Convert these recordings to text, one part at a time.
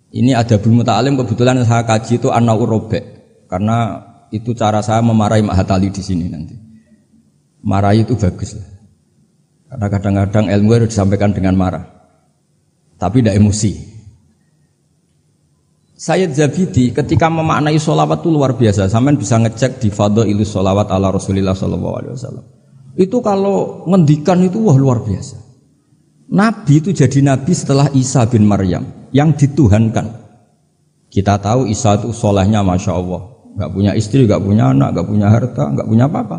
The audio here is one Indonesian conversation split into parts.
Ini Adabul Muta'alim kebetulan saya kaji itu An-Naur Robek, karena itu cara saya memarahi Mahatali di sini nanti. Marahi itu bagus lah. Karena kadang-kadang ilmu harus disampaikan dengan marah, tapi tidak emosi. Sayyid Zabidi ketika memaknai sholawat itu luar biasa. Sampean bisa ngecek di Fadhailus Sholawat ala Rasulillah sallallahu alaihi wasallam. Itu kalau ngendikan itu wah luar biasa. Nabi itu jadi nabi setelah Isa bin Maryam yang dituhankan. Kita tahu Isa itu solehnya masya Allah, nggak punya istri, nggak punya anak, nggak punya harta, nggak punya apa-apa.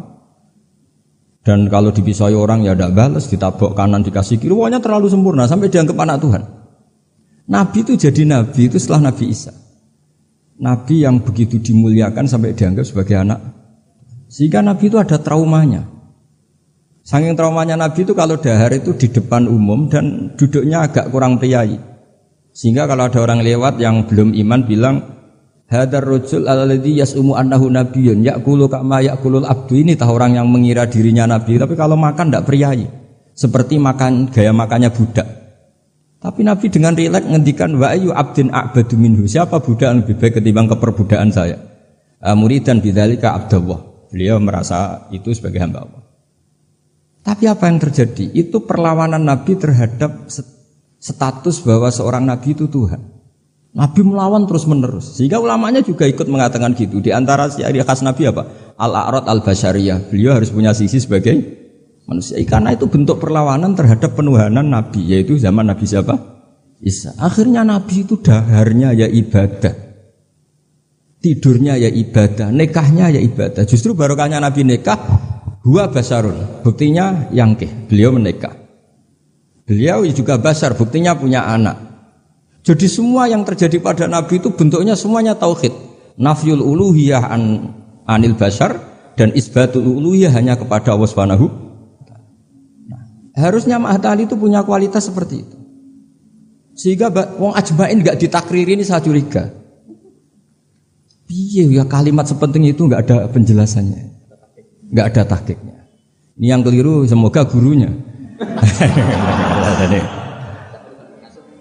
Dan kalau dipisai orang ya tidak balas, ditabok kanan dikasih kiri, pokoknya terlalu sempurna sampai dianggap anak Tuhan. Nabi itu jadi nabi itu setelah Nabi Isa. Nabi yang begitu dimuliakan sampai dianggap sebagai anak. Sehingga Nabi itu ada traumanya. Saking traumanya Nabi itu kalau dahar itu di depan umum dan duduknya agak kurang priayi. Sehingga kalau ada orang lewat yang belum iman bilang, hadar rajul alladzi yas'umu annahu nabiyyun ya'kulu kama ya'kulul abdu. Ini tahu orang yang mengira dirinya nabi, tapi kalau makan tidak priayi. Seperti makan gaya makannya budak. Tapi Nabi dengan rileks ngendikan wa ayu abdin a'badu minhu. Siapa budak yang lebih baik ketimbang keperbudakan saya? Muridan bidzalika abdullah. Beliau merasa itu sebagai hamba Allah. Tapi apa yang terjadi? Itu perlawanan Nabi terhadap status bahwa seorang Nabi itu Tuhan. Nabi melawan terus-menerus. Sehingga ulamanya juga ikut mengatakan gitu. Di antara ciri khas Nabi apa? Al-a'rad al-basyariyah. Beliau harus punya sisi sebagai manusia. Karena itu bentuk perlawanan terhadap penuhanan Nabi. Yaitu zaman Nabi siapa? Isa. Akhirnya Nabi itu daharnya ya ibadah. Tidurnya ya ibadah. Nikahnya ya ibadah. Justru barokahnya Nabi nikah, huwa basarun. Buktinya yangkih. Beliau menikah. Beliau juga basar. Buktinya punya anak. Jadi semua yang terjadi pada Nabi itu bentuknya semuanya tauhid. Nafyul uluhiyah anil basar dan isbatul uluhiyah hanya kepada Allah Subhanahu. Harusnya Mahatali itu punya kualitas seperti itu. Sehingga wong ajmain enggak ditakriri ini saya curiga. Piye ya kalimat sepenting itu enggak ada penjelasannya. Enggak ada tahqiqnya. Ini yang keliru semoga gurunya.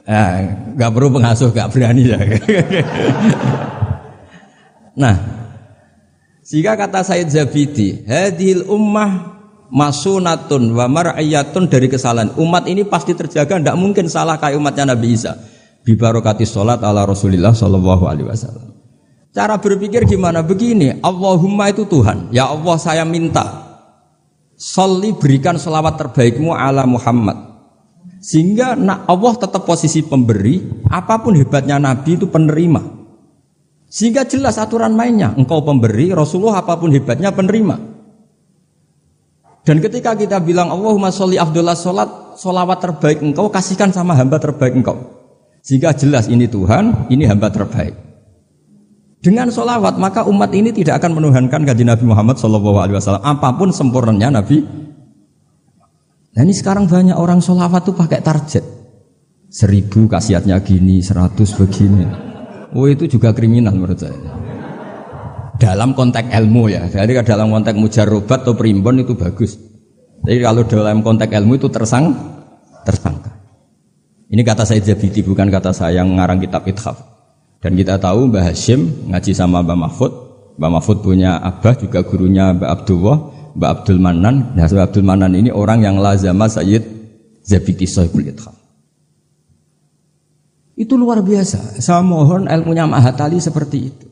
Enggak perlu pengasuh, enggak berani ya. Nah, sehingga kata Sayyid Zabidi, hadhil ummah masunatun wa mar'iyatun, dari kesalahan. Umat ini pasti terjaga, tidak mungkin salah kayak umatnya Nabi Isa. Bi barokati sholat ala Rasulillah sallallahu alaihi wasallam. Cara berpikir gimana? Begini, Allahumma itu Tuhan. Ya Allah, saya minta sholli, berikan sholawat terbaikmu ala Muhammad. Sehingga Allah tetap posisi pemberi, apapun hebatnya Nabi itu penerima. Sehingga jelas aturan mainnya, engkau pemberi, Rasulullah apapun hebatnya penerima. Dan ketika kita bilang Allahumma sholli afdhalus sholat, sholawat terbaik engkau kasihkan sama hamba terbaik engkau. Sehingga jelas ini Tuhan, ini hamba terbaik. Dengan sholawat maka umat ini tidak akan menuhankan kanjeng Nabi Muhammad SAW apapun sempurnanya Nabi. Nah ini sekarang banyak orang sholawat tuh pakai target 1000 khasiatnya gini, 100 begini. Oh itu juga kriminal menurut saya. Dalam konteks ilmu ya, jadi dalam konteks mujarrobat atau primbon itu bagus. Jadi kalau dalam konteks ilmu itu tersangka. Ini kata Sayyid Zabidi, bukan kata saya yang ngarang kitab Ithaf. Dan kita tahu Mbah Hashim ngaji sama Mbah Mahfud. Mbah Mahfud punya abah juga gurunya Mbah Abdullah, Mbah Abdul Manan. Nah, Mbah Abdul Manan ini orang yang lazama Sayyid Zabidi Sahibul Ithaf. Itu luar biasa. Saya mohon ilmunya Mahatali seperti itu.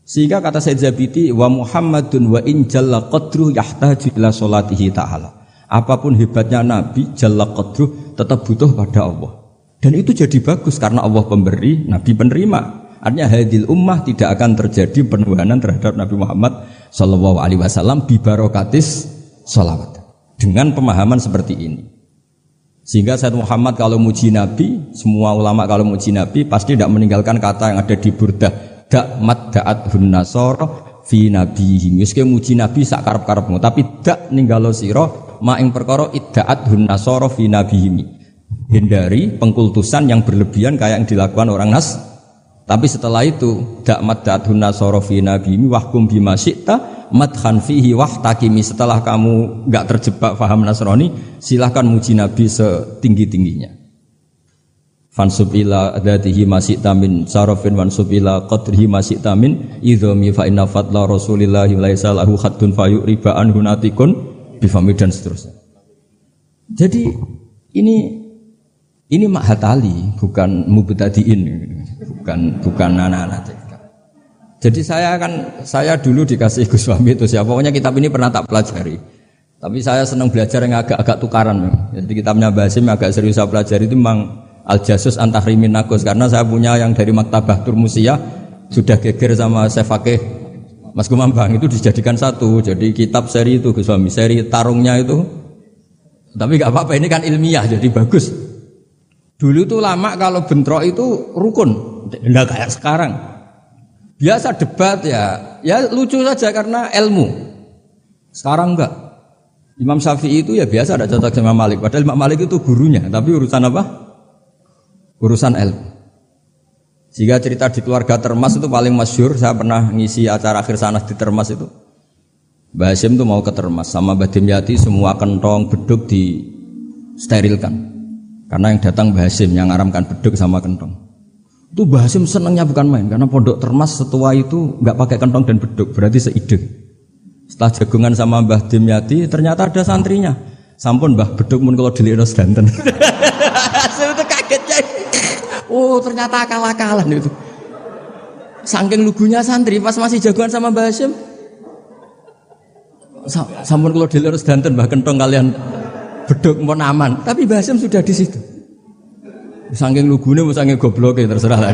Sehingga kata Sayyid Zabidi, wa Muhammadun wa in jalla qadruh yahtaju ila sholatihi ta'ala. Apapun hebatnya Nabi, jalla qadruh tetap butuh pada Allah. Dan itu jadi bagus karena Allah pemberi, Nabi penerima. Artinya hadil ummah tidak akan terjadi penuhanan terhadap Nabi Muhammad sallallahu alaihi wasallam bi barokatis sholawat. Dengan pemahaman seperti ini. Sehingga Sayyid Muhammad kalau muji Nabi, semua ulama kalau muji Nabi pasti tidak meninggalkan kata yang ada di Burdah. Dak mat da'at hun nasara fi nabihim. Wis ke muji Nabi sak karep-karepmu, tapi dak ninggalo sira mak ing perkara idda'at hun nasara fi nabihim. Hindari pengkultusan yang berlebihan kayak yang dilakukan orang Nas. Tapi setelah itu dak mat da'at hun nasara fi nabihim wahkum bima syi'ta madhan fihi wahtakimi. Setelah kamu enggak terjebak paham Nasrani, silahkan muji Nabi setinggi-tingginya. fansub ila dzatihi masita min sarafin wansub ila qadrihi masita min idhami fa inna fadla rasulillahi laisa lahu haddun fayuriba anhu natikun bifami dan seterusnya. Jadi ini Mahatali bukan mubtadiin, bukan anak-anak. Jadi saya dulu dikasih Gus Fahmi itu siapa, pokoknya kitab ini pernah tak pelajari. Tapi saya senang belajar yang agak tukaran. Jadi kitabnya Basim agak serius saya pelajari itu memang Al-Jasus Antahrimin Nagus, karena saya punya yang dari Maktabah Turmusiyah sudah geger sama saya Fakih Mas Kumambang itu dijadikan satu. Jadi kitab seri itu Gus Fahmi, seri tarungnya itu. Tapi enggak apa-apa, ini kan ilmiah jadi bagus. Dulu tuh lama kalau bentrok itu rukun, enggak kayak sekarang. Biasa debat ya lucu saja karena ilmu. Sekarang enggak. Imam Syafi'i itu ya biasa ada cocok sama Malik. Padahal Imam Malik itu gurunya, tapi urusan apa? Urusan ilmu. Sehingga cerita di keluarga Termas itu paling masyhur. Saya pernah ngisi acara akhir sanas di Termas itu. Mbah Hasyim itu mau ke Termas sama Mbah Dimyati, semua kentong beduk disterilkan. Karena yang datang Mbah Hasyim yang ngaramkan beduk sama kentong. Itu Mbah Hasyim senangnya bukan main, karena pondok Termas setua itu enggak pakai kentong dan beduk, berarti seide. Setelah jagungan sama Mbah Dimyati, ternyata ada santrinya. Sampun Mbah beduk mun kula delikno sedanten. Hasyim itu kaget ya. Oh, ternyata akal-akalan itu. Saking lugunya santri pas masih jagungan sama Mbah Hasyim. Sampun kula delikno sedanten Mbah kentong kalian beduk mon aman, tapi Mbah Hasyim sudah di situ. Saking lugune mau saking gobloke terserah lah.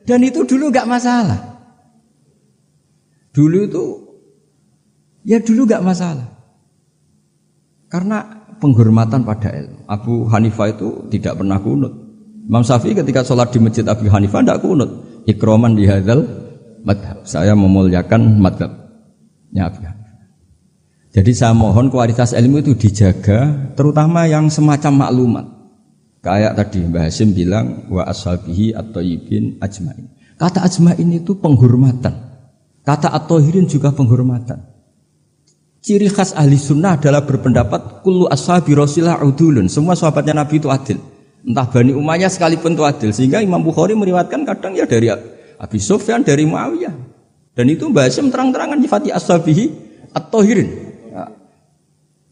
Dan itu dulu enggak masalah. Dulu enggak masalah. Karena penghormatan pada ilmu. Abu Hanifah itu tidak pernah kunut. Imam Syafi'i ketika sholat di masjid Abu Hanifah tidak kunut. Ikroman di hadzal madhab. Saya memuliakan madhabnya Abu Hanifah. Jadi saya mohon kualitas ilmu itu dijaga, terutama yang semacam maklumat. Kayak tadi Mbah Hasyim bilang wa ashabihi at-thayyibin ajmain. Kata ajmain itu penghormatan. Kata at-thahirin juga penghormatan. Ciri khas ahli sunnah adalah berpendapat kullu ashabi Rasulillah udulun. Semua sahabatnya Nabi itu adil. Entah Bani Umayyah sekalipun itu adil. Sehingga Imam Bukhari meriwayatkan kadang ya dari Abi Sufyan, dari Muawiyah. Dan itu Mbah Hasyim terang-terangan nyifati ashabihi at-thahirin.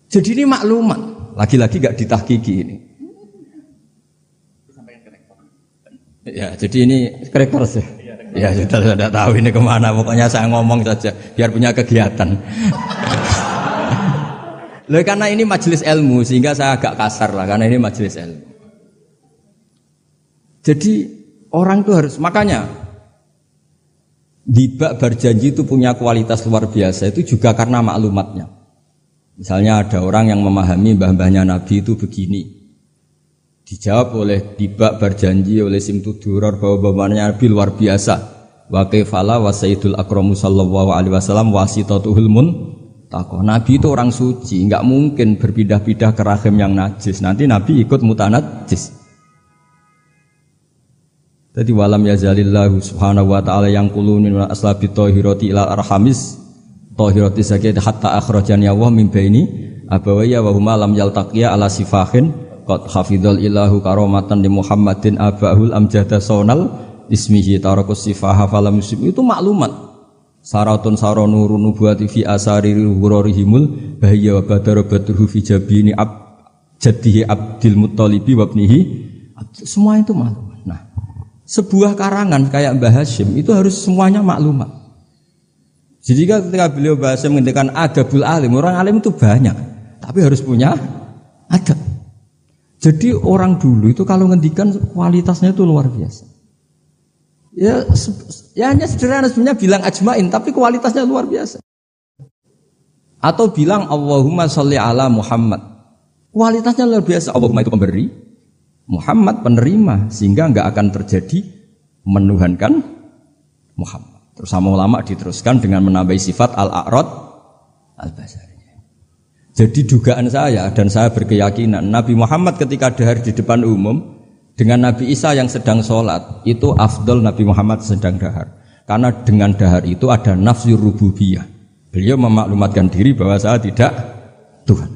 Jadi ini maklumat, lagi-lagi gak ditahkiki ini. Ya, jadi ini karakter sih. Ya, sudah tahu ini kemana. Pokoknya saya ngomong saja, biar punya kegiatan. Loh, karena ini majelis ilmu, sehingga saya agak kasar lah, karena ini majelis ilmu. Jadi orang itu harus, makanya hibah berjanji itu punya kualitas luar biasa, itu juga karena maklumatnya. Misalnya ada orang yang memahami mbah-mbahnya Nabi itu begini. Dijawab oleh Dibak berjanji oleh Simtudurar bahwa mbah-mbahnya Nabi luar biasa. Wa kaifala wa sayyidul akramu sallallahu alaihi wasallam wasitatuhul muntaqah. Nabi itu orang suci, enggak mungkin berpindah-pindah ke rahim yang najis. Nanti Nabi ikut mutanajjis. Jadi walam yazalillahu subhanahu wa ta'ala yang qulunin wa aslabi tahirati ila arhamis tahirati sakit hatta akhrajani Allah min baini abawayya wa huma lam yaltaqiya ala sifahin qad hafidhal ilahu karamatan li Muhammadin abahul amjada sonal ismihi tarakus sifaha falam yusib. Itu maklumat saratun saranurun nubuwati fi asari hururihimul bahya wa badara badruhu fi jabini jaddihi Abdul Muttalibi wa ibnihi. Semua itu maklumat. Nah, sebuah karangan kayak Mbah Hasyim itu harus semuanya maklumat. Jadi ketika beliau bahasa menghentikan adabul alim, orang alim itu banyak, tapi harus punya adab. Jadi orang dulu itu kalau ngendikan kualitasnya itu luar biasa. Ya hanya sederhana sebenarnya bilang ajmain, tapi kualitasnya luar biasa. Atau bilang Allahumma sholli ala Muhammad, kualitasnya luar biasa. Allahumma itu pemberi, Muhammad penerima, sehingga enggak akan terjadi menuhankan Muhammad. Terus sama ulama diteruskan dengan menambahi sifat al-a'rad al-basari. Jadi dugaan saya dan saya berkeyakinan Nabi Muhammad ketika dahar di depan umum dengan Nabi Isa yang sedang sholat itu afdol Nabi Muhammad sedang dahar. Karena dengan dahar itu ada nafsu rububiyah. Beliau memaklumatkan diri bahwa saya tidak Tuhan.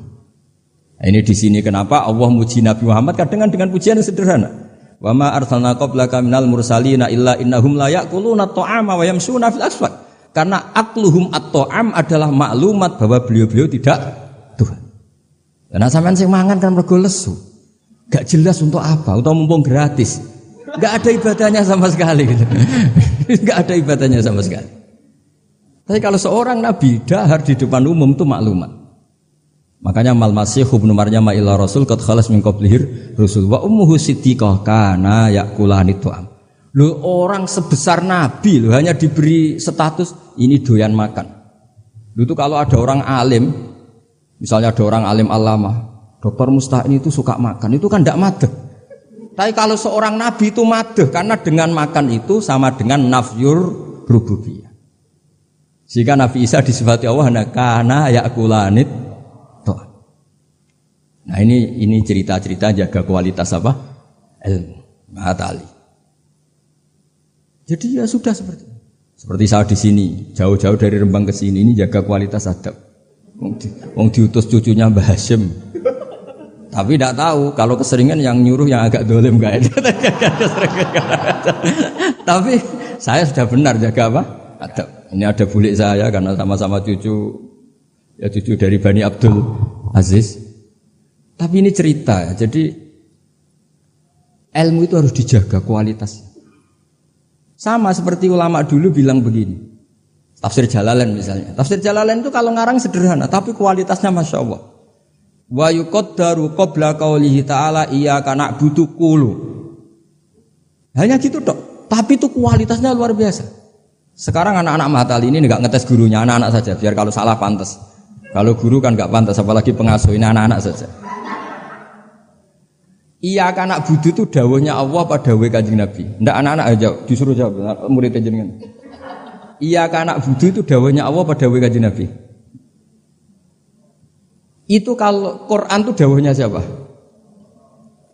Nah, ini di sini kenapa Allah muji Nabi Muhammad kadang dengan pujian yang sederhana. Wa ma arsalna qablaka minal mursalina illa innahum la ya'kuluna at-ta'ama wa yamshuna fil aswaq. Karena akluhum at-ta'am adalah maklumat bahwa beliau-beliau tidak Tuhan. Karena sampean sing mangan kan mergo lesu. Gak jelas untuk apa, atau mumpung gratis. Gak ada ibadahnya sama sekali gitu. Gak ada ibadahnya sama sekali. Tapi kalau seorang nabi dahar di depan umum itu maklumat. Makanya mal masih ibnu Maryam illa rasul qad khalas min qablihir rusul wa ummuhu siddiqah kana yakulani tu'am. Lu orang sebesar nabi lu hanya diberi status ini doyan makan. Lu itu kalau ada orang alim, misalnya ada orang alim alama, Dr. Musta'in itu suka makan, itu kan tidak madeh. Tapi kalau seorang nabi itu madeh karena dengan makan itu sama dengan nafyur rububiyah. Jika Nabi Isa disifati Allah kana yakulanit. Nah ini cerita-cerita jaga kualitas apa? Ilmu. Matali. Jadi ya sudah seperti itu. Seperti saya di sini, jauh-jauh dari Rembang ke sini ini jaga kualitas adab. Wong diutus cucunya Mbah Hasyim. Tapi tidak tahu kalau keseringan yang nyuruh yang agak dolim enggak. Tapi saya sudah benar jaga apa? Adab. Ini ada bulik saya karena sama-sama cucu dari Bani Abdul Aziz. Tapi ini cerita ya, jadi ilmu itu harus dijaga kualitasnya. Sama seperti ulama dulu bilang begini, tafsir Jalalain misalnya. Tafsir Jalalain itu kalau ngarang sederhana, tapi kualitasnya Masya Allah. Wa yuqaddaru qabla qawlihi ta'ala iyyaka na'budu qulu. Hanya gitu tok, tapi itu kualitasnya luar biasa. Sekarang anak-anak Mahatali ini enggak ngetes gurunya, anak-anak saja, biar kalau salah pantas. Kalau guru kan enggak pantas, apalagi pengasuh, ini anak-anak saja. Iya anak budu itu dawuhnya Allah pada dawuh Kanjeng Nabi. Ndak anak-anak aja disuruh jawab murid jenengan. Iya anak budu itu dawuhnya Allah pada dawuh Kanjeng Nabi. Itu kalau Quran itu dawuhnya siapa?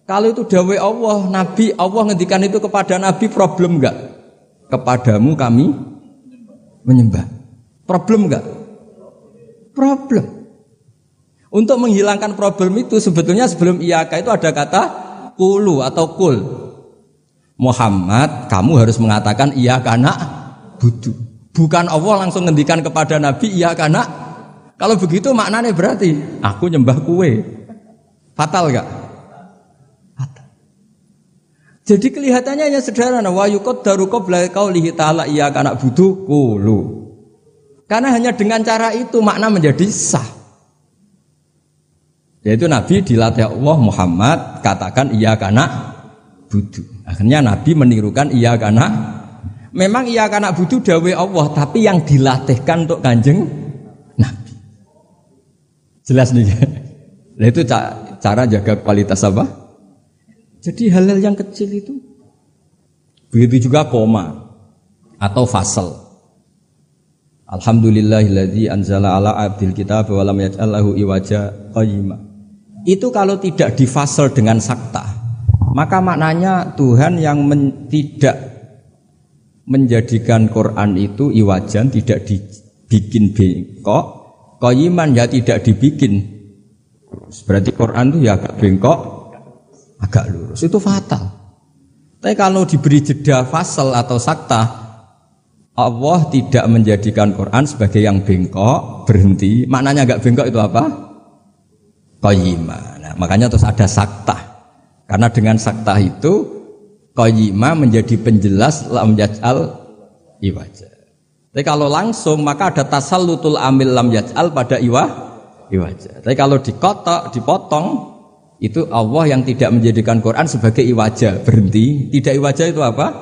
Kalau itu dawuh Allah, Nabi Allah ngendikan itu kepada Nabi problem enggak? Kepadamu kami menyembah. Problem enggak? Problem. Untuk menghilangkan problem itu sebetulnya sebelum iyaka itu ada kata kulu atau kul. Muhammad, kamu harus mengatakan iyaka na'budu. Bukan Allah langsung ngendikan kepada Nabi iyaka na'. Kalau begitu maknanya berarti aku nyembah kue. Fatal enggak? Fatal. Jadi kelihatannya hanya sederhana wa yuqaddaru qabla qaulihi ta'ala iyaka na'budu kulu. Karena hanya dengan cara itu makna menjadi sah. Yaitu Nabi dilatih Allah Muhammad katakan iyyaka na'budu. Akhirnya Nabi menirukan iyyaka na'. Memang iyyaka na'budu dawuh Allah, tapi yang dilatihkan untuk Kanjeng Nabi. Jelas nih. Nah itu cara jaga kualitas apa? Jadi hal-hal yang kecil itu. Begitu juga koma atau fasal. Alhamdulillahilladzi anzala ala abdil kitab wa lam yaj'al lahu iwaja qayyima. Itu kalau tidak difasal dengan sakta, maka maknanya Tuhan yang tidak menjadikan Quran itu iwajan, tidak dibikin bengkok, qayyiman ya tidak dibikin. Berarti Quran itu ya agak bengkok, agak lurus. Itu fatal. Tapi kalau diberi jeda fasal atau sakta, Allah tidak menjadikan Quran sebagai yang bengkok, berhenti. Maknanya agak bengkok itu apa? Qayyimah. Nah, makanya terus ada sakta. Karena dengan sakta itu qayyimah menjadi penjelas lam yaj'al iwaja. Tapi kalau langsung maka ada tasallutul amil lam yaj'al pada iwaja. Tapi kalau dipotong itu Allah yang tidak menjadikan Quran sebagai iwaja, berhenti. Tidak iwaja itu apa?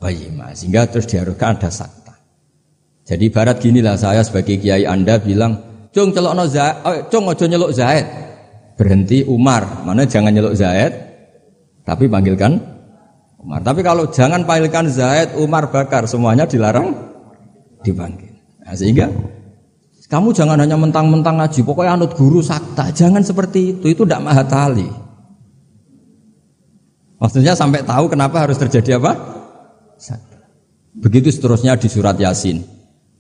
Qayyimah. Sehingga terus diharuskan ada sakta. Jadi ibarat ginilah saya sebagai kiai Anda bilang Cung celokno Zaid, cung aja nyeluk Zaid. Berhenti Umar, mana jangan nyeluk Zaid, tapi panggilkan Umar. Tapi kalau jangan panggilkan Zaid, Umar, Bakar, semuanya dilarang dipanggil. Nah, sehingga kamu jangan hanya mentang-mentang ngaji, pokoknya anut guru sakta, jangan seperti itu tidak mahatali. Maksudnya sampai tahu kenapa harus terjadi apa? Sakta. Begitu seterusnya di surat Yasin.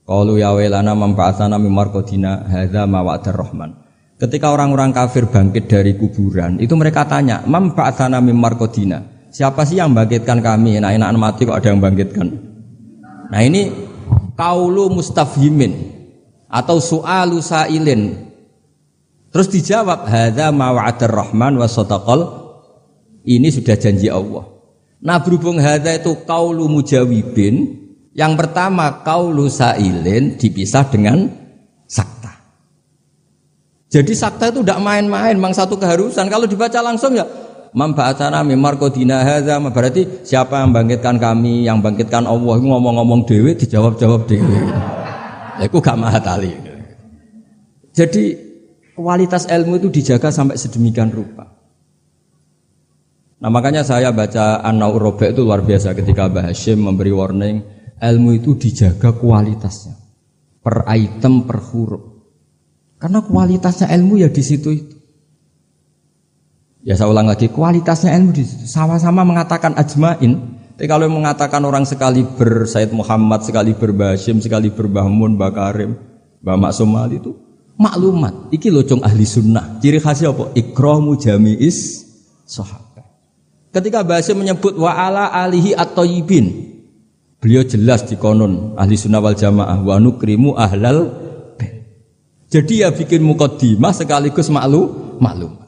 Qalu ya wailana man ba'atsana min marqadina hadza ma wa'adar rahman. Ketika orang-orang kafir bangkit dari kuburan, itu mereka tanya, "Man ba'atsana mim marqadina?" Siapa sih yang bangkitkan kami? Enak-enak mati kok ada yang bangkitkan. Nah, ini qaulu mustafhimin atau su'alu sa'ilin. Terus dijawab, "Hadza ma wa'adar rahman wa sadaqal." Ini sudah janji Allah. Nah, berhubung hadza itu qaulu mujawibin, yang pertama qaulu sa'ilin dipisah dengan sakta. Jadi sakta itu tidak main-main, memang satu keharusan. Kalau dibaca langsung ya man ba'atsana mim marqadina hadza, berarti siapa yang bangkitkan kami, yang bangkitkan Allah, ngomong-ngomong dhewe dijawab-jawab dhewe. Ya iku gak mahatali. Jadi kualitas ilmu itu dijaga sampai sedemikian rupa. Nah, makanya saya baca An-Naur Rabi' itu luar biasa ketika Mbah Hasyim memberi warning, ilmu itu dijaga kualitasnya. Per item, per huruf. Karena kualitasnya ilmu ya di situ itu. Ya saya ulang lagi, kualitasnya ilmu di situ. Sama-sama mengatakan ajmain. Tapi kalau mengatakan orang sekali Sayyid Muhammad, sekali Mbah Hasyim, sekali Mbah Mun, Mbah Karim, Mbah Maksum Ali itu maklumat. Iki locong ahli sunnah. Ciri khasnya apa? Ikramu jami'is sahabat. Ketika Mbah Hasyim menyebut wa ala alihi at-thayyibin, beliau jelas di konon ahli sunnah wal jamaah wa nukrimu ahlal bait. Jadi ya bikin muqaddimah sekaligus maklum.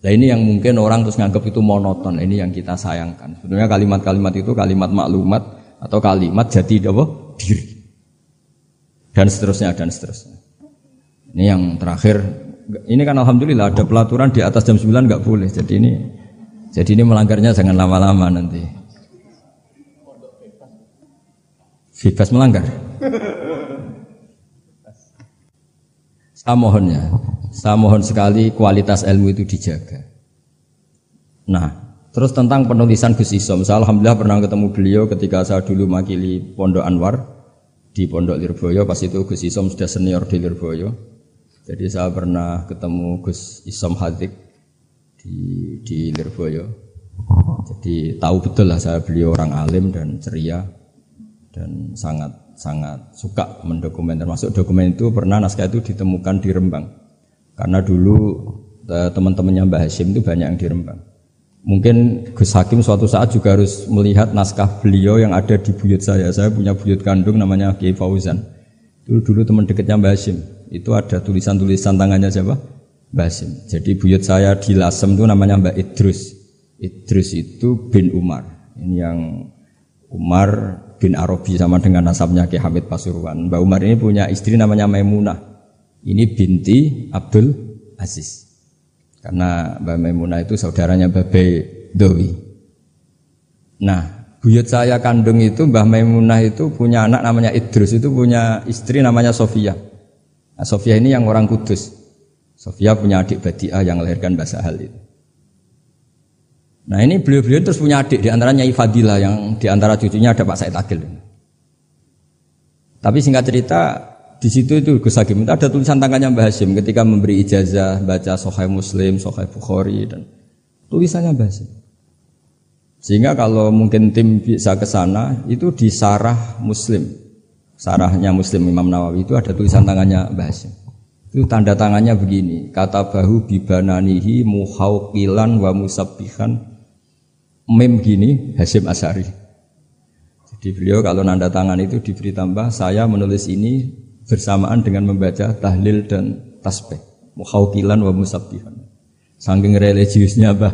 Nah, ini yang mungkin orang terus nganggap itu monoton. Ini yang kita sayangkan. Sebenarnya kalimat-kalimat itu kalimat maklumat atau kalimat jati diri. Dan seterusnya. Ini yang terakhir. Ini kan alhamdulillah ada pelaturan di atas jam 9 enggak boleh. Jadi ini melanggarnya jangan lama-lama nanti. Bebas melanggar. Saya mohon sekali kualitas ilmu itu dijaga. Nah, terus tentang penulisan Gus Isom, saya alhamdulillah pernah ketemu beliau ketika saya dulu makili Pondok Anwar di Pondok Lirboyo. Pas itu Gus Isom sudah senior di Lirboyo. Jadi saya pernah ketemu Gus Isom Hadik di Lirboyo. Jadi tahu betul lah beliau orang alim dan ceria dan sangat suka mendokumen. Termasuk dokumen itu pernah naskah itu ditemukan di Rembang. Karena dulu teman-temannya Mbah Hasyim itu banyak yang di Rembang. Mungkin Gus Hakim suatu saat juga harus melihat naskah beliau yang ada di buyut saya. Saya punya buyut kandung namanya Kiai Fauzan. Itu dulu teman dekatnya Mbah Hasyim. Itu ada tulisan-tulisan tangannya siapa? Mbah Hasyim. Jadi buyut saya di Lasem itu namanya Mbah Idrus. Idrus itu bin Umar. Ini yang Umar bin Arabi sama dengan nasabnya Ki Hamid Pasuruan. Mbah Umar ini punya istri namanya Maimunah. Ini binti Abdul Aziz. Karena Mbah Maimunah itu saudaranya Mbah Dowi. Nah, buyut saya kandung itu Mbah Maimunah itu punya anak namanya Idrus, itu punya istri namanya Sofia. Nah, Sofia ini yang orang Kudus. Sofia punya adik Badi'ah yang melahirkan Mbah Sahal itu. Nah, ini beliau-beliau terus punya adik, di antaranya Ifadilah, yang di antara cucunya ada Pak Said Akil. Tapi singkat cerita, di situ itu Gus Hakim itu ada tulisan tangannya Mbah Hasyim ketika memberi ijazah baca Sahih Muslim, Sahih Bukhari, dan tulisannya Mbah Hasyim. Sehingga kalau mungkin tim bisa ke sana, itu di Sarah Muslim. Sarahnya Muslim Imam Nawawi itu ada tulisan tangannya Mbah Hasyim. Itu tanda tangannya begini, kata bahu bibananihi muhauqilan wa musabbihan, mem gini Hasyim Asy'ari. Jadi beliau kalau nanda tangan itu diberi tambah, saya menulis ini bersamaan dengan membaca tahlil dan tasbih, muhauqilan wa musabbihan. Saking religiusnya Mbah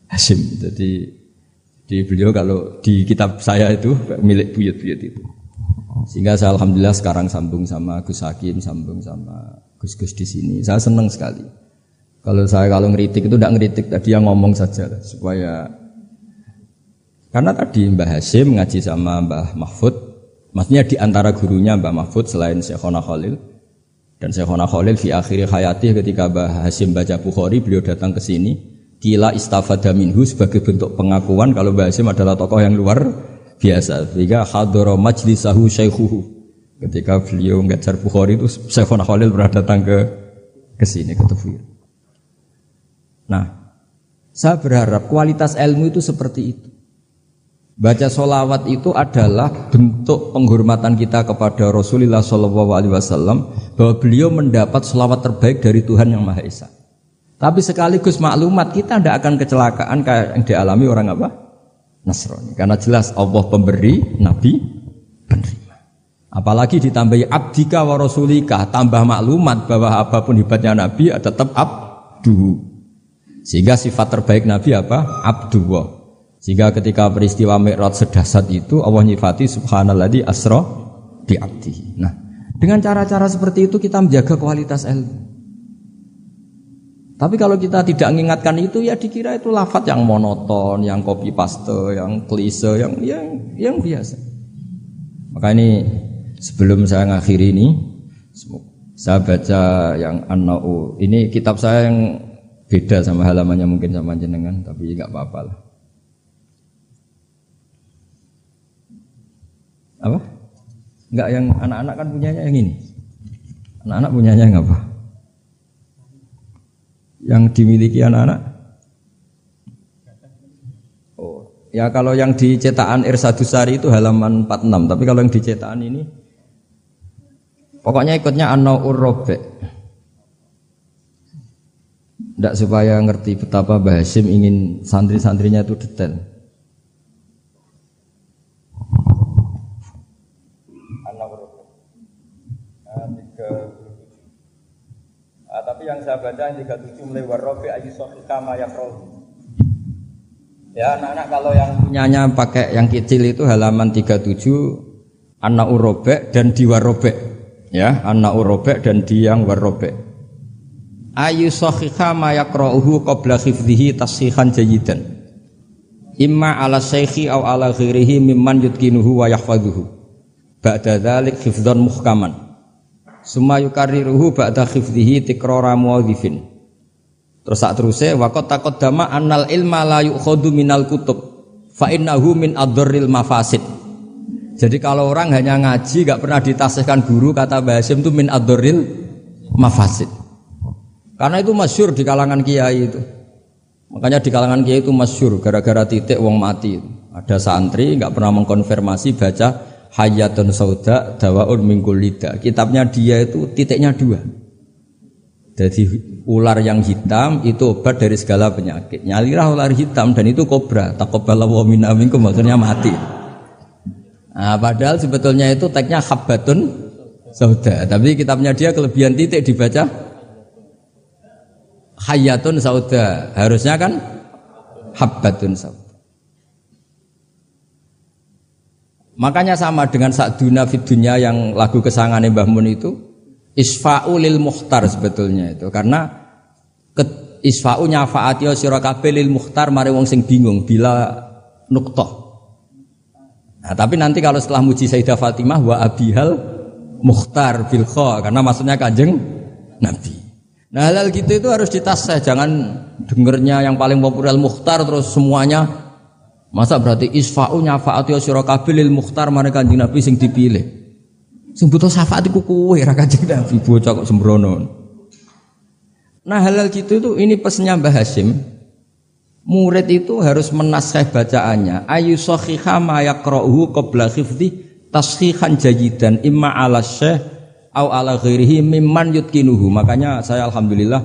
Hasyim. Jadi beliau kalau di kitab saya itu milik buyut-buyut itu. Sehingga saya alhamdulillah sekarang sambung sama Gus Hakim, sambung sama Gus-Gus di sini. Saya senang sekali. Kalau ngeritik itu tidak ngeritik, tadi yang ngomong saja lah, supaya karena tadi Mbah Hasyim ngaji sama Mbah Mahfud, maksudnya di antara gurunya Mbah Mahfud selain Syekhona Khalil, dan Syekhona Khalil fi akhir hayati ketika Mbah Hasyim baca Bukhari, beliau datang ke sini, kila istafada minhu sebagai bentuk pengakuan kalau Mbah Hasyim adalah tokoh yang luar biasa. Sehingga hadara majlisahu syaikhuhu. Ketika beliau ngajar Bukhari itu Syekhona Khalil pernah datang ke sini ke Tafsir. Nah, saya berharap kualitas ilmu itu seperti itu. Baca sholawat itu adalah bentuk penghormatan kita kepada Rasulullah SAW bahwa beliau mendapat sholawat terbaik dari Tuhan Yang Maha Esa. Tapi sekaligus maklumat kita tidak akan kecelakaan kayak yang dialami orang apa? Nasrani. Karena jelas Allah pemberi, Nabi penerima. Apalagi ditambahi abdika wa rasulika, tambah maklumat bahwa apapun hebatnya Nabi tetap abdu. Sehingga sifat terbaik Nabi apa? Abdullah. Sehingga ketika peristiwa Mi'raj sedahsyat itu Allah nyifati subhanalladzi asra bi abdihi. Nah, dengan cara-cara seperti itu kita menjaga kualitas ilmu. Tapi kalau kita tidak mengingatkan itu ya dikira itu lafaz yang monoton, yang copy paste, yang klise, yang biasa. Maka ini sebelum saya ngakhiri ini saya baca yang An-Na'u. Ini kitab saya yang beda sama halamannya mungkin sama jenengan, tapi enggak apa-apa lah. Apa? Enggak, yang anak-anak kan punyanya yang ini. Anak-anak punyanya yang apa? Yang dimiliki anak-anak? Oh, ya kalau yang di cetakan Irsadusari itu halaman 46, tapi kalau yang di cetakan ini pokoknya ikutnya An-Na'ur Rabi'. Tidak supaya ngerti betapa Mbah Hasyim ingin santri-santrinya itu detail. Tapi yang saya baca yang 37 mulai warrobi ayyusofika mayakrohu. Ya anak-anak kalau yang punyanya pakai yang kecil itu halaman 37 An-Na'ur Rabi' dan di warrobi'. Ya An-Na'ur Rabi' dan di yang warrobi'. Ayyusofika mayakrohu qabla khifdihi tashihan jayidan. Imma ala syekhi aw ala ghirihi mimman yutkinuhu wa yahfaduhu. Ba'da dzalik hifdzan muhkaman. Summa yukarriruhu ba'da khifdhihi tikrara muwadhifin. Terus sak teruse waqat taqaddama annal ilma la yu'khadhu minal kutub fa innahu min adharril mafasid. Jadi kalau orang hanya ngaji enggak pernah ditasihkan guru, kata Mbah Hasyim itu min adharril mafasid. Karena itu masyhur di kalangan kiai itu. Makanya di kalangan kiai itu masyhur gara-gara titik wong mati. Ada santri enggak pernah mengkonfirmasi baca Hayatun Sauda Dawaun Mingkul Lida. Kitabnya dia itu titiknya 2. Jadi ular yang hitam itu obat dari segala penyakit. Nyalirah ular hitam dan itu kobra. Taqabbalallahu minna minkum, maksudnya mati. Nah, padahal sebetulnya itu teksnya Habbatun Sauda. Tapi kitabnya dia kelebihan titik dibaca Hayatun Sauda. Harusnya kan Habbatun Sauda. Makanya sama dengan Sa'duna fid dunya yang lagu kesangane Mbah Mun itu isfa'u lil mukhtar sebetulnya itu. Karena isfa'u nyafaati sira kabeh lil mukhtar mari wong sing bingung bila nuqtah. Nah, tapi nanti kalau setelah muji Sayyidah Fatimah wa abihal mukhtar bil kha, karena maksudnya Kanjeng Nabi. Nah, hal gitu itu harus ditasih, jangan dengernya yang paling populer mukhtar terus semuanya. Masa berarti isfa'u nyafa'ati sira kabeh lil mukhtar mare Kanjeng Nabi sing dipilih. Sing butuh syafaat iku kowe ra Kanjeng Nabi, bocah kok sembrono. Nah, halal gitu itu ini pesannya Mbah Hasyim. Murid itu harus menaskah bacaannya. Ayu sahiha ma yaqra'uhu qabla khifdhi tashihan jayidan imma ala syekh au ala ghairihi mimman yutkinuhu. Makanya saya alhamdulillah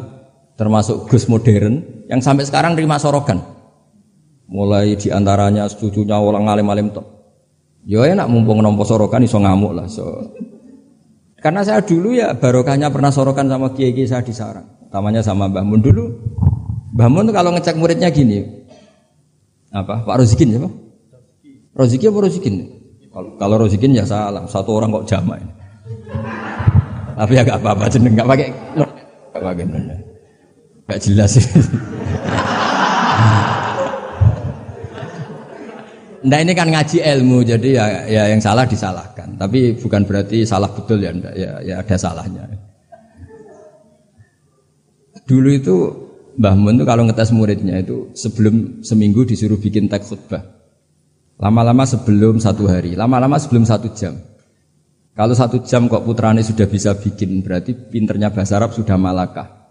termasuk Gus modern yang sampai sekarang terima sorogan. Mulai diantaranya cucunya orang alim-alim top. Ya enak mumpung nompo sorokan iso ngamuk lah. So. Karena saya dulu ya barokahnya pernah sorokan sama kiai-kiai saya di sarang. Utamanya sama Mbah Mun dulu. Mbah Mun kalau ngecek muridnya gini. Apa? Pak Rozikin siapa? Roziki apa Rozikin? Kalau Rozikin ya salah. Satu orang kok jamaah. Tapi ya gak apa-apa jeneng gak pakai. Gak pakai benar. Gak jelas sih. Nah ini kan ngaji ilmu, jadi ya yang salah disalahkan. Tapi bukan berarti salah betul ya, enggak, ya ada salahnya. Dulu itu Mbah Mun itu kalau ngetes muridnya itu sebelum seminggu disuruh bikin teks khutbah. Lama-lama sebelum 1 hari, lama-lama sebelum 1 jam. Kalau 1 jam kok putrane sudah bisa bikin, berarti pinternya bahasa Arab sudah malakah.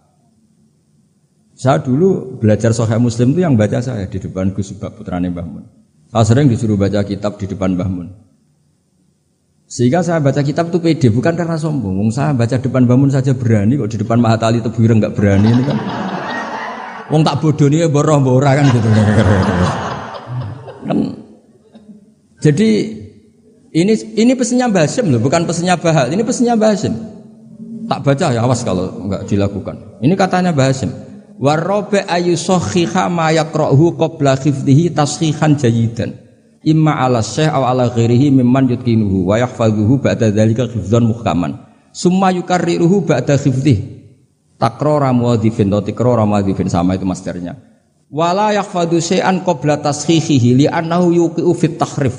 Saya dulu belajar Sahih Muslim itu yang baca saya di depan Gus Subak putrane Mbah Mun. Saya sering disuruh baca kitab di depan Mbah Mun. Sehingga saya baca kitab itu pede, bukan karena sombong. Saya baca depan Mbah Mun saja berani, kok di depan Mahatali Tebuireng enggak berani ini kan. Wong tak bodoni ya boroh-boroh kan gitu. Kan. Jadi ini pesannya Mbah Hasyim loh, bukan pesannya Bahal. Ini pesannya Mbah Hasyim. Tak baca ya, awas kalau enggak dilakukan. Ini katanya Mbah Hasyim. Warabi ayusakhiha ma yaqra'uhu qabla khifdihi tashihan jayidan. Imma ala syekh aw ala ghairihi mimman yutqinuhu wa yahfazuhu ba'da dzalika hifdzan muhkaman. Summa yukarriruhu ba'da khifdihi. Takrara muadzifin atau tikrara muadzifin sama itu masternya. Wala yahfadzu syai'an qabla tashihihi li annahu yuqi'u fit tahrif.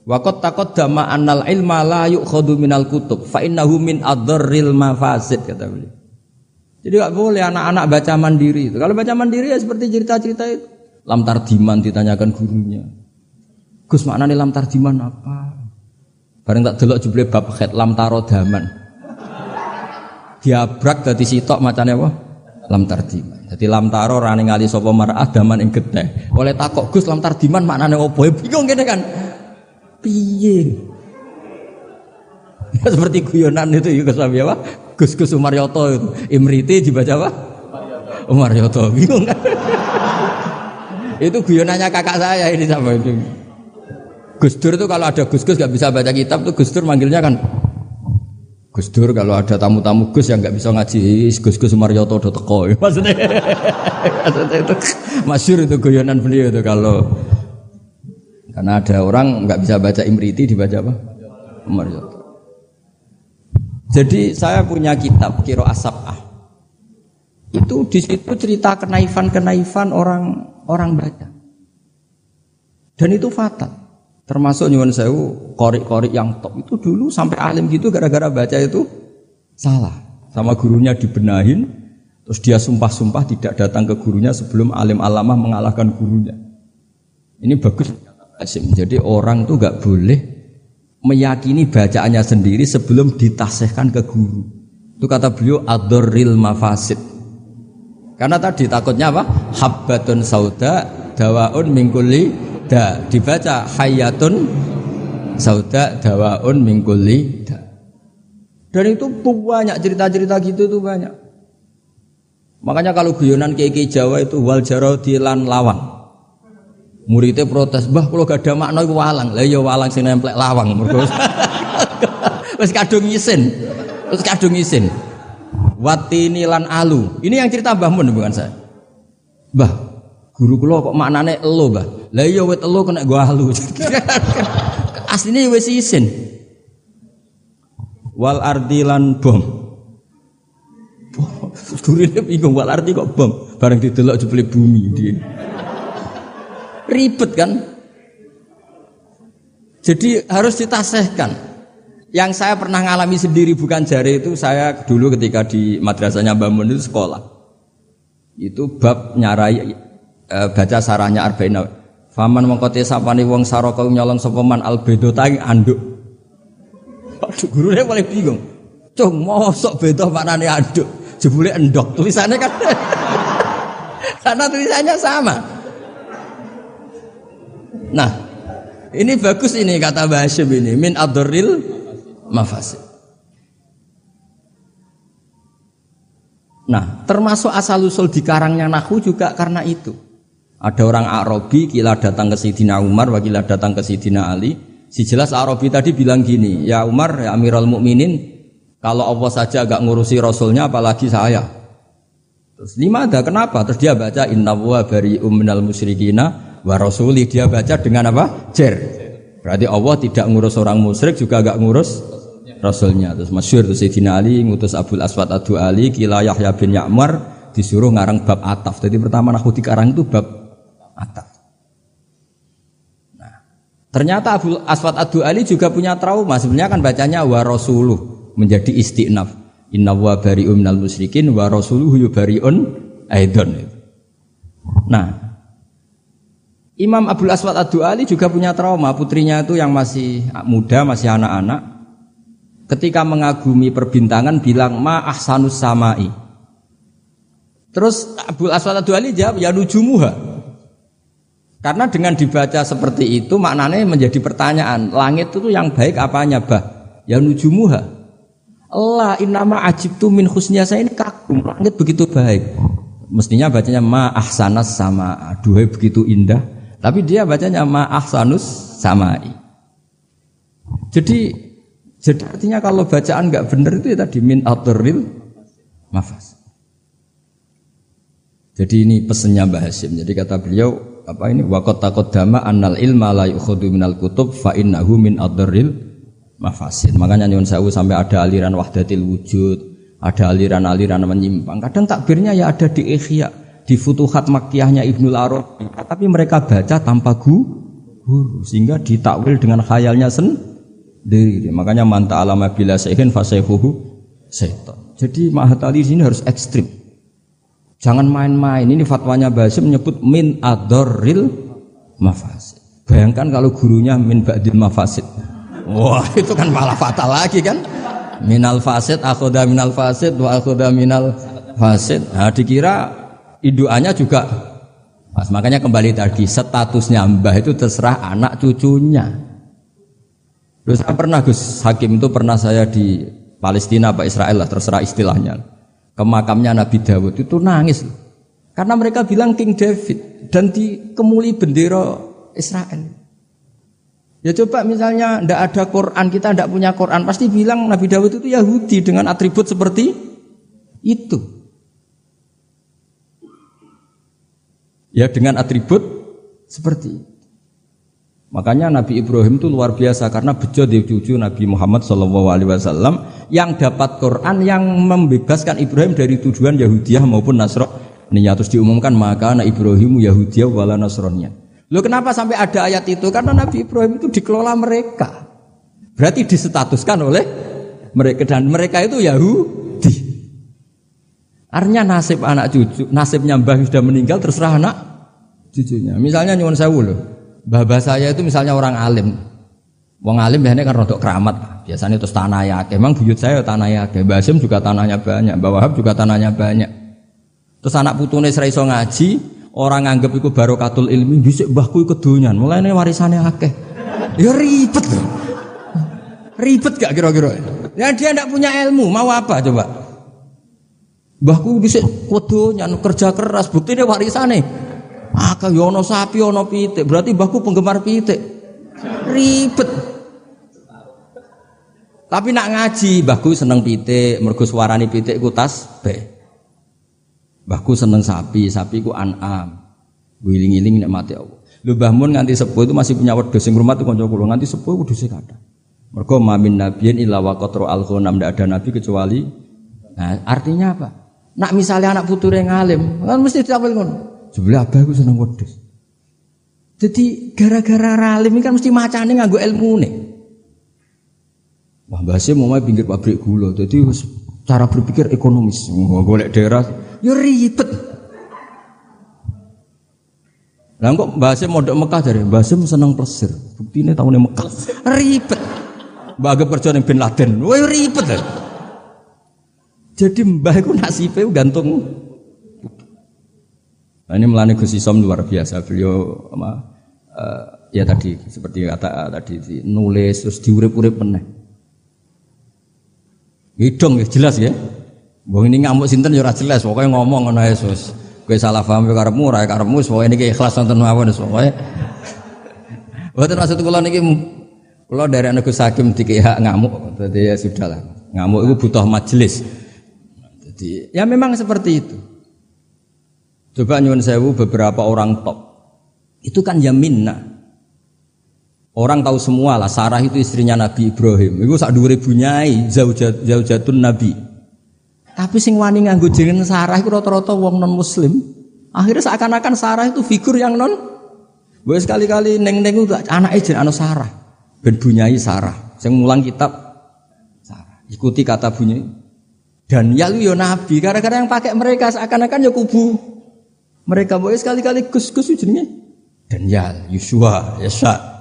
Wa qad taqaddama annal ilma la yu'khadhu minal kutub fa innahu min adharril mafasid kata beliau. Jadi enggak boleh anak-anak baca mandiri itu. Kalau baca mandiri ya seperti cerita-cerita itu. Lam tardiman ditanyakan gurunya. Gus maknane lam tardiman apa? Bareng tak delok jebule bab khat lam tarodaman. Diabrak dadi sitok macane apa? Lam tardiman. Dadi lam taro rane ngali sapa mar'ah daman ing getih. Oleh takok Gus lam tardiman maknane apa? Bingung kene kan. Piye? Seperti guyonan itu ya Gus apa? Gus Umaryoto itu. Imriti dibaca apa? Umaryoto. Bingung kan? Itu guyonannya kakak saya ini sama itu. Gus Dur itu kalau ada Gus-Gus gak bisa baca kitab tuh Gus Dur manggilnya kan Gus Dur. Kalau ada tamu-tamu Gus yang gak bisa ngaji Gus Umaryoto udah teko. Maksudnya itu masyhur itu guyonan beliau itu kalau karena ada orang gak bisa baca Imriti dibaca apa? Umaryoto. Jadi saya punya kitab Qiro As-Sab'ah. Itu di situ cerita kenaifan orang baca. Dan itu fatal. Termasuk nyuwun sewu korik-korik yang top itu dulu sampai alim gitu gara-gara baca itu salah. Sama gurunya dibenahin, terus dia sumpah-sumpah tidak datang ke gurunya sebelum alim alamah mengalahkan gurunya. Ini bagus. Jadi orang tuh gak boleh meyakini bacaannya sendiri sebelum ditasihkan ke guru. Itu kata beliau ad-darril mafasid. Karena tadi takutnya apa? Habbatun sauda dawaun min kulli da. Dibaca hayatun sauda dawaun min kulli da. Dan itu banyak cerita-cerita gitu tuh banyak. Makanya kalau guyonan kiai Jawa itu wal jarodi lan lawang. Muridnya protes, "Mbah kula gak ada makna iku walang." Lah ya walang sing nemplek lawang mergo. Wis kadung ngisin. Terus kadung ngisin. Watini lan alu. Ini yang cerita Mbah Mun bukan saya. Mbah, guru kula kok maknane elo, Mbah. Lah iya wit elo kena gua alu. Asline wis isin. Wal ardi lan bom. Gurune bingung wal ardi kok bom. Bareng didelok jebule bumi dia. Ribet kan? Jadi harus ditasihkan. Yang saya pernah ngalami sendiri bukan jari itu saya dulu ketika di madrasahnya Mbah Mun itu sekolah. Itu bab nyarai baca sarahnya Arba'in. Faman mengkote sapane wong saraka nyolong sapa man albedo tang anduk. Aduh gurune paling bingung. Cung mosok beda maknane anduk. Jebule endok tulisannya kan. Karena tulisannya sama. Nah, ini bagus ini kata Mbah Hasyim ini min ad-darril mafasid. Nah, termasuk asal-usul dikarangnya nahwu juga karena itu. Ada orang Arabi kila datang ke Sayyidina Umar, wakila datang ke Sayyidina Ali. Si jelas Arabi tadi bilang gini, "Ya Umar, ya Amirul Mukminin, kalau Allah saja agak ngurusi Rasulnya apalagi saya." Terus limada, kenapa? Terus dia baca innallaha bari'um minal musyrikina wa rasuli, dia baca dengan apa? Jer. Berarti Allah tidak ngurus orang musyrik juga enggak ngurus rasulnya. Terus masyhur itu Sayyidina Ali ngutus Abul Aswad Ad-Du'ali kila Yahya bin Ya'mar disuruh ngarang bab ataf. Jadi pertama nahwu dikarang itu bab ataf. Nah, ternyata Abul Aswad Ad-Du'ali juga punya trauma. Sebenarnya kan bacanya wa rasuluh menjadi istinaf. Inna wa bari'un minal musyrikin wa rasuluhu yubari'un aidon. Nah, Imam Abul Aswad Ad-Du'ali juga punya trauma. Putrinya itu yang masih muda, masih anak-anak, ketika mengagumi perbintangan bilang ma ahsanus samai. Terus Abul Aswad Ad-Du'ali jawab ya nujumuha. Karena dengan dibaca seperti itu maknanya menjadi pertanyaan, langit itu yang baik apanya bah? Ya nujumuha. Allah innama ajibtu min husniya, saya ini kagum langit begitu baik. Mestinya bacanya ma ahsanas sama, duhai begitu indah. Tapi dia bacanya ma ahsanus samai. Jadi artinya kalau bacaan enggak benar itu ya tadi min atoril mafas. Jadi ini pesannya Mbah Hasyim. Jadi kata beliau apa ini waqat taqaddama annal ilma la yukhadhu minal kutub fa innahu min adarril mafasid. Makanya nyuwun sewu sampai ada aliran wahdatil wujud, ada aliran-aliran menyimpang. Kadang takbirnya ya ada di Ihya, di Futuhat Makkiyahnya Ibnul Arabi, tapi mereka baca tanpa guru sehingga ditakwil dengan khayalnya sendiri. Makanya man ta'alama bila syai'in fa sayfuhu syaitan. Jadi Mahatali sini harus ekstrim. Jangan main-main. Ini fatwanya Mbah Hasyim menyebut min adarril mafasid. Bayangkan kalau gurunya min ba'dil mafasid. Wah, itu kan malah fatal lagi kan? Minal fasid akhudha minal fasid wa akhudha minal fasid. Nah, dikira induannya juga pas. Makanya kembali tadi statusnya Mbah itu terserah anak cucunya. Terus pernah Gus Hakim itu pernah saya di Palestina apa Israel lah terserah istilahnya. Ke makamnya Nabi Dawud itu nangis karena mereka bilang King David dan dikemuli bendera Israel. Ya coba misalnya ndak ada Quran, kita ndak punya Quran, pasti bilang Nabi Dawud itu Yahudi dengan atribut seperti itu. Ya dengan atribut seperti itu. Makanya Nabi Ibrahim itu luar biasa karena bejo di cucu Nabi Muhammad SAW yang dapat Quran yang membebaskan Ibrahim dari tujuan Yahudiyah maupun Nasraniyah. Terus diumumkan maka anak Ibrahim Yahudiyah wala Nasraniyah. Loh kenapa sampai ada ayat itu? Karena Nabi Ibrahim itu dikelola mereka. Berarti disetatuskan oleh mereka dan mereka itu Yahudi. Artinya nasib anak cucu, nasibnya mbah sudah meninggal terserah anak cucunya. Misalnya nyuwun sewu loh. Mbah saya itu misalnya orang alim. Wong alim biasanya kan rodok keramat. Biasanya terus tanah ya. Memang buyut saya tanah ya. Mbah Hasyim juga tanahnya banyak. Mbah Wahab juga tanahnya banyak. Terus anak putune ora iso ngaji, orang nganggep iku barokatul ilmi, dhisik mbahku iku kedonyan. Mulane warisane akeh. Ya ribet loh. Ribet gak kira-kira? Ya dia ndak punya ilmu, mau apa coba? Mbahku dhisik kedonyan kerja keras, buktine warisane akeh yo ana sapi ana pitik, berarti mbahku penggemar pitik. Ribet. Tapi nak ngaji, mbahku seneng pitik, mergo suarane pitik ku tasbih. Mbahku seneng sapi, sapi ku an'am. Wiling-wiling nek mati Allah. Lho Mbah Mun nganti sepuh itu masih punya wedhus sing rumah tuh kanca kula, nganti sepuh wedhuse kathah. Mergo mamin nabiyyin illa waqatra al-ghanam, ndak ada nabi kecuali. Nah, artinya apa? Nak misalnya anak puture ngalim, kan mesti ditampil ngono. Sebelah abah aku seneng wedhus. Jadi gara-gara ralim ini kan mesti macane nganggo ilmune. Wah, Mbah Hasyim mau pinggir pabrik gula. Jadi cara berpikir ekonomis, golek daerah ya ribet. Lah kok Mbah Hasyim mondok Mekah jare, Mbah Hasyim seneng plesir. Buktine taune Mekah. Ribet. Mbah Agep kerja ning Bin Laden. Wah ribet. Jadi mbah iku nasibe gantung. Nah, ini melani Gus Isom luar biasa. Beliau ya tadi seperti kata tadi nulis terus diurip-urip meneh. Hidung ya jelas ya. Wong ini ngamuk sinten ya ora jelas, pokoke ngomong ngono ae Sus. Kowe salah paham karepmu ora karepmu pokoke niki ikhlas wonten mawon pokoke. Mboten maksud kula niki kula dari anak Gus Hakim dikehak ngamuk, dadi ya sudahlah. Ngamuk itu butuh majelis. Jadi ya memang seperti itu. Coba nyuwun sewu beberapa orang top. Itu kan yaminna. Orang tahu semua lah Sarah itu istrinya Nabi Ibrahim. Iku sak dhuwure bunyai zaujatun Nabi. Tapi sing wani nganggo jeneng Sarah iku rata-rata wong non muslim. Akhirnya seakan-akan Sarah itu figur yang non. Wes sekali-kali neng-neng itu anake jeneng Sarah. Ben bunyai Sarah. Sing mulang kitab Sarah. Ikuti kata bunyai. Dan ya Nabi gara-gara yang pakai mereka seakan-akan ya kubu. Mereka boleh sekali-kali Gus-Gus jenenge Daniel, Yusua, Yesa.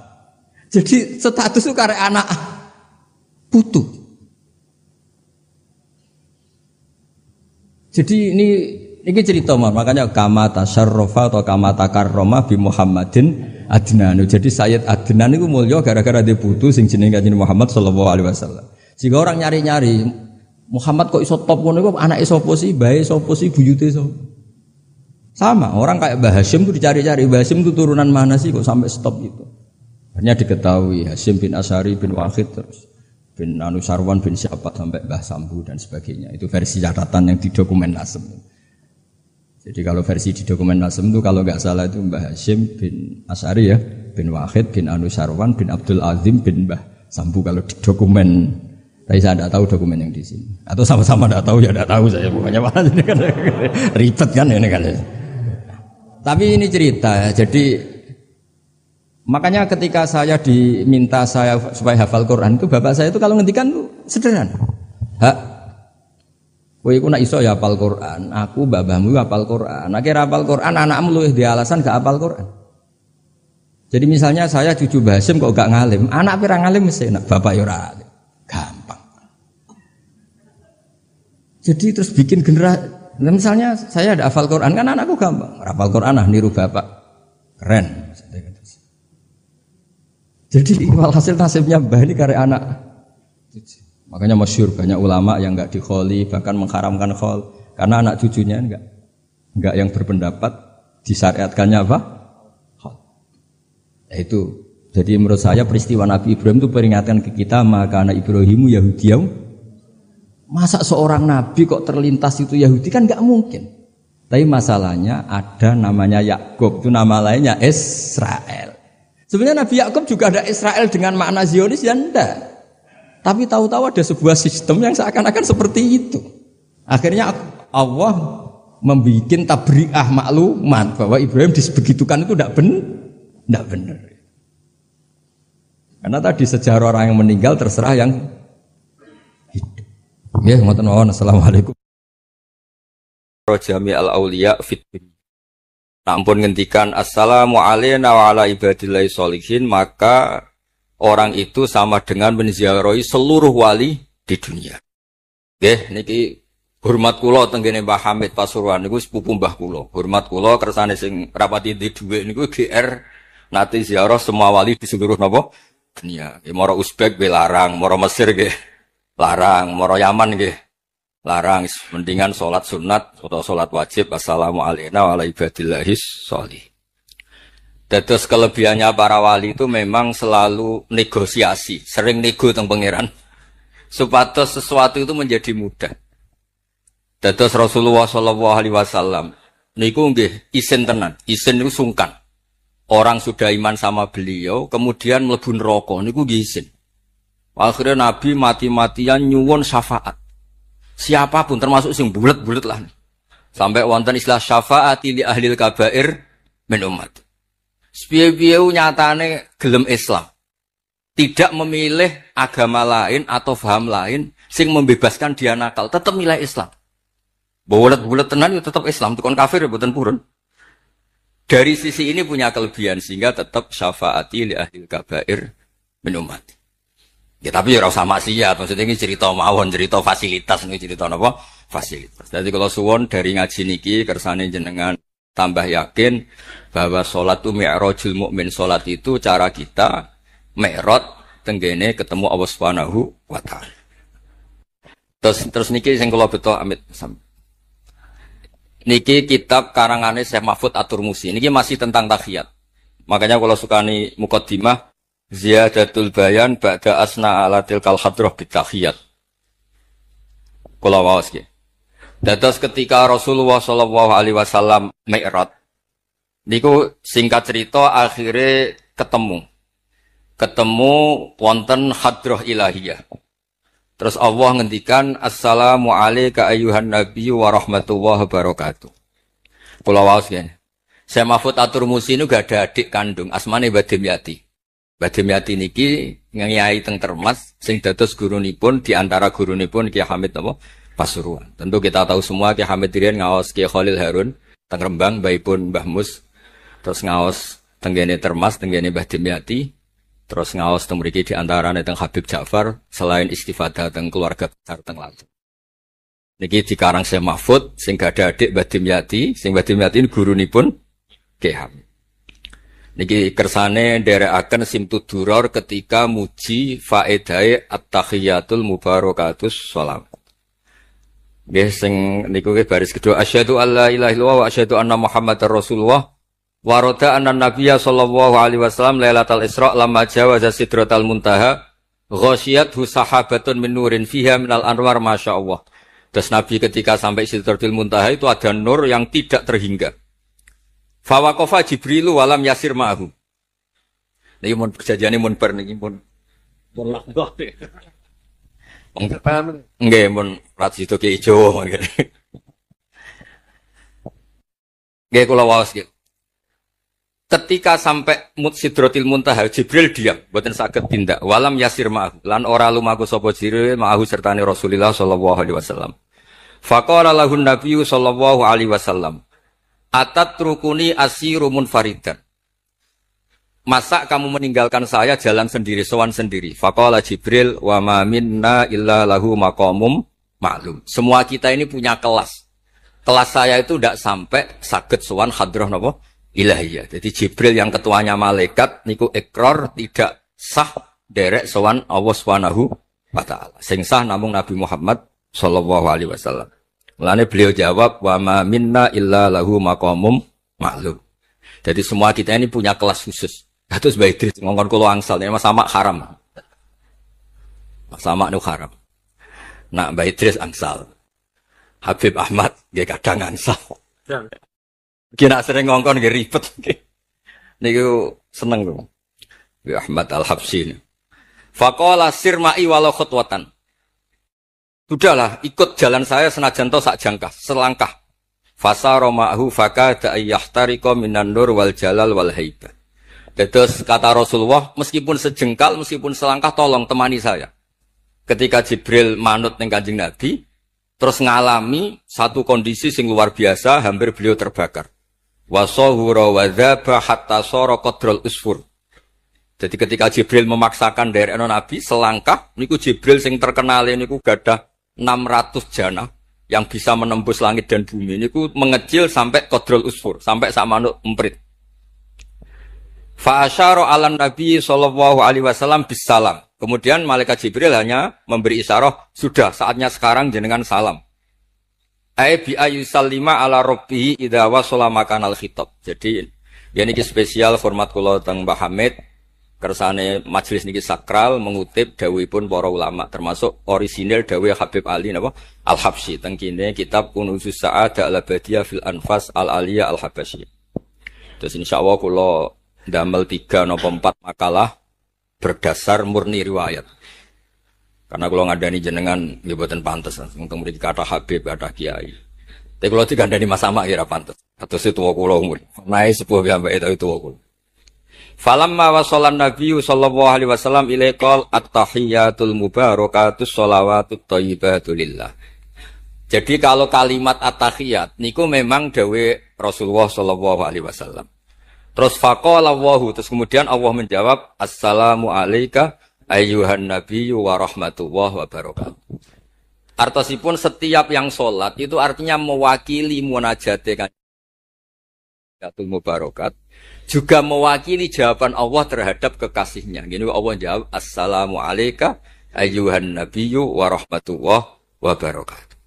Jadi status itu karek anak putu. Jadi ini Ini cerita makanya kama tasyarrafa atau kama takarrama bi Muhammadin Adnan. Jadi Sayyid Adnan itu mulya gara-gara dia putu sing jenenge Kanjeng Muhammad sallallahu alaihi wasallam. Sehingga orang nyari-nyari Muhammad kok iso top ngono iku anake sapa sih, bae sapa sih, buyute sapa. Sama, orang kayak Mbah Hasyim itu dicari-cari, Mbah Hasyim itu turunan mana sih kok sampai stop itu. Akhirnya diketahui Hasyim bin Asy'ari bin Waqid terus bin Anusarwan bin siapa sampai Mbah Sambu dan sebagainya. Itu versi catatan yang di dokumen Nasem. Jadi kalau versi di dokumen Nasem itu kalau nggak salah itu Mbah Hasyim bin Asy'ari ya, bin Waqid bin Anusarwan bin Abdul Azim bin Mbah Sambu kalau di dokumen. Tapi saya tidak tahu dokumen yang di sini. Atau sama-sama tidak tahu ya tidak tahu saya pokoknya malah ini kan ribet kan ini kan. Tapi ini cerita. Jadi makanya ketika saya diminta saya supaya hafal Quran itu bapak saya itu kalau ngendikan itu sederhana. Hak kowe iku nek iso ya hafal Quran, aku babahmu hafal Quran. Nek ora hafal Quran, anakmu luwih di alasan gak hafal Quran. Jadi misalnya saya cucu Mbah Hasyim kok gak ngalim, anak pirang ngalim mesti enak, bapak ya ora alim. Gampang. Jadi terus bikin generasi. Misalnya saya ada hafal Quran kan anakku gampang, hafal Quran niru bapak. Keren. Jadi walhasil nasibnya Mbah ini karya anak. Makanya masyhur banyak ulama yang enggak dikholi bahkan mengharamkan khol karena anak cucunya enggak yang berpendapat disyariatkannya apa? Khol. Itu. Jadi menurut saya peristiwa Nabi Ibrahim itu peringatan ke kita maka anak Ibrahimu Yahudiyah. Masa seorang nabi kok terlintas itu Yahudi kan enggak mungkin. Tapi masalahnya ada namanya Yakub itu nama lainnya Israel. Sebenarnya Nabi Yakub juga ada Israel dengan makna Zionis ya enggak. Tapi tahu-tahu ada sebuah sistem yang seakan-akan seperti itu. Akhirnya Allah membuat tabri'ah maklumat bahwa Ibrahim disebegitukan itu tidak benar. Karena tadi sejarah orang yang meninggal terserah yang hidup. Ya, ngoten mawon. Assalamualaikum. Jami al-auliya fit dunya. Ampun ngendikan assalamu alayna wa ala ibadillahi sholihin, maka orang itu sama dengan menziarahi seluruh wali di dunia. Nggih niki hormat kula tenggene Mbah Hamid Pasuruan niku sepupu mbah kula. Hormat kula kersane sing rapati di dhuwit niku GR nate ziarah semua wali di seluruh napa dunia. Nggih mara Uzbek nggih larang, mara Mesir nggih larang, mara Yaman nggih larang, mendingan sholat sunat atau sholat wajib assalamu alayna wa ala ibadillahis sholih. Dados kelebihannya para wali itu memang selalu negosiasi, sering nego teng pangeran supados sesuatu itu menjadi mudah. Dados Rasulullah sallallahu alaihi wasallam niku nggih isin tenan, isin niku sungkan. Orang sudah iman sama beliau kemudian mlebu neraka niku nggih isin. Akhirnya Nabi mati-matian nyuwun syafaat. Siapapun termasuk sing bulet-bulet lah. Sampai wonten istilah syafaati li ahlil kabair min umat. Sepiye-piye nyatane gelem Islam. Tidak memilih agama lain atau paham lain sing membebaskan dia nakal, tetap milih Islam. Bulet-bulet tenan itu tetap Islam, tukon kafir ya mboten purun. Dari sisi ini punya kelebihan sehingga tetap syafaati li ahlil kabair min umat. Ya tapi ya ora usah maksiat, maksudnya ini cerita mawon, cerita fasilitas ini cerita napa? Fasilitas. Jadi kalau suwon dari ngaji niki kersane jenengan tambah yakin bahwa salat itu mi'rajul mukmin, salat itu cara kita mi'raj tenggene ketemu Allah Subhanahu wa taala. Terus niki sing kula beto amit niki kitab karangane Syekh Mahfud At-Turmusi. Niki masih tentang tahiyat. Makanya kalau sukani muqaddimah Ziyadatul bayan ba'da asna ala tilkal hadrah bitahiyat. Kula waos nggih. Dados ketika Rasulullah sallallahu alaihi wasallam mi'raj niku singkat cerita akhirnya ketemu wonten hadrah ilahiyah. Terus Allah ngendikan assalamu alayka ayyuhan nabiyyu wa rahmatullahi wabarakatuh. Kula waos nggih. Syekh Mahfud At-Turmusi niku gak ada adik kandung asmane Badimyati. Badimyati niki ngiyai teng Termas sing dados gurunipun di antara gurunipun Ki Hamid napa Pasuruan. Tentu kita tahu semua Ki Hamid Rian ngaos Ki Khalil Harun teng Rembang baipun Mbah Mus. Terus ngaos tenggene Termas tenggene Badimyati. Terus ngaos teng mriki di antarane teng Habib Ja'far selain istifadah teng keluarga besar teng Lampung. Niki dikarang Syekh Mahfud sing gadah adik Mbah Dimyati, sing Mbah Dimyati gurunipun Kyai Hamid. Niki kersane nderekaken Simtud Duror ketika muji faedahe at-tahiyatul mubarakatus sholawat. Nggih sing niku baris kedua asyhadu alla ilaha illallah wa asyhadu anna muhammadar rasulullah wa rada anna nabiyya sallallahu alaihi wasallam lailatul isra lamma jawaza sidratal muntaha ghasyiyathu sahabatun min nurin fiha minal anwar masyaallah. Terus Nabi ketika sampai Sidratul Muntaha itu ada nur yang tidak terhingga. Fawaqafa Jibrilu walam yasir ma'ahu. Niki mun perjanjiane mun bar niki mun lakbah. Nggih mun rat situ ki ijo nggih. Nggih kula waos nggih. Ketika sampai Sidratul Muntaha Jibril diam, mboten saged tindak. Walam yasir ma'ahu lan ora lumaku sapa Jibril ma'ahu sertane Rasulullah sallallahu alaihi wasallam. Faqala lahun nabiyyu sallallahu alaihi wasallam, "Atatrukuni asiru munfaridan." Masa kamu meninggalkan saya jalan sendiri, sowan sendiri? Faqala Jibril, "Wa ma minna illa lahu maqamum ma'lum." Semua kita ini punya kelas. Kelas saya itu tidak sampai saged sowan hadrah napa? Ilahiyah. Jadi Jibril yang ketuanya malaikat niku ikrar tidak sah derek sowan Allah Subhanahu wa taala. Sing sah namung Nabi Muhammad sallallahu alaihi wasallam. Mulane beliau jawab wa ma minna illa lahu maqamum ma'lum. Jadi semua kita ini punya kelas khusus. Terus Mbah Idris ngongkon kula angsal ya sama haram. Sama nu haram. Nah Mbah Idris angsal. Habib Ahmad nggih kadang angsal. Kira sering ngongkon nggih ribet nggih. Niku seneng kok. Mbah Ahmad Al-Habsyi. Faqala sirma'i walau khutwatan. Sudahlah, ikut jalan saya senajan to sak jangkah, selangkah. Fasara ma'hu fakada ayyahtariqa minan nur wal jalal wal haibah. Terus kata Rasulullah, meskipun sejengkal, meskipun selangkah, tolong temani saya. Ketika Jibril manut ning Kanjeng Nabi, terus ngalami satu kondisi sing luar biasa, hampir beliau terbakar. Wasahura wa dzaba hatta sara qadrul usfur. Jadi ketika Jibril memaksakan dari Nabi selangkah, niku Jibril sing terkenal niku gadah 600 jana yang bisa menembus langit dan bumi. Niku mengecil sampai qadrul usfur, sampai sak manuk emprit. Fa asyara 'alan Nabi sallallahu alaihi wasallam bisalam. Kemudian malaikat Jibril hanya memberi isyarah, sudah saatnya sekarang jenengan salam. Ai bi ayyusallima ala rabbih idza wasala makanal khitab. Jadi ya niki spesial format kula teng Mbah Hamid. Kersane majelis niki sakral mengutip dawuhipun para ulama termasuk orisinil dawuh Habib Ali napa Al-Habsyi teng kene kitab Kunuzus Sa'adah Al-Abadiyah fil Anfas Al-Aliyah Al-Habasyi. Terus insyaallah kula ndamel 3 napa 4 makalah berdasar murni riwayat. Karena kula ngandani jenengan nggih boten pantes teng mriki kata Habib kata Kiai. Tapi kula dikandani Mas Sama kira pantes. Kados tuwa kula umur. Nae sepuh piyambake ta tuwa kula. Falamma wasallan nabiyyu sallallahu alaihi wasallam ilaikal at-tahiyatul mubarakatus sholawatut thayyibatu lillah. Jadi kalau kalimat at-tahiyat niku memang dawe Rasulullah sallallahu alaihi wasallam. Terus faqala Allahu, terus kemudian Allah menjawab assalamu alayka ayyuhan nabiyyu wa rahmatullahi wa barakatuh. Artosipun setiap yang sholat itu artinya mewakili munajate kanjeng mubarakat. Juga mewakili jawaban Allah terhadap kekasihnya. Gini Allah jawab, assalamu alayka ayyuhan nabiyyu wa rahmatullah wa barakatuh.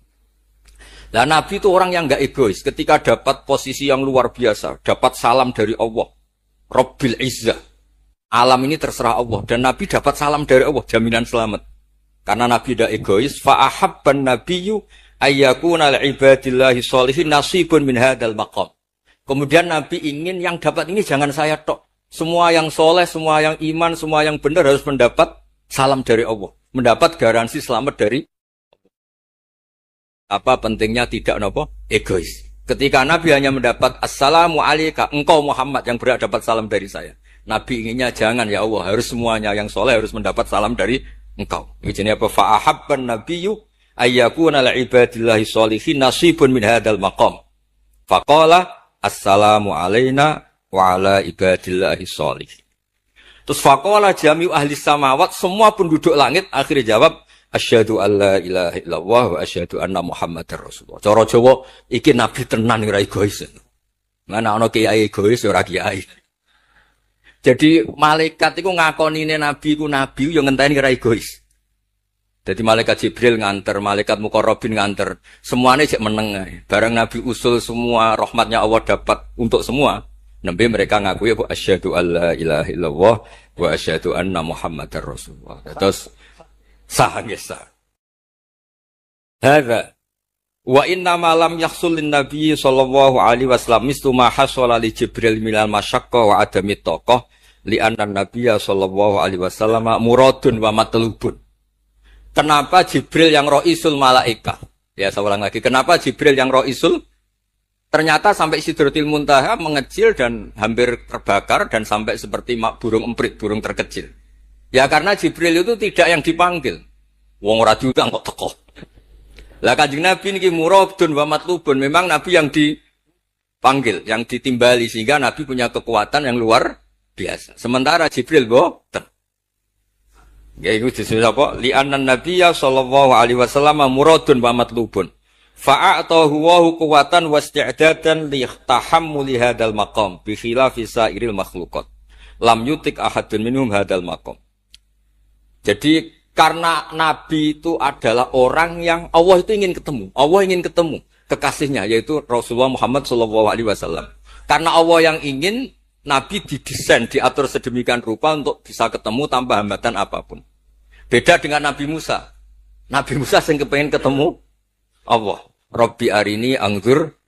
Nah Nabi itu orang yang enggak egois. Ketika dapat posisi yang luar biasa, dapat salam dari Allah, Rabbil Izzah. Alam ini terserah Allah. Dan Nabi dapat salam dari Allah, jaminan selamat. Karena Nabi tidak egois, fa'ahabban nabiyyu ayyakuna li'ibadillahi sholihin nasibun min hadal maqam. Kemudian Nabi ingin yang dapat ini jangan saya tok. Semua yang soleh, semua yang iman, semua yang benar harus mendapat salam dari Allah. Mendapat garansi selamat dari apa pentingnya tidak nopo egois. Ketika Nabi hanya mendapat assalamu alayka, engkau Muhammad yang berhak dapat salam dari saya. Nabi inginnya jangan ya Allah, harus semuanya yang soleh harus mendapat salam dari engkau. Ini apa? Fa'ahabban nabiyyu ayyakuna li'ibadillahi sholihin nasibun min hadal maqam. Faqala assalamu alayna wa ala ibadillahi sholihin. Terus faqala jami'u ahli samawat, semua penduduk langit akhirnya jawab asyhadu alla ilaha illallah wa asyhadu anna Muhammadar Rasulullah. Cara Jawa iki nabi tenan ora egois. Mana ana kiai egois ora kiai. Jadi malaikat iku ngakonine nabi ku nabi yo ngenteni ora egois. Jadi malaikat Jibril nganter, malaikat Muqarrabin nganter, semuanya cek meneng ae. Barang nabi usul semua rahmatnya Allah dapat untuk semua. Nabi mereka ngaku ya asyhadu alla ilaha illallah wa asyhadu anna Muhammadar Rasulullah. Terus sah nggih sah. Hadza wa inna ma lam yahsul lin nabi sallallahu alaihi wasallam mislu ma hasala li Jibril minal masyaqqa wa adamit taqah li anna nabiyya sallallahu alaihi wasallam muradun wa matlubun. Kenapa Jibril yang ro'isul malaika? Ya saya ulang lagi. Kenapa Jibril yang ro'isul? Ternyata sampai Sidratil Muntaha mengecil dan hampir terbakar dan sampai seperti burung emprit, burung terkecil. Ya karena Jibril itu tidak yang dipanggil. Wong ora diundang kok teko. Lah Kanjeng Nabi niki muradun wa matlubun. Memang Nabi yang dipanggil, yang ditimbali sehingga Nabi punya kekuatan yang luar biasa. Sementara Jibril boten. Ya itu disebut apa? Li'annan nabiyya sallallahu alaihi wasallam muradun wa matlubun. Fa'atahu wa quwwatan wasti'dadan li tahammuli hadzal maqam bi khilafi sa'iril makhluqat. Lam yutik ahadun minhum hadzal maqam. Jadi karena nabi itu adalah orang yang Allah itu ingin ketemu. Allah ingin ketemu kekasihnya yaitu Rasulullah Muhammad sallallahu alaihi wasallam. Karena Allah yang ingin, nabi didesain, diatur sedemikian rupa untuk bisa ketemu tanpa hambatan apapun. Beda dengan Nabi Musa. Nabi Musa yang kepengen ketemu Allah. Rabbi arini angzur.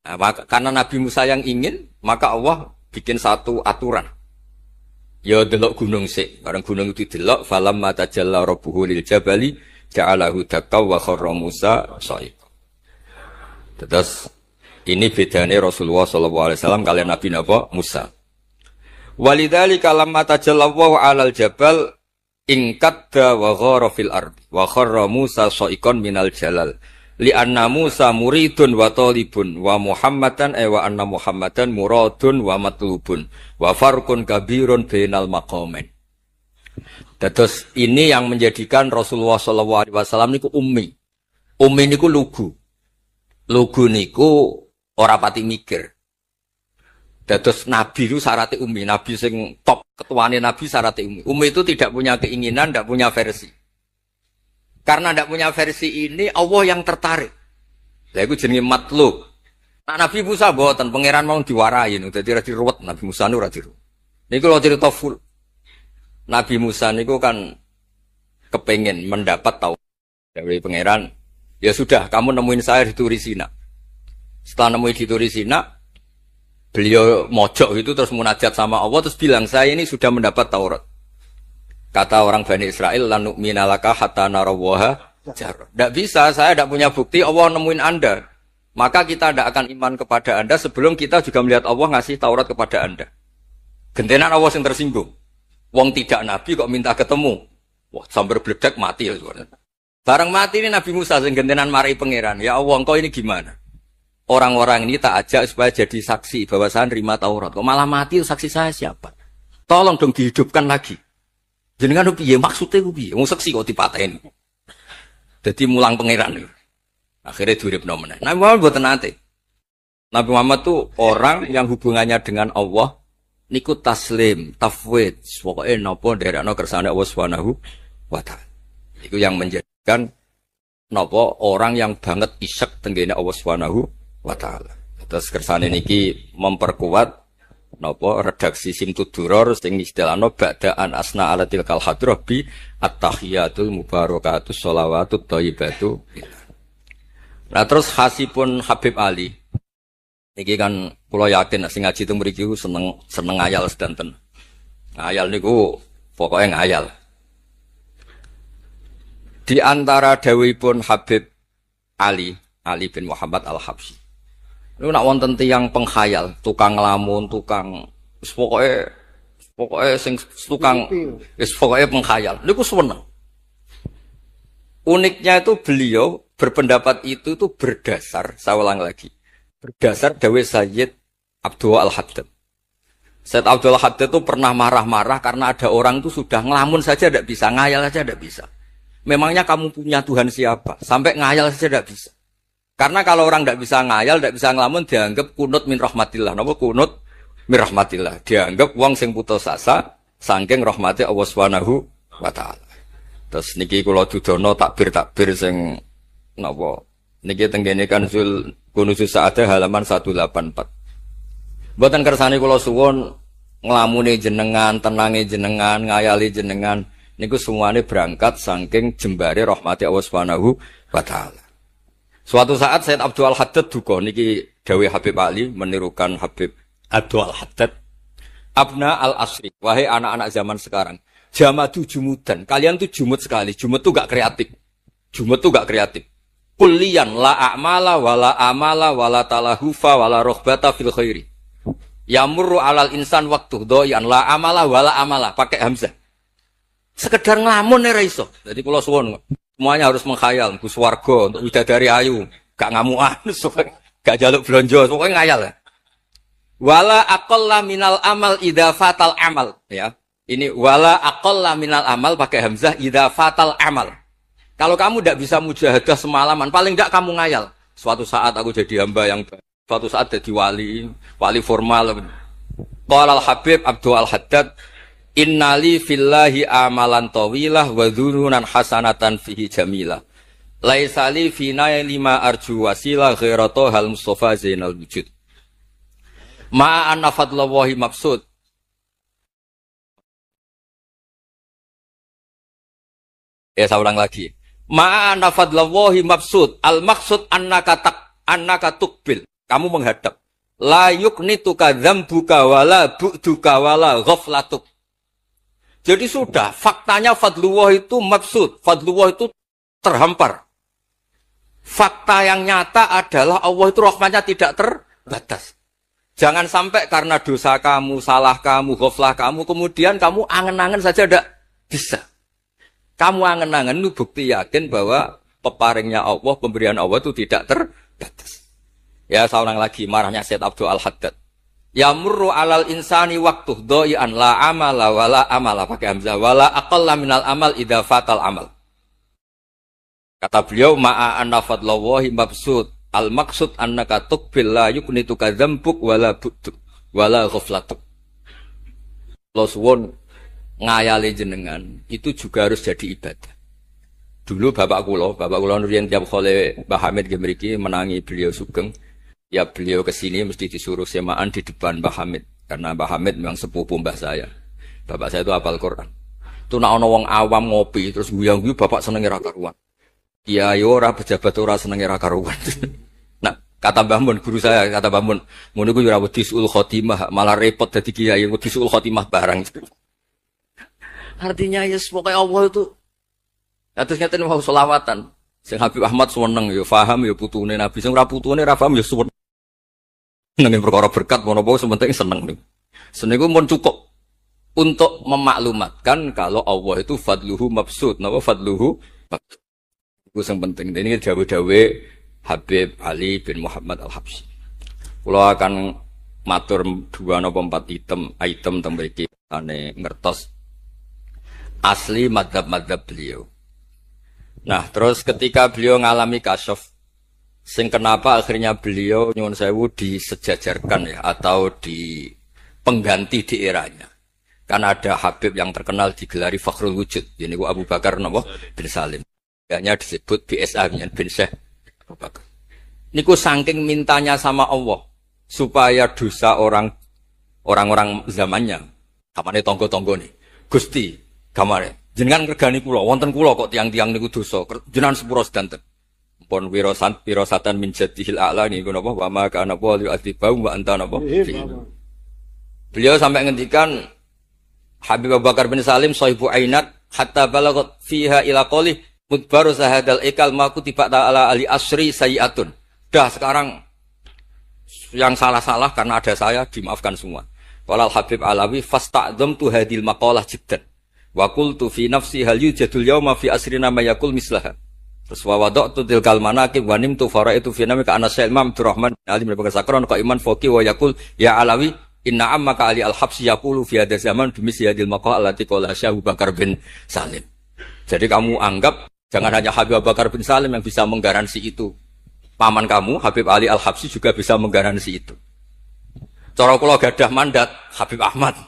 Nah, karena Nabi Musa yang ingin, maka Allah bikin satu aturan. Ya delok gunung sik. Bareng gunung itu delok, falamma tajalla rabbuhu lil jabali ja'alahu dakka wa kharra Musa sha'iqa. Terus ini bedanya Rasulullah sallallahu alaihi wasallam kalian Nabi napa? Musa. Walidzalika lamma tajalla Allahu 'alal jabal ingkadda wa ghara fil ardi wa kharra Musa sha'iqan minal jalal li anna Musa muridun wa talibun wa Muhammadan wa anna Muhammadan muradun wa matlubun wa farqun kabirun bainal maqamain. Terus ini yang menjadikan Rasulullah sallallahu alaihi wasallam niku ummi. Ummi niku lugu. Lugu niku ora pati mikir. Terus Nabi itu syaratnya ummi, Nabi sing top ketuane Nabi syaratnya ummi. Ummi itu tidak punya keinginan, tidak punya versi. Karena tidak punya versi ini, Allah yang tertarik. Lah iku jenenge matlub. Nah, Nabi Musa mboten pangeran mau diwarai, dadi ora diruwet Nabi Musa niku ora diruwet. Niku lho cerita full. Nabi Musa niku kan kepengin mendapat tahu dari pangeran. Ya sudah, kamu nemuin saya di Turi Sina. Setelah nemuin di Turi Sina, beliau mojok itu terus munajat sama Allah terus bilang saya ini sudah mendapat Taurat. Kata orang Bani Israel lan nu'mina laka hatta narawaha jar. Tidak bisa, saya tidak punya bukti Allah nemuin Anda. Maka kita tidak akan iman kepada Anda sebelum kita juga melihat Allah ngasih Taurat kepada Anda. Gentenan Allah yang tersinggung. Wong tidak nabi kok minta ketemu. Wah, sambar bledek mati ya. Barang mati ini Nabi Musa yang gentenan marahi pangeran. Ya Allah, engkau ini gimana? Orang-orang ini tak ajak supaya jadi saksi bahwa saya nerima Taurat. Kok malah mati saksi saya siapa? Tolong dong dihidupkan lagi. Jenengan piye maksudnya piye? Wong saksi kok dipateni. Dadi mulang pangeran. Akhirnya diuripno meneh. Nabi Muhammad mboten nate. Nabi Muhammad tuh orang yang hubungannya dengan Allah niku taslim, tafwid, pokoke napa nderekno kersane Allah Subhanahu wa taala. Iku yang menjadikan napa orang yang banget isek tenggene Allah Subhanahu wa ta'ala. Terus kersane niki memperkuat napa redaksi Simtud Duror sing istilahno ba'daan asna ala tilkal hadrah bi at-tahiyatul mubarakatus sholawatut thayyibatu. Nah terus khasipun Habib Ali niki kan kula yakin sing ngaji teng mriki seneng ngayal sedanten. Ngayal niku pokoke ngayal. Di antara dawuhipun Habib Ali bin Muhammad Al-Habsyi. Lu nak wonten tiyang penghayal, tukang lamun, tukang pokoke sing tukang wis pokoke penghayal. Niku seneng. Uniknya itu beliau berpendapat itu tuh berdasar, saya ulang lagi. Berdasar dawuh Sayyid Abdul Al-Haddad. Sayyid Abdul Al-Haddad itu pernah marah-marah karena ada orang itu sudah ngelamun saja tidak bisa, ngayal saja tidak bisa. memangnya kamu punya Tuhan siapa? Sampai ngayal saja tidak bisa. Karena kalau orang tidak bisa ngayal, tidak bisa ngelamun, dianggap kunut min rahmatillah. Napa kunut min rahmatillah? Dianggap wong sing putus asa saking rahmati Allah Subhanahu wa taala. Terus niki kula dudono takbir sing napa? Niki tenggene Kanzul Kunuzus Sa'adah halaman 184. Mboten kersane kula suwun nglamune jenengan, tenange jenengan, ngayali jenengan niku semuanya berangkat saking jembare rahmati Allah Subhanahu wa taala. Suatu saat Sayyid Abdul Haddad duka niki dawuh Habib Ali menirukan Habib Abdul Haddad. Abna al-asri, wahai anak-anak zaman sekarang, jamadu jumudan. Kalian tuh jumud sekali. Jumud tuh gak kreatif. Jumud tuh gak kreatif. Kulliyan la a'mala wala amala wala talahufa wala rohbata fil khairi. Yamurru alal insan waktu doyan la amala wala amala pakai hamzah. Sekedar ngelamun ora iso. Jadi kula suwun semuanya harus menghayal Gus warga untuk widadari ayu, gak ngamuan, gak jaluk blonjo, pokoknya ngayal. Wala aqalla minal amal idza fatal amal ya. Ini wala aqalla minal amal pakai hamzah idza fatal amal. Kalau kamu tidak bisa mujahadah semalaman, paling tidak kamu ngayal. Suatu saat aku jadi hamba yang baik. Suatu saat jadi wali formal. Qala al-Habib Abdul Haddad, innali fillahi amalan tawilah wa dhununan hasanatan fihi jamilah. Laisa li fina lima arju wasilah ghairata hal Mustafa Zainal Wujud. Ma anna fadlallahi mabsud. Ya saya ulang lagi. Ma anna fadlallahi mabsud. Al maksud annaka tuqbil. Kamu menghadap. La yuknituka dzambuka wala bu'duka wala ghaflatuk. Jadi sudah, faktanya fadlullah itu mabsud. Fadlullah itu terhampar. Fakta yang nyata adalah Allah itu rahmatnya tidak terbatas. Jangan sampai karena dosa kamu, salah kamu, ghaflah kamu, kemudian kamu angen-angen saja tidak bisa. Kamu angen-angen itu bukti yakin bahwa peparingnya Allah, pemberian Allah itu tidak terbatas. Ya, saya ulang lagi marahnya Sayyid Abdul Haddad. Yamurru alal insani waktu doyan la amala wala amala pakai hamzah wala aqalla minal amal idza fatal amal. Kata beliau ma'a anna fadlallahi mabsud. Al maksud annaka tuqbil la yuknituka dzambuk wala bu'duk wala ghaflatuk. Lo suwun ngayali jenengan itu juga harus jadi ibadah. Dulu bapak kula nurian tiap kali Mbah Hamid mriki menangi beliau sugeng. Ya beliau kesini mesti disuruh semaan di depan Mbah Hamid. Karena Mbah Hamid memang sepupu mbah saya. Bapak saya itu hafal Quran. Itu nak ana wong awam ngopi terus guyang-guyu bapak senenge ra karuan. Kiai ora pejabat ora senenge ra karuan. Nah, kata Mbah Mun guru saya, kata Mbah Mun, ngono ku ora wedi suul khotimah, malah repot dadi kiai wedi suul khotimah barang. Artinya ya pokoke Allah itu atus ngeten mau selawatan. Sing Habib Ahmad seneng ya paham ya putune Nabi, sing ora putune ora paham ya suwun. Nang perkara berkat menapa sementing seneng niku. Seniku mun cukup untuk memaklumatkan kalau Allah itu fadluhu mabsud, napa fadluhu mabsud. Iku sing penting. Ini dawuh-dawuh Habib Ali bin Muhammad Al-Habsyi. Kula akan matur 2 napa 4 item teng mriki ane ngertos asli madzhab-madzhab beliau. Nah, terus ketika beliau ngalami kasyaf, sing kenapa akhirnya beliau nyuwun sewu disejajarkan ya atau di pengganti di eranya. Karena ada Habib yang terkenal digelari Fakhrul Wujud, ini Abu Bakar bin Salim. Hanya disebut BSA bin Syekh Abu Bakar. Niku saking mintanya sama Allah supaya dosa orang-orang zamannya, kamane tonggo-tonggo nih, Gusti, kamane jenengan ngregani kula, wonten kula kok tiang-tiang niku dosa, jenengan sepura sedanten. Pun wirosatan min jadihil a'la niku napa wa ma kana wali atibau wa anta napa. Beliau sampai ngendikan Habib Abu Bakar bin Salim sahibu ainat hatta balagat fiha ila qali mudbaru sahadal ikal maku tiba ta'ala ali asri sayiatun. Dah sekarang yang salah-salah karena ada saya dimaafkan semua. Walal Habib Alawi fasta'dzam tu hadil maqalah jiddan. Wa qultu fi nafsi hal yujadul yawma fi asrina ma yaqul mislaha. Terus wa wada'tu tilkal manaqib wa nimtu faraitu fi namika ana Syekh Imam Abdurrahman Ali bin Bakar Sakron qaiman faqi wa yaqul ya Alawi inna ammaka Ali al-Habsyi yaqulu fi hadha zaman bimisli hadil maqalah allati qala Syekh Abu Bakar bin Salim. Jadi kamu anggap Jangan hanya Habib Abu Bakar bin Salim yang bisa menggaransi itu. Paman kamu, Habib Ali Al-Habsyi juga bisa menggaransi itu. Cara kula gadah mandat Habib Ahmad.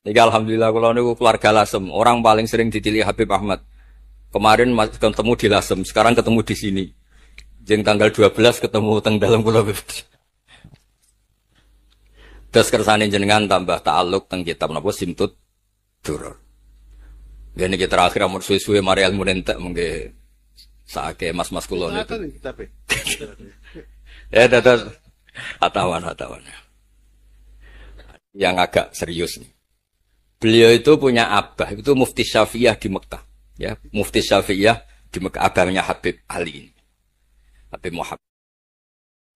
Niki alhamdulillah kula niku keluarga Lasem, orang paling sering dipilih Habib Ahmad. Kemarin ketemu di Lasem, sekarang ketemu di sini. Jeng tanggal 12 ketemu teng dalam kula. Terus kersane jenengan tambah ta'alluq teng kitab napa Simtud Duror. Gene iki terakhir amun suwe-suwe mari ilmu entek mengke saake mas-mas kula niku. Ya dados atawan. Yang agak serius nih. Beliau itu punya abah, itu Mufti Syafi'iyah di Mekah. Ya, Mufti Syafi'iyah di Mekah, abahnya Habib Ali ini. Habib Muhammad.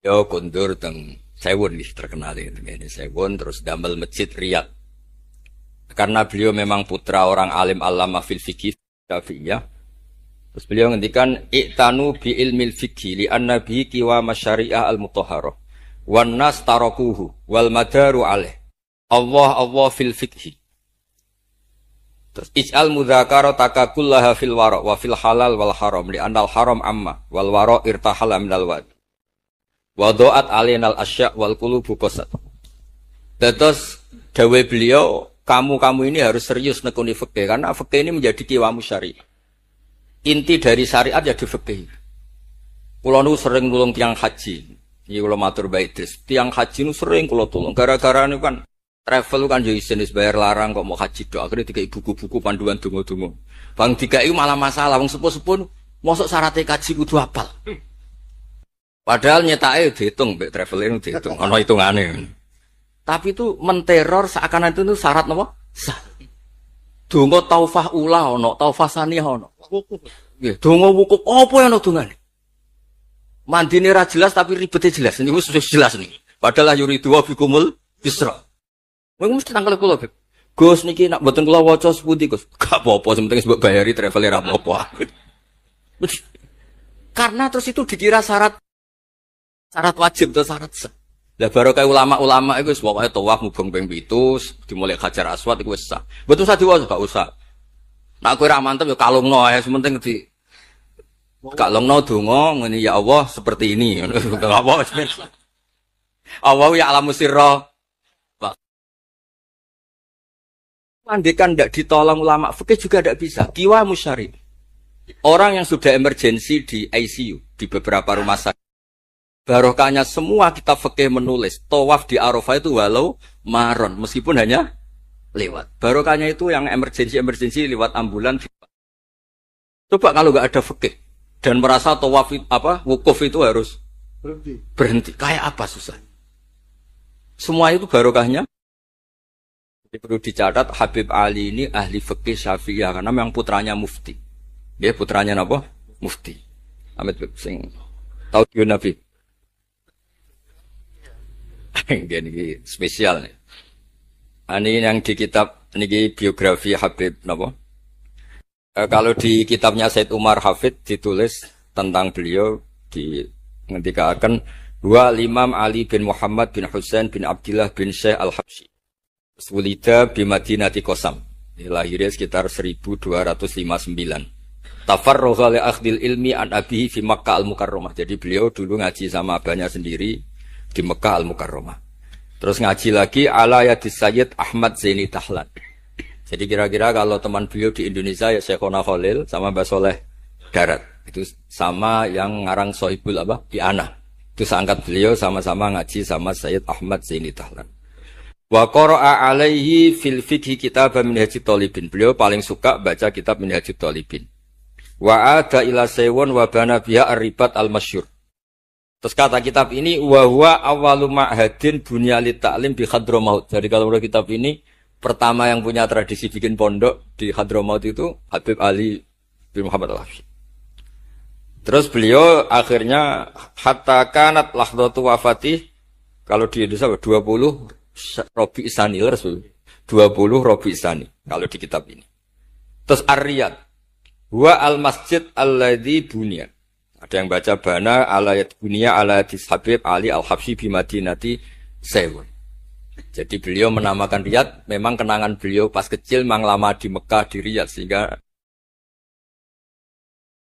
Beliau kondur teng Sewon nih terkenal ini Sewon, terus damel masjid Riyadh. Karena beliau memang putra orang alim alama fil fikih Syafi'iyah. Terus beliau ngendikan i'tanu bi ilmil fikhi li anna bihi qiwa masyari'ah al-mutahharah wan nas tarakuhu wal madaru alaih. Allah fil fikhi. Terus ij'al mudzakarata kullaha fil wara wa fil halal wal haram li anal haram amma wal wara irtahala minal wad. Wa do'at alinal asya' wal qulubu qasat. Terus dawe beliau, kamu ini harus serius nekuni fikih karena fikih ini menjadi kiwamu syariah. Inti dari syariat ya di fikih. Kula nu sering nulung tiang haji. Iki kula matur Mbak Idris, tiang haji nu sering kula tulung gara-gara niku kan travel kan yo isin wis bayar larang kok mau haji tok. Akhire dikai buku-buku panduan donga-donga. Bang dikai malah masalah wong sepuh-sepuh mosok syaratnya kaji kudu hafal. Padahal nyetake dihitung mbek traveler dihitung ana hitungane. Tapi itu menteror seakan itu syarat napa? Sah. Donga taufah ula ana, taufah saniyah ana. Nggih, donga wukuf apa yang ana dongane? Mandine ra jelas tapi ribete jelas. Niku wis jelas niki. Padahal yuridu wa bikumul yusra. Wong mesti tangkel kula, Beb. Gus niki nak mboten kula waca sepundi, Gus? Gak apa-apa, sing penting mbok bayari traveler ra apa-apa. Karena terus itu dikira syarat wajib atau syarat sah. Lah barokah ulama-ulama iku wis pokoke tawaf mubeng ping 7 dimulai Hajar Aswad iku wis sah. Mboten usah diwaca, gak usah. Nek kowe ra mantep ya kalungno ae, sementing di kalungno donga ngene ya Allah seperti ini. Gak apa wis. Allah ya alamu sirra. Andekan tidak ditolong ulama fikih juga tidak bisa. Kiwa musyari. Orang yang sudah emergensi di ICU di beberapa rumah sakit. Barokahnya semua kitab fikih menulis tawaf di Arafah itu walau maron meskipun hanya lewat. Barokahnya itu yang emergensi lewat ambulan. Coba kalau nggak ada fikih dan merasa tawaf wukuf itu harus berhenti. Kayak apa susah? Semua itu barokahnya. Jadi perlu dicatat Habib Ali ini ahli fikih Syafi'iyah karena memang putranya mufti. Dia putranya apa? Mufti. Amit sing tahu dia Nabi. Ini spesial nih. Ini yang di kitab ini biografi Habib napa? Kalau di kitabnya Said Umar Hafid ditulis tentang beliau ngendikaken wa Imam Ali bin Muhammad bin Husain bin Abdullah bin Syekh Al-Habsyi. Sulida bi Madinati Qasam. Lahirnya sekitar 1259. Tafarragha li akhdil ilmi an abihi fi Makkah Al-Mukarramah. Jadi beliau dulu ngaji sama abahnya sendiri di Mekah Al-Mukarramah. Terus ngaji lagi ala yadis Sayyid Ahmad Zaini Tahlan. Jadi kira-kira kalau teman beliau di Indonesia ya Syekhona Khalil sama Mbah Soleh Darat. Itu sama yang ngarang Sohibul Bi'anah. Itu seangkat beliau sama-sama ngaji sama Sayyid Ahmad Zaini Tahlan. Wa qara'a alaihi fil fiqhi kitab Minhajut Thalibin. Beliau paling suka baca kitab Minhajut Thalibin. Wa ada ila sewon wa bana biha ar-ribat al-masyhur. Terus kata kitab ini wa huwa awwalu ma'hadin bunya li ta'lim bi Hadramaut. Jadi kalau menurut kitab ini pertama yang punya tradisi bikin pondok di Hadramaut itu Habib Ali bin Muhammad Al-Habsyi. Terus beliau akhirnya hatta kanat lahdatu wafati kalau di Indonesia 20 Robi Isani, 20 Robi Isani kalau di kitab ini. Terus Ar-Riyad wa al-masjid alladzi bunya. Ada yang baca bana alayat bunya alayat Habib Ali Al-Habsyi bi Madinati Sewon. Jadi beliau menamakan Riyadh memang kenangan beliau pas kecil memang lama di Mekah di Riyadh sehingga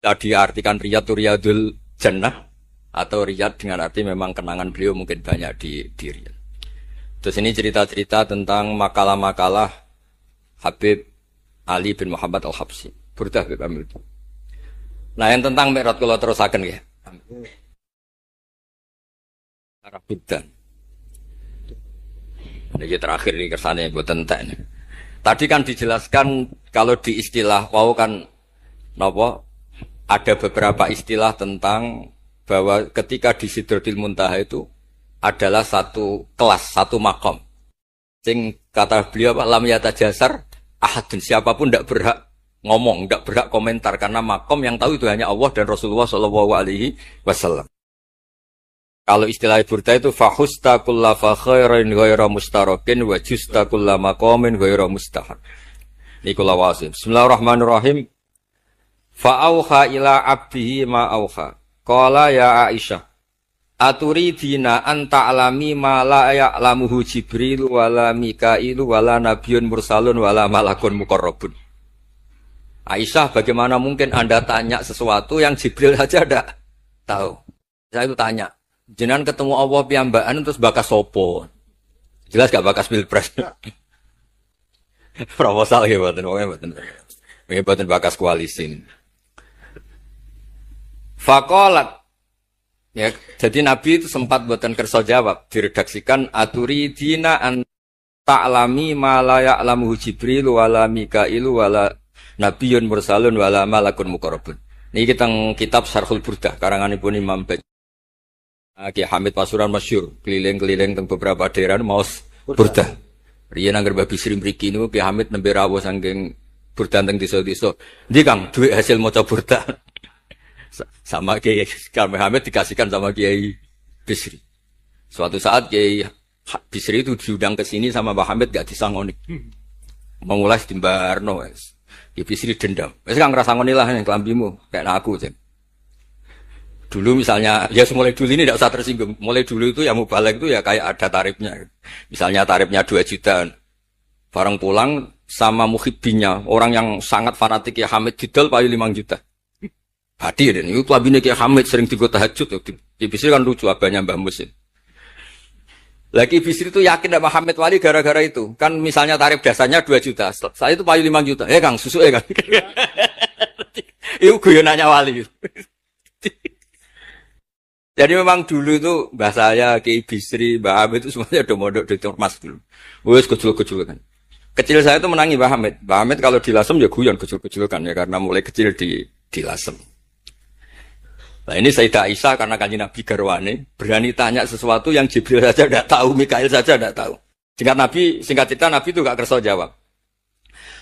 tadi artikan riyad itu riyadul jannah atau riyad dengan arti memang kenangan beliau mungkin banyak di Riyadh. Terus ini cerita-cerita tentang makalah-makalah Habib Ali bin Muhammad Al-Habsyi. Burdah Habib Amil. Nah yang tentang Mi'raj kalau terusaken ya. Arab Buddha. Ini terakhir ini kersane buat entek. Tadi kan dijelaskan kalau di istilah wau kan napa ada beberapa istilah tentang bahwa ketika di Sidratil Muntaha itu adalah satu kelas, satu makom. Sing kata beliau Pak lam yatajasar ahadun, siapapun tidak berhak ngomong, tidak berhak komentar karena makom yang tahu itu hanya Allah dan Rasulullah Shallallahu Alaihi Wasallam. Kalau istilah burda itu fahusta kulla fakhairin ghaira mustarakin wa justa kulla maqamin ghaira mustahar. Nikulah wasim. Bismillahirrahmanirrahim. Fa'auha ila abdihi ma auha. Qala ya Aisyah, aturidina an ta'lami ma la ya'lamuhu Jibril wala Mikailu wala nabiyyun mursalun wala malakun muqarrabun. Aisyah, bagaimana mungkin Anda tanya sesuatu yang Jibril saja tidak tahu? Saya itu tanya, jenengan ketemu Allah piyambakan terus bakas sopo? Jelas gak bakas pilpres? Proposal ya mboten bakas koalisi. Fakolat, ya, jadi Nabi itu sempat buatan kerso jawab, diredaksikan aturidina an ta'lami ma la ya'lamuhu Jibril wala Mikailu wala nabiyyun mursalun wala malakun muqarrabun. Niki teng kitab Syarhul Burdah karanganipun Imam Bajuri. Ki Hamid Pasuruan masyhur, keliling-keliling teng beberapa daerah maos Burdah. Riyen angger Mbah Bisri mriki niku Ki Hamid nembe rawuh saking Burdah teng desa-desa. Ndi Kang duit hasil maca Burdah. Sama Kiai Hamid dikasihkan sama Kiai Bisri. Suatu saat Kiai Bisri itu diundang ke sini sama Mbah Hamid gak disangoni. Mengulas di Mbarno wes. Kiai Bisri dendam. Wes kan ngrasangoni lah yang kelambimu kayak aku Cem. Dulu misalnya ya mulai dulu ini tidak usah tersinggung. Mulai dulu itu yang mubalek itu ya kayak ada tarifnya. Misalnya tarifnya 2 juta. Barang pulang sama muhibbinya, orang yang sangat fanatik ya Hamid didol payu 5 juta. Hadir ini, itu labine Kiai Hamid sering digo tahajud. Di Bisri kan lucu abahnya Mbah Musin. Lagi Bisri itu yakin sama Hamid Wali gara-gara itu. Kan misalnya tarif dasarnya 2 juta. Saya itu payu 5 juta. Kang, susu kan. Itu guyonannya Wali. Jadi memang dulu itu mbah saya, Kiai Bisri, Mbah Hamid itu semuanya udah modok di Mas dulu. Wes kecil-kecil kan. Kecil saya itu menangi Mbah Hamid. Mbah Hamid kalau dilasem ya guyon kecil-kecil kan ya karena mulai kecil dilasem. Nah ini Sayyidah Aisyah karena kanjeng Nabi garwane berani tanya sesuatu yang Jibril saja tidak tahu, Mikail saja tidak tahu. Singkat cerita Nabi itu gak kerso jawab.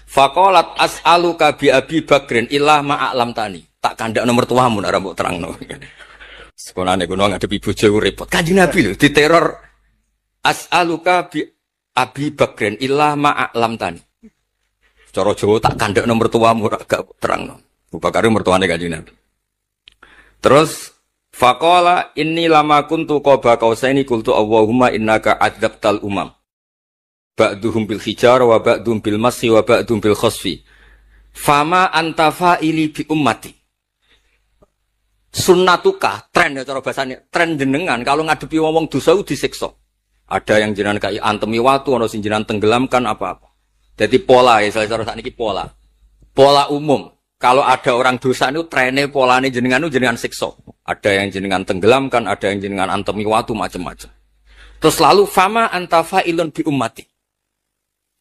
Faqalat as'aluka bi Abi Bakrin illa ma'alam tani. Tak kandak nomor tuamu nak rambut terangno. Sekolahane kuno ngadepi bojo repot. Kanjeng Nabi lho diteror as'aluka bi Abi Bakrin illa ma'alam tani. Cara Jawa tak kandak nomor tuamu gak terangno. Abu Bakar mertuane kanjeng Nabi. Terus faqala inni lama kuntu qaba qausaini qultu Allahumma innaka adzabtal umam ba'duhum bil hijar wa ba'dhum bil masyi wa ba'dhum bil khasfi fama anta fa'ili bi ummati. Sunnatuka tren ya cara bahasane tren jenengan kalau ngadepi wong dosa disiksa. Ada yang jenengan kaya antemi watu ana sing jenengan tenggelamkan apa-apa. Jadi pola ya cara sakniki pola umum. Kalau ada orang dosa itu trennya polanya jenengan itu jenengan siksa. Ada yang jenengan tenggelamkan, ada yang jenengan antemi watu macam-macam. Terus lalu fama anta fa'ilun bi ummati.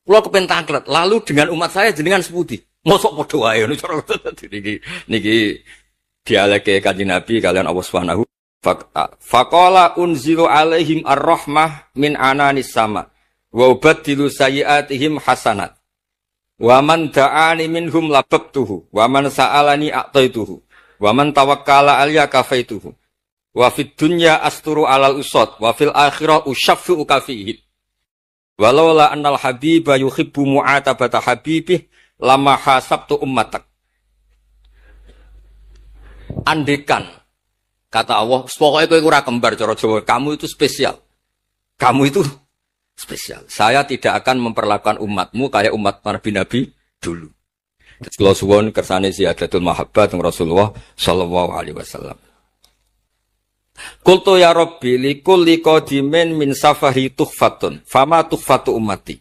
Kula kepentaklet, lalu dengan umat saya jenengan seputi. Mosok padha wae ngono cara niki dialeke Kanjeng Nabi kalian Allah Subhanahu faqala unzilu alaihim ar-rahmah min ananis sama wa ubaddilu sayyi'atihim hasanat. Wa man da'ani minhum lababtuhu wa man sa'alani a'taituhu wa man tawakkala alayya kafaituhu wa fid dunya asturu alal usad wa fil akhirah usyaffi'u kafihi walaula annal habiba yuhibbu mu'atabata habibih lama hasabtu ummatak. Andekan kata Allah pokoknya kowe ora kembar cara Jawa, kamu itu spesial, kamu itu spesial. Saya tidak akan memperlakukan umatmu kayak umat Nabi-Nabi dulu. Kula suwun kersane ziyadatul mahabbah teng Rasulullah sallallahu alaihi wasallam. Qultu ya Rabbi likulli qadimin min safari tuhfatun fama tuhfatu ummati.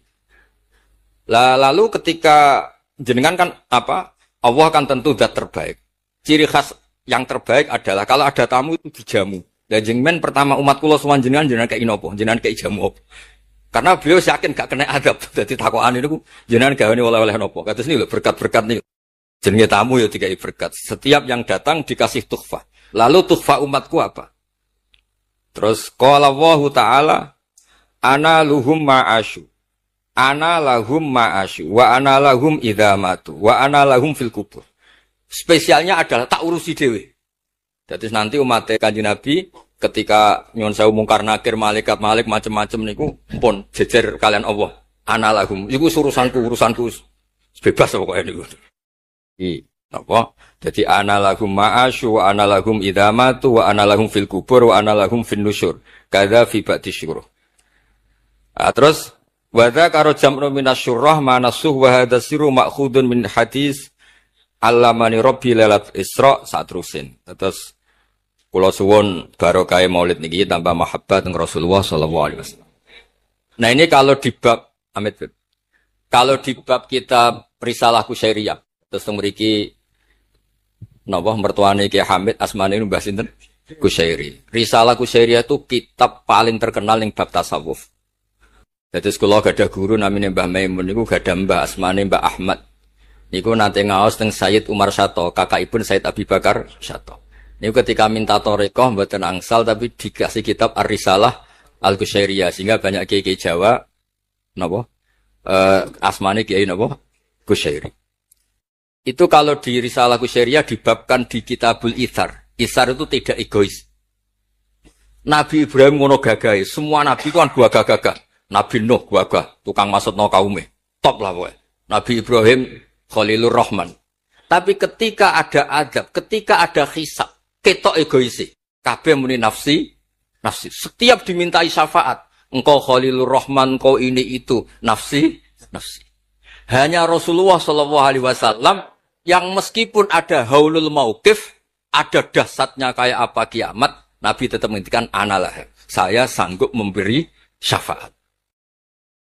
Lalu ketika jenengan kan apa? Allah kan tentu zat terbaik. Ciri khas yang terbaik adalah kalau ada tamu itu dijamu. Dan jenengan pertama umat kula sowan jenengan kayak inopo, jenengan kayak jamu apa? Karena beliau yakin gak kena adab. Dadi takokan niku jenengan gawe oleh-oleh napa? Kados niku lho berkat-berkat niku. Jenenge tamu ya dikai berkat. Setiap yang datang dikasih tuhfah. Lalu tuhfah umatku apa? Terus qala Allah Ta'ala ana luhum ma'asyu. Ana lahum ma'asyu wa ana lahum idza matu wa ana lahum fil kubur. Spesialnya adalah tak urusi dhewe. Jadi nanti umat Kanjeng Nabi ketika nyuwun sewu mungkar nakir malaikat malik macam-macam niku pun jejer kalian Allah. Ana lahum iku urusanku bebas pokoke niku. Apa? Jadi ana lahum ma'asyu wa ana lahum idza matu wa ana lahum fil kubur wa ana lahum fin nusyur. Kadza fi ba'di syuruh. Terus wa dzakara jam'un minasyurrah ma nasuh wa hadza sirru ma'khudun min hadis allamani rabbi lailat isra satrusin. Terus kula suwun barokah maulid niki tambah mahabbah teng Rasulullah sallallahu alaihi wasallam. Nah ini kalau di bab kitab Risalah Kusyairiyah terus mriki napa mertuane Ki Hamid asmane Mbah sinten Kusyairi. Risalah Kusyairiyah itu kitab paling terkenal ing bab tasawuf. Dadi kula gadah guru namine Mbah Maimun niku gadah Mbah asmane Mbah Ahmad. Niku nate ngaos teng Sayyid Umar Sato, kakakipun Sayyid Abi Bakar Sato. Niku ketika minta thariqah mboten angsal tapi dikasih kitab Ar-Risalah Al-Kusyairiyah sehingga banyak kiai Jawa napa asmane kiai napa Kusyairi. Itu kalau di Risalah Kusyairiyah dibabkan di Kitabul Itsar. Itsar itu tidak egois. Nabi Ibrahim ngono gagahe, semua nabi kan gua gagah. Nabi Nuh gagah, tukang maksudno kaume. Top lah pokoke. Nabi Ibrahim Khalilur Rahman. Tapi ketika ada adab, ketika ada hisab, ketok egoisi. Kabeh muni nafsi. Setiap dimintai syafaat, engkau Khalilur Rahman, engkau ini itu, nafsi. Hanya Rasulullah sallallahu alaihi wasallam yang meskipun ada haulul mauqif, ada dahsyatnya kayak apa kiamat, Nabi tetap menghentikan analah. Saya sanggup memberi syafaat.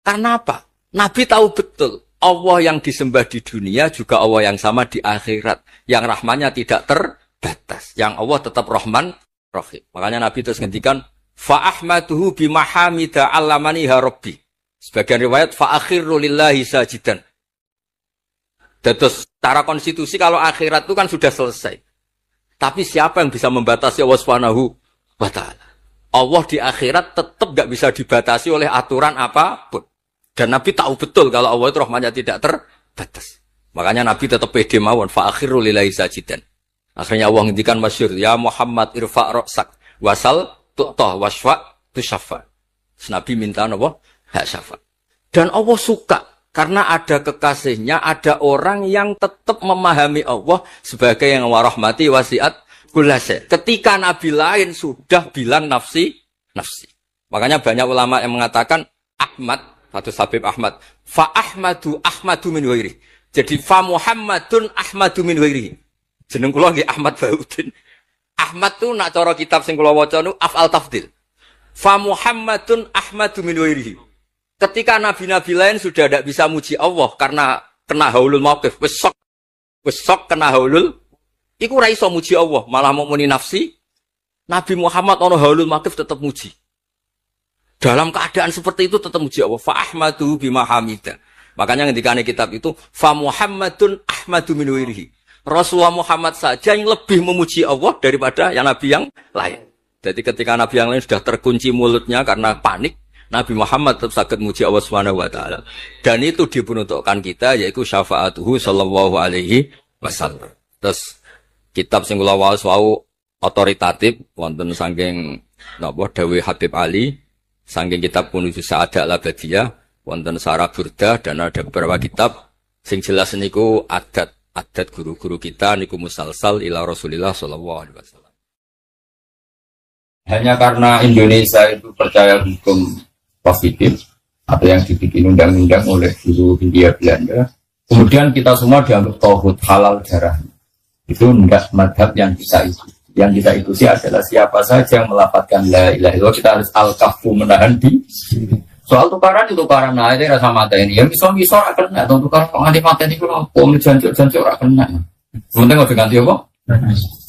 Karena apa? Nabi tahu betul Allah yang disembah di dunia juga Allah yang sama di akhirat. Yang rahmannya tidak terbatas. Yang Allah tetap Rahman Rahim. Makanya Nabi terus menghentikan fa'ahmaduhu bimahamida allamani rabbi. Sebagian riwayat fa'akhirru lillahi sajidan. Terus secara konstitusi kalau akhirat itu kan sudah selesai. Tapi siapa yang bisa membatasi Allah Subhanahu wa ta'ala? Allah di akhirat tetap gak bisa dibatasi oleh aturan apapun. Dan Nabi tahu betul kalau Allah itu rahmatnya tidak terbatas. Makanya Nabi tetap pede mawon fa'akhirru lillahi sajidan. Akhirnya Allah ngendikan masyhur, ya Muhammad irfa' ra'sak wasal tu'tah wasfa' tusyaffa. Nabi minta apa? Hak syafaat. Dan Allah suka karena ada kekasihnya, ada orang yang tetap memahami Allah sebagai yang warahmati wasiat kullase. Ketika Nabi lain sudah bilang nafsi. Makanya banyak ulama yang mengatakan Ahmad Fatus Habib Ahmad. Fa Ahmadu min wairi. Jadi fa Muhammadun Ahmadu min wairi. Jeneng kula nggih Ahmad Baudin. Ahmad tu nak cara kitab sing kula waca nu af'al tafdil. Fa Muhammadun Ahmadu min wairi. Ketika nabi-nabi lain sudah tidak bisa muji Allah karena kena haulul mauqif, wis sok kena haulul, iku ra iso muji Allah, malah mau muni nafsi. Nabi Muhammad ono haulul mauqif tetap muji. Dalam keadaan seperti itu tetap muji Allah. Fa ahmadu bima hamida. Makanya ketika kitab itu fa Muhammadun Ahmadu min wairihi. Rasulullah Muhammad saja yang lebih memuji Allah daripada yang nabi yang lain. Jadi ketika nabi yang lain sudah terkunci mulutnya karena panik, Nabi Muhammad tetap sakit muji Allah Subhanahu wa taala. Dan itu diperuntukkan kita yaitu syafaatuhu sallallahu alaihi wasallam. Terus kitab sing kula waos wau otoritatif wonten saking napa dawuh Habib Ali. Saking kitab Kunuz Sa'adah Al-Abadiyah, wonten Sarah Burdah dan ada beberapa kitab sing jelas niku adat guru-guru kita niku musalsal ila Rasulillah sallallahu alaihi wasallam. Hanya karena Indonesia itu percaya hukum positif atau yang dibikin undang-undang oleh guru Hindia Belanda, Kemudian kita semua dianggap tauhid halal darah. Itu enggak madhab yang kita ikuti. Yang kita ikuti adalah siapa saja yang melafadzkan la ilaha illallah, kita harus al-kafu, menahan di. Soal tukaran itu tukaran nah itu rasa mata ini. Yang bisa akan kena, atau tukaran penganti mata ini kalau mau jancu orang kena. Sementara nggak diganti apa?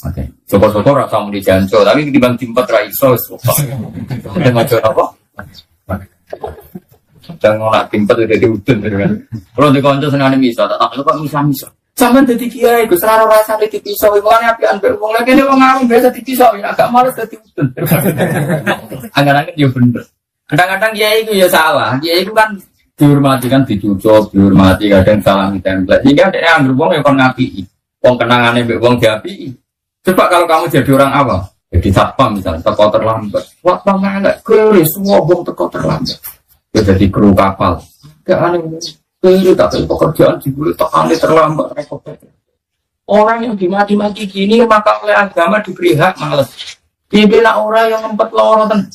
Oke. Syukur-syukur rasa mau dijancu, tapi dibang timpat raiso. Sementara nggak apa? Jangan nak timpat udah diudun kan. Kalau di konco senang bisa, tak tahu kok bisa. Sampai jadi kiai, gue selalu rasa di pisau, ibuannya apian beruang lagi nih ngawin biasa di pisau, agak malas jadi udun. Angan-angan dia bener. Kadang-kadang kiai itu ya salah, kiai itu kan dihormati kan dicucuk, dihormati kadang salah di template. Sehingga dia ambil uang ya kon ngapi, uang kenangannya uang diapi. Coba kalau kamu jadi orang awam, jadi satpam misalnya, teko terlambat, waktu mana kiri semua uang teko terlambat, ya jadi kru kapal, gak aneh. Itu tak pekerjaan dibully tekani terlambat repot. Orang yang dimaki-maki gini maka oleh agama diberi hak males. Dibela orang yang ngempet lorotan.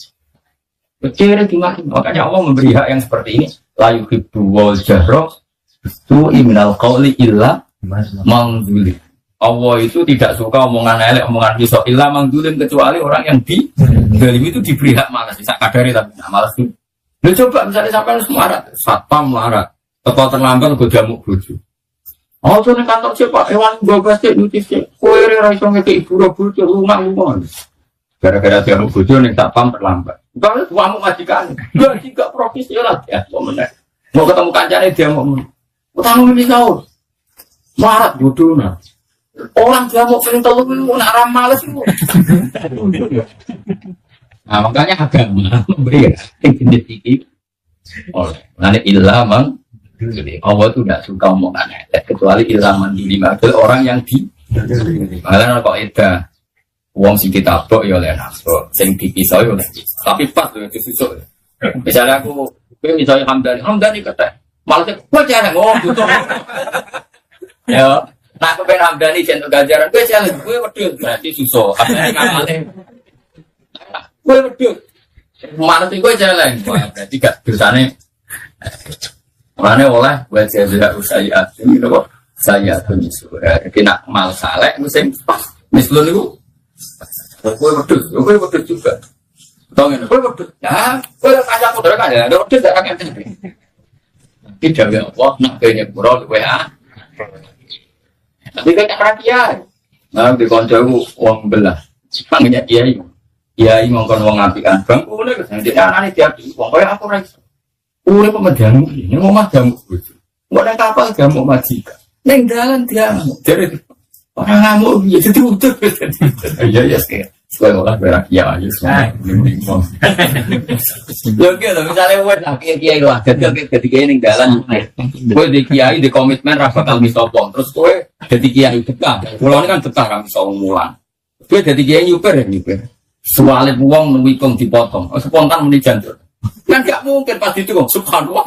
Kecil dimaki. Makanya Allah memberi hak yang seperti ini. La yuhibbu wal jahra su'i minal qawli illa mangzulim. Allah itu tidak suka omongan elek, omongan pisau illa mangzulim, kecuali orang yang zalim itu diberi hak malas. Bisa kadari tapi tidak malas itu. Lu coba misalnya sampai semua satpam larat. Teko terlambat gue jamuk bojo. Oh, tuh nih kantor siapa? Hewan gue pasti nutis sih. Kue raiso ngeke ibu bojo rumah. Gara-gara jamuk bojo nih tak pam terlambat. Kalau kamu majikan, dia juga profesional ya. Mau ketemu kancane dia mau. Utang ini tahu. Marat bodoh nah. Orang jamuk sering telu itu nak ramales itu. Nah makanya agama memberi identik. Oleh nanti ilhamang. Jadi Allah itu tidak suka omongan kecuali ilaman di orang yang di malah kok eda uang si kita bok ya oleh nafsu sing dipisau oleh tapi pas tuh disusuk misalnya aku misalnya Hamdani kata malah gue cara ngomong tuh ya nah aku pengen Hamdani jentuk ganjaran gue jalan gue wedus berarti susuk apa yang ngamale gue wedus mana sih gue jalan berarti gak dosanya mana oleh buat saya usaya ini kok saya tuh sudah kena mal saleh musim misalnya itu gue betul juga tahu nggak gue betul ya gue kaya aku terus aja ada betul tak akan tidak ada Allah nak kayaknya kurang WA tapi kayak rakyat nah di konco uang belah panggilnya kiai ngongkon uang ngapikan bang boleh kesana dia anak dia uang kayak aku rakyat urip pemedamu ini mau jamu bojo. Mbok nang kapal jamu majikan. Ning dalan diamuk. Jare orang ngamuk ya dadi utuh. Iya ya sih. Soale ora berak ya ayo semua. Lho ki lho misale wis kiai lho dadi kiai ning dalan. Kowe di kiai di komitmen ra bakal misopong. Terus kowe dadi kiai dekah. Kulo kan dekah ra iso mulang. Kowe dadi kiai nyuper ya nyuper. Soale wong nuwikung dipotong. Spontan muni jantur. Kan gak mungkin pasti itu kok subhanallah.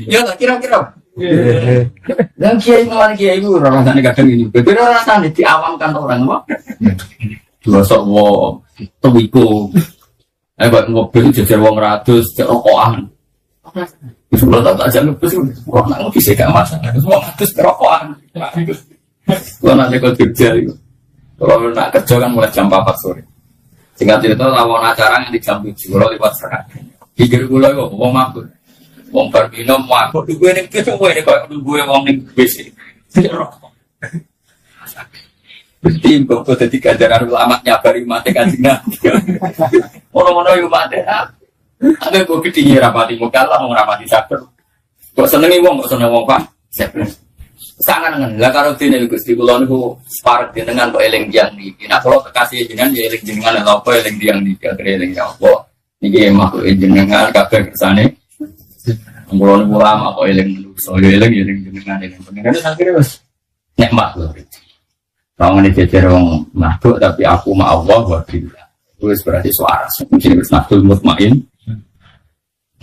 Ya lah kira-kira. Dan kiai malah kiai itu rasanya kadang ini. Berbeda rasanya diawamkan orang apa? Dua sok wong tewiku. Buat mobil jajar wong ratus rokokan. Sebelum tak ajak ngebus, wah nak ngopi sih gak masalah. Semua ratus rokokan. Kalau nanti kau kerja itu, kalau nak kerja kan mulai jam 4 sore. Singkat itu lawan acara yang di jam 7 kalau lewat serat. Pikir gue lagi, wong mabuk, wong berminum mabuk. Gue nih kita gue nih kalau gue wong nih besi. Berarti gue jadi ganjaran ulama nyabari mati kajian. Orang-orang yang mati, ada gue ketinggi rapati muka lah, mau rapati sabar. Kok senengi wong, kok seneng wong pak? Sangat dengan lah kalau tidak Gusti kula niku parek dengan kok eling yang niki. Nah kalau kekasih jenengan ya eling jenengan lha apa eling yang niki eling apa. Niki makhluk jenengan kabeh kersane. Kula niku lama kok eling manusa ya eling jenengan pengen akhire wis nikmat lho. Wong ngene jejer wong makhluk tapi aku ma Allah wa billah. Wis berarti suara mungkin wis nafsul mutmain.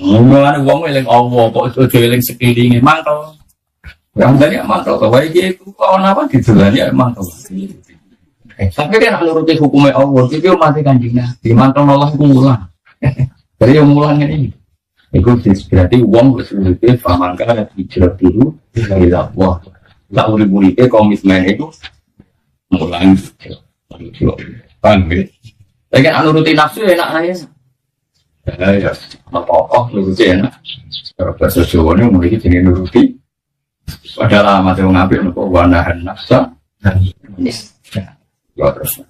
Ngomongane wong eling Allah kok aja eling sekelilinge mangkel. Yang tadi mantul, kalau itu kawan apa ditulani mantul. Tapi kan nuruti hukumnya Allah, itu mati kanjengnya. Di mantul Allah itu mulang. Dari yang mulang ini, Iku berarti wong wis uripe pamangka hijrah dulu ila Allah. Lah urip-uripe komitmen itu mulai paham ya? Tapi kan nuruti nafsu enak aja. Ya, apa-apa nuruti enak. Kalau bahasa Jawa ini mulai jadi nuruti. Padahal amat yang ngambil nopo wanahan nafsa. Ya terus.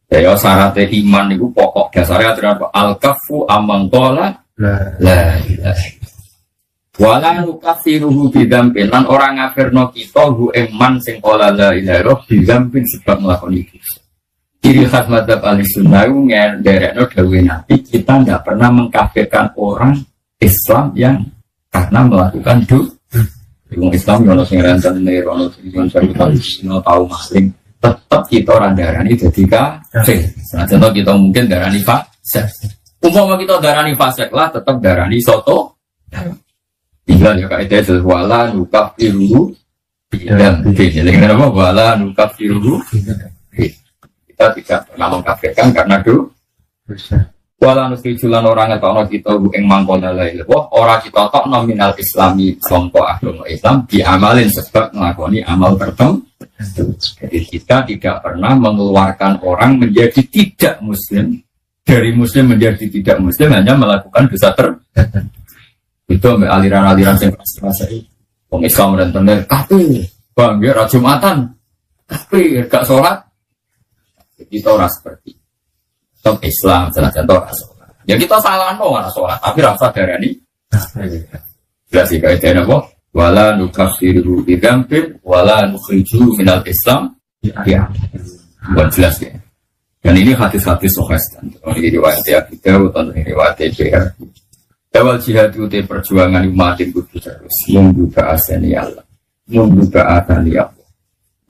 Ya syaratnya iman itu pokok dasarnya adalah al-kafu amang tola la ilaha. Wala nukafiruhu bidampin lan orang ngafirno kita hu eman sing kola la ilaha bidampin sebab melakukan itu. Ciri khas madzhab Ahlussunnah ngenderekno dawuh Nabi, kita tidak pernah mengkafirkan orang Islam yang karena melakukan Wong Islam yo ono sing rentenir, ono sing tahu masing, tetap kita ora darani dadi kafir. Senajan kita mungkin darani fasik. Umpama kita darani fasik lah tetap darani soto. Tinggal ya kaidah wala nukafiru bidan. Jadi kenapa wala nukafiru? Kita tidak pernah mengkafirkan karena dosa. Wala nuskijulan orang ngetokno kita ing mangkona lain. Wah, ora kita tok nominal Islami sangka agama Islam diamalin sebab nglakoni amal tertentu. Jadi kita tidak pernah mengeluarkan orang menjadi tidak muslim dari muslim menjadi tidak muslim hanya melakukan dosa tertentu. Itu aliran-aliran yang keras-keras itu. Wong Islam rentenir kafir, bang ya ra Jumatan. Kafir gak salat. Kita ora seperti top Islam senajan ora salat. Ya kita salah no ora salat, tapi rasa darani. Jelas iki kaidane apa? Wala nukafiru bidzambin wala nukhriju minal Islam. Ya. Buat jelas ya. Dan ini hadis-hadis sahih kan. Ini riwayat Abi Dawud atau riwayat Bukhari. Dawal jihad itu perjuangan umat itu terus membuka asani Allah. Membuka asani Allah.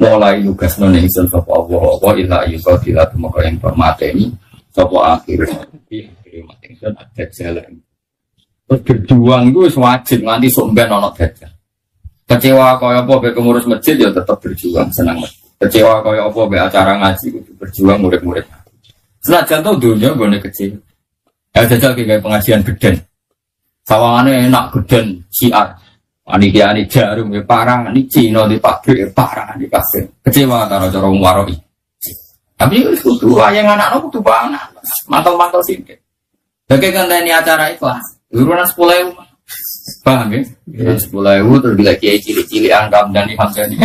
Mulai tugas non ingsun sapa Allah wa illa yuqatilat maka yang hormateni sapa akhir umat ingsun ada jalan. Berjuang itu wajib nganti sok ben ana dajjal. Kecewa kaya apa be pengurus masjid ya tetap berjuang senang masjid. Kecewa kaya apa be acara ngaji kudu berjuang murid-murid. Senajan to dunya gone kecil. Ya jajal kayak pengajian geden. Sawangane enak geden siar. Panitia ini jarum ya parang, ini Cina di pabrik ya parang di kafe. Kecewa karo cara waroi. Tapi itu yang anak-anak itu banget. Mantel-mantel singkit. Jadi kan ini acara ikhlas. Urunan 10.000. Paham ya? 10.000 terus bila kiai cili-cili angkam dan dihamdani.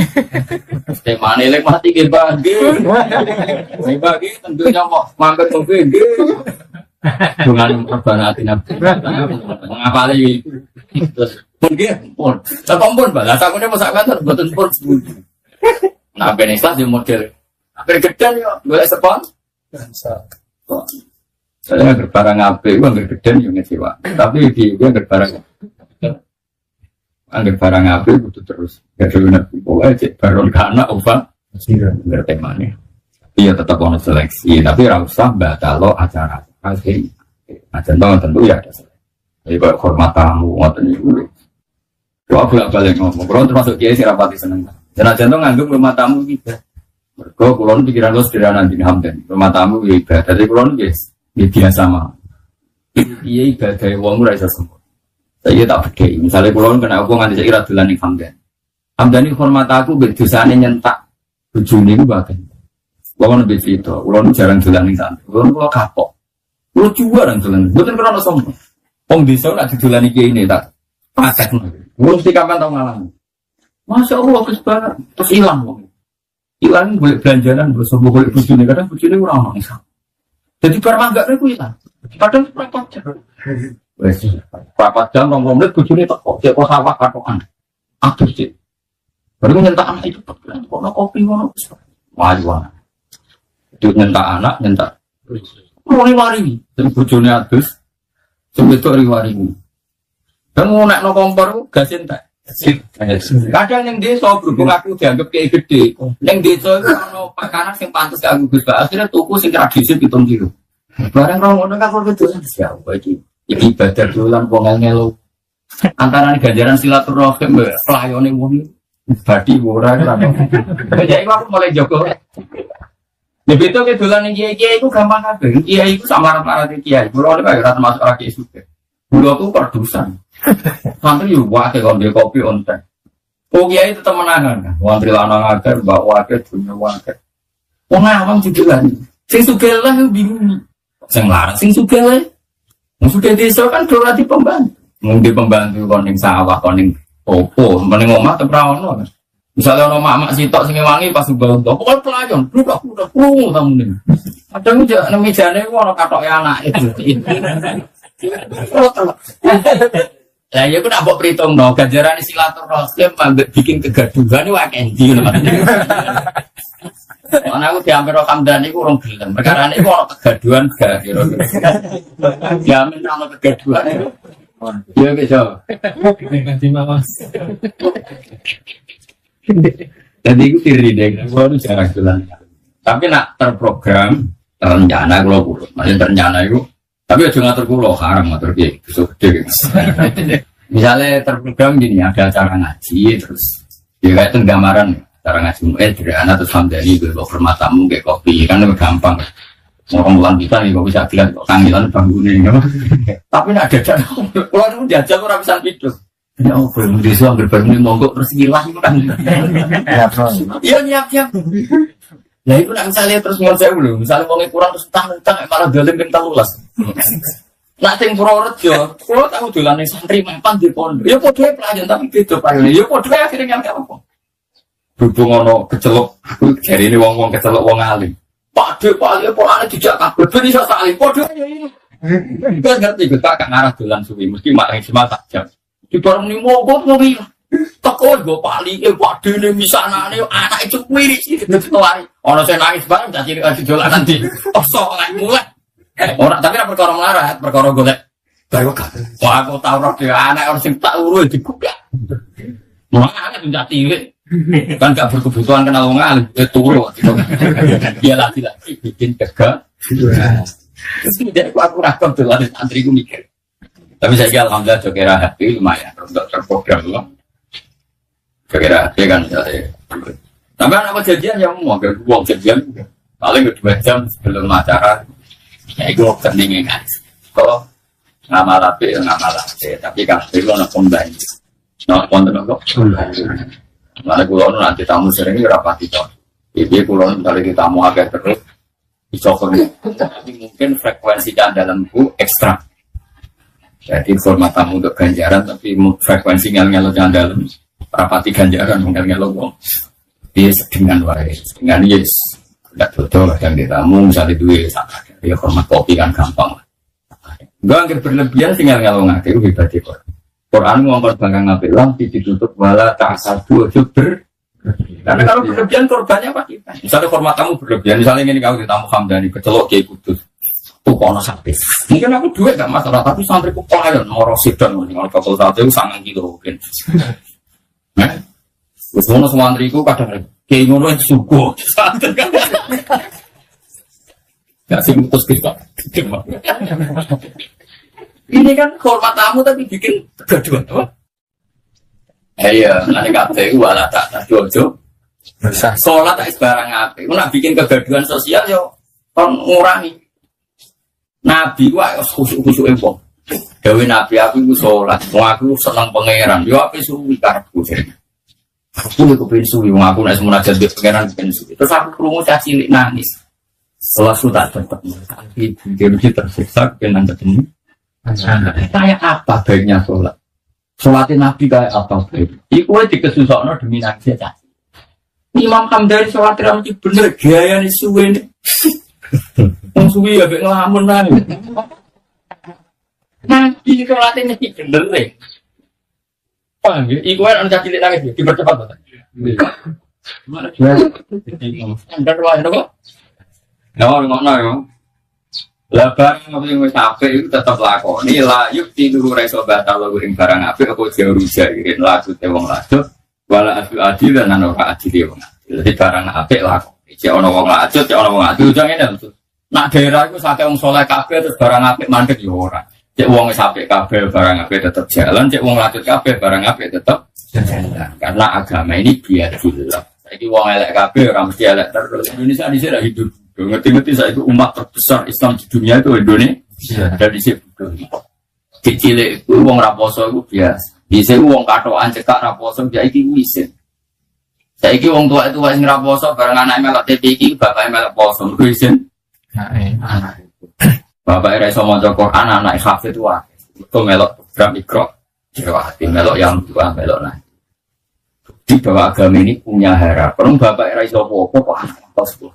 Temane lek mati ke bagi. Bagi tentunya mau mampir ke bagi. Dengan perbanati nabi. Mengapa lagi? Terus pun pun. Terkompon balas aku ni masak kantor betul pun. Nah Islam di model. Hampir geden yo, boleh sepon. Saya berbarang ape, gua nggak geden yo ngecewa. Tapi di gua berbarang. Angger barang ape kudu terus. Gak ada nabi pokoke cek baron kana obat. Ngerti mana? Iya tetap ono seleksi, tapi ora usah batalo acara. Asli. Nah, tentu ya ada. Jadi kalau hormat tamu, ngoten niku. Doa bolak-balik ngomong, kalau termasuk kiai sing rapati seneng. Jenazah nganggep rumah tamu gitu. Mergo kula pikiran kula sederhana dene hamdan. Rumah tamu ya ibadah. Dadi kula nggih biasa mah. Iya ibadah wong ora iso sempurna. Saya tak bedheki. Misale kula kena apa nganti saiki ra dolan ning hamdan. Hamdan iki hormat aku mbek dosane nyentak bojone iku bae. Kula nembe cerita, kula jarang dolan ning sana. Kula kapok. Kula juara dolan. Mboten krana sombong. Wong desa nak didolani kiai ini tak pasak. Mesti kapan tau ngalang. Masya Allah kesempatan terus hilang wong. Hilang boleh belanjanan, bersama boleh bujune kadang bujune ora ono iso. Jadi barang enggak niku hilang. Padahal berapa jam. Wes, berapa jam 20 menit bujune tok kok sawah katokan. Aduh sih. Baru nyentak anak itu kok kopi ngono. Wah. Itu nyentak anak, nyentak. Mari. Terus bujune adus. Sebetulnya riwari ini. Dan ngonekno kompor gas entek. Kadang yang desa berhubung aku dianggap kayak gede. Yang desa itu ono pakanan yang pantas kanggo Gus Pak. Akhirnya tuku sing tradisi 7 kilo. Barang rono kan kok kedusan siapa iki. Iki ibadah dolan wong ngelo. Antarané ganjaran silaturahim pelayone wong badi ora kan. Jadi aku mulai jogo. Begitu ke dolan kiai-kiai itu gampang kabeh. Kiai itu sama rata-rata kiai. Kulo nek ora termasuk ora kiai suke. Gula tuh produsen. Santri yo wae kok ndek kopi onten. Oh kiai tetep menangan kan. Santri lanang akeh, mbak wae dunya wae. Wong awam didelani. Sing sugih lah bingung. Sing larang sing sugih lah. Wong sugih desa kan ora di pembantu. Mungkin pembantu kon ning sawah kon ning opo, meneng omah tetep ra ono. Misalnya ono mak-mak sitok sing wangi pas bangun, pokoknya pelayan, udah krungu tamu ning. Kadang nang mejane ono katoke anake. Lah ya ku nak mbok pritungno ganjarane silaturahim ambek bikin kegaduhan wae endi ngono. Ana aku diambil Hamdan iku urung gelem. Perkarane iku ono kegaduhan gak kira. Diambil ono kegaduhan. Ya bisa. Ganti Mas. Jadi itu diri deh, baru jarang jalan. Tapi nak terprogram, rencana kalau kurang, masih rencana itu. Tapi aja ngatur kulo, haram ngatur gitu, gede. Misalnya terprogram gini, ada acara ngaji, terus ya kayak itu gambaran, acara ngaji sederhana terus Hamdani gue bawa permatamu kayak kopi, kan lebih gampang. Mau bulan kita nih, kok bisa bilang kok kangilan bangunin, tapi nak jajan, kalau itu jajan orang bisa hidup. Ya belum desa berbangun monggo terus hilang itu kan. Iya nyiap-nyiap. Nah itu nak misalnya terus ngonsep dulu, misalnya wong kurang terus utang-utang malah dolen ping 13. Nak sing Purworejo, kulo tahu dolane santri mempan di pondok. Ya padha pelayan tapi beda payune. Ya padha akhirnya nyampe apa. Berhubung ono kecelok, jarine wong-wong kecelok wong alim. Padhe polane dijak kabeh ben iso saling padha ya ini. Kan ngerti betak kan arah dolan suwi mesti maksimal tak jam. Di barang ni mogok mobil, takut gue paling waduh ni misalnya anak itu mirip sih ketuari. Orang saya nangis bareng jadi jualan nanti. Oh soalnya mulai. Orang tapi nak perkara melarat, perkara golek. Baru kan. Wah aku tahu roh dia anak orang sing tak urus dikupiak. Mana tu jati kan gak berkebutuhan kenal orang alim turu. Dia laki-laki bikin tegak. Terus dia aku rakam tu ada santri gue mikir. Tapi saya alhamdulillah jokera hati lumayan untuk terprogram loh. Jokera hati kan misalnya. Tapi anak kejadian yang mau ke uang kejadian paling 2 jam sebelum acara. Ya itu pentingnya kan. Kalau ngamal api, tapi kan itu nak pembantu. Nak pembantu. Mana kulon nanti tamu sering rapati toh. Jadi kulon kali kita tamu agak terus dicoba. Tapi mungkin frekuensi dalam buku ekstra. Jadi format tamu untuk ganjaran, tapi frekuensi ngel-ngel jangan dalam rapati ganjaran ngel-ngel wong. Dia dengan wae, dengan yes, tidak betul yang ditamu misalnya duit, dia format kopi kan gampang. Enggak angker berlebihan tinggal ngel ngake itu hebat itu. Quran ngomong banggang ngapik lampi ditutup wala ta'asadu ber. Karena kalau berlebihan korbannya apa kita? Misalnya format tamu berlebihan, misalnya ini kau ditamu Hamdani kecelok Kiai Kudus. Kono sakit. Mungkin aku duit gak masalah, tapi santriku pelayan ngorosidon kalau bakal satu itu sangat gitu mungkin. Terus ngono santriku kadang kayak ngono itu suku. Gak sih mutus kita. Ini kan hormat tamu tapi bikin kegaduhan, apa? Iya, nanti KPU ala tak jojo. Sholat tak sembarang apa? Nak bikin kegaduhan sosial yo, kon ngurangi. Nabi wah khusyuk empong. Dewi Nabi aku itu sholat, aku senang pangeran. Yo apa suwi karepku. Aku itu pengen suwi, aku nak semua jadi pangeran pengen suwi. Terus aku kerungu cilik nangis. Setelah sudah tetap tapi dia tersiksa pengen ketemu. Kayak apa baiknya sholat? Sholatin Nabi kayak apa baik? Iku aja dikesusokno demi nangis caci. Imam Hamdani sholat ramji bener gaya nih suwi nih. Suwi ya ngelamun nang. Nabi sholatnya mesti bener deh. Paham ya? Iku kan anak cilik nangis dipercepat banget. Mana juga? Anda ruang apa? No. Lebar ngopi wis apik itu tetep lakoni la yuk tidur reso batal guring barang apik apa jauh rujakin lagu te wong lajut wala adil dan ora adil wong. Jadi barang apik lakoni. Cek ana wong lajut, cek ana wong adil jange nang. Nak daerah iku sakake wong saleh kabeh terus barang apik mandek ya ora. Cek wong wis apik kabeh barang apik tetep jalan, cek wong lajut kabeh barang apik tetep jalan. Karena agama ini biadillah. Saiki wong elek kabeh ora mesti elek terus. Indonesia dhisik ra hidup. Ngerti-ngerti saya itu umat terbesar Islam di dunia itu Indonesia. Dan di situ Kecil iku wong ra poso iku biasa. Bisa wong katokan cekak ra poso ya iki wisin. Saiki wong tua itu wis ora poso bareng anake melok TV iki bapake melok poso wisin. Anak. Bapak iso maca Quran anak hafid wae. Kok melok program ikro. Hati melok yang tua melok nah. Di bahwa agama ini punya harapan. Bapak iso apa kok anak poso.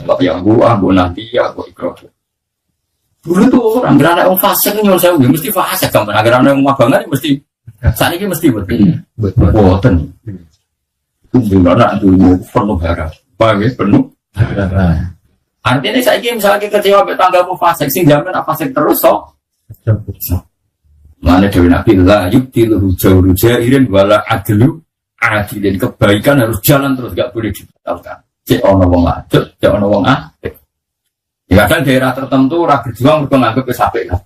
Melok yang gua nabi ya kok ikro. Dulu tuh orang anak wong fasik nyuwun sewu mesti fasik kan agar anak wong mabangan mesti saat ini mesti boten. Tunggu anak dulu penuh harap, bagi penuh harap. Artinya saya ini misalnya kecewa tanggamu fasik, sing jamin apa fasik terus so. Mana dewi nabi lah, yuk tilu ruja irin wala adlu adilin kebaikan harus jalan terus gak boleh dibatalkan. Cek ono wong adil, cek ono wong adil. Ya kadang daerah tertentu orang berjuang untuk menganggap kesapek lah.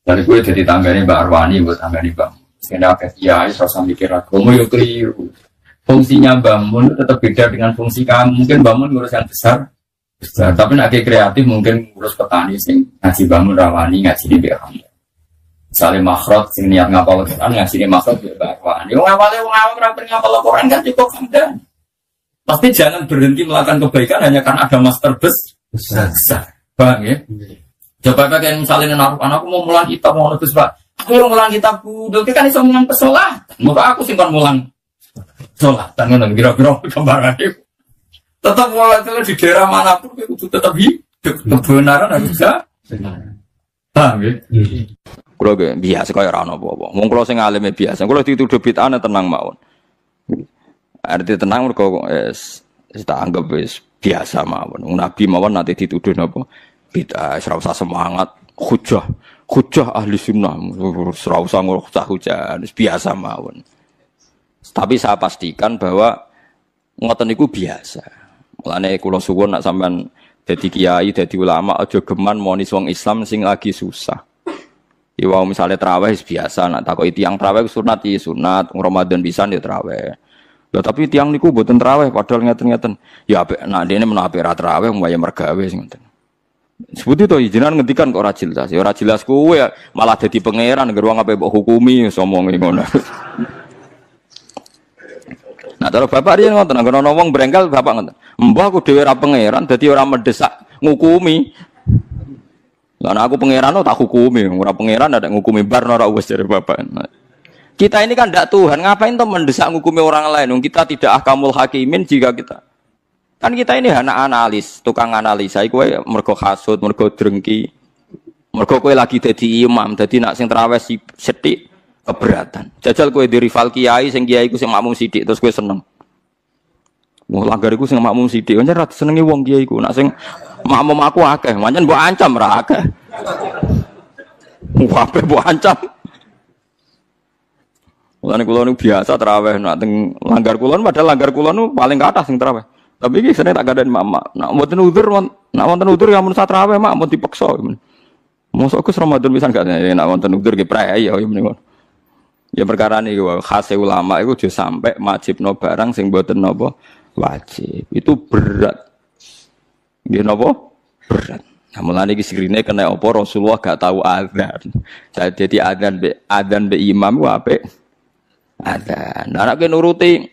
Dari gue jadi tangganya Mbak Arwani buat tangganya Mbak. Sehingga kiai serasa mikir aku mau yuk keliru. Fungsinya bangun tetap beda dengan fungsi kamu. Mungkin bangun ngurus yang besar, tapi nak kreatif mungkin ngurus petani sing ngaji bangun rawani ngaji di Mbak. Misalnya makhrot sing niat ngapal Quran ngaji di makhrot di Mbak Arwani. Wong awam rapi ngapal Quran kan cukup kan. Pasti jangan berhenti melakukan kebaikan hanya karena ada master besar, bang ya. Coba pakai misalnya naruh anakku mau mulang kitab mau nulis pak. Aku yang mulang kitab budel, kan iso mulang pesolah. Muka aku simpan mulang sholat. Tangan kira-kira gambaran itu. Tetap mulai di daerah manapun itu tetap hidup. Kebenaran harus bisa. Bang ya. Kalau biasa kaya rano bobo. Mungkin kalau saya ngalami biasa. Kalau dituduh bid'ah tenang mawon. Arti tenang mereka kita anggap biasa mawon. Nabi mawon nanti dituduh napa bid'ah, ora usah semangat, hujah ahli sunnah, ora usah hujah, biasa mawon. Tapi saya pastikan bahwa ngoten niku biasa. Mulane kula suwun nak sampean dadi kiai, dadi ulama aja geman monis wong Islam sing lagi susah. Ya wau misale traweh biasa, nak takoki tiyang traweh sunat ya sunat, Ramadan pisan ya traweh. Ya tapi tiang niku mboten traweh padahal ngeten-ngeten. Ya apik nak dene menawa apik ra traweh mbaya mergawe sing ngoten. Sebut itu jenengan ngendikan kok ora jelas. Ya ora jelas kowe malah dadi pangeran ngger wong ape mbok hukumi somonge ngono. Nah, kalau bapak riyen ngoten anggon ana wong brengkel bapak ngoten. Mbah aku dhewe ora pangeran dadi ora mendesak ngukumi. Lah aku pangeran tak hukumi, ora pangeran ada ngukumi bar ora wis jare bapak. Nah, kita ini kan tidak Tuhan, ngapain tuh mendesak ngukumi orang lain? Kita tidak ahkamul hakimin jika kita kan kita ini anak analis, tukang analisa. Kowe mergo hasud, mergo drengki, mergo kowe lagi jadi imam, jadi nak sing terawih sithik keberatan. Jajal kowe di rival kiai, sing kiai ku sing makmum sithik terus kowe seneng. Wong langgar iku sing makmum sithik, pancen ra disenengi wong kiai ku. Nak sing makmum aku akeh, pancen mbok ancam ra akeh. Wae mbok ancam. Mulane kula niku biasa tarawih nak teng langgar kula padahal langgar kula niku paling ke atas sing tarawih. Tapi iki sene tak gandhen mama. Nak mboten udzur, nak wonten udzur ya mun tarawih mak mun dipeksa. Mosok Gus Ramadan pisan gak nak wonten udzur ki prei ya meniku. Ya perkara niku khase ulama iku aja sampai wajibno barang sing mboten napa wajib. Itu berat. Nggih napa? Berat. Nah, mulane iki sirine kena apa Rasulullah gak tahu azan. Jadi azan be imam ku apik. Ada, nak ke nuruti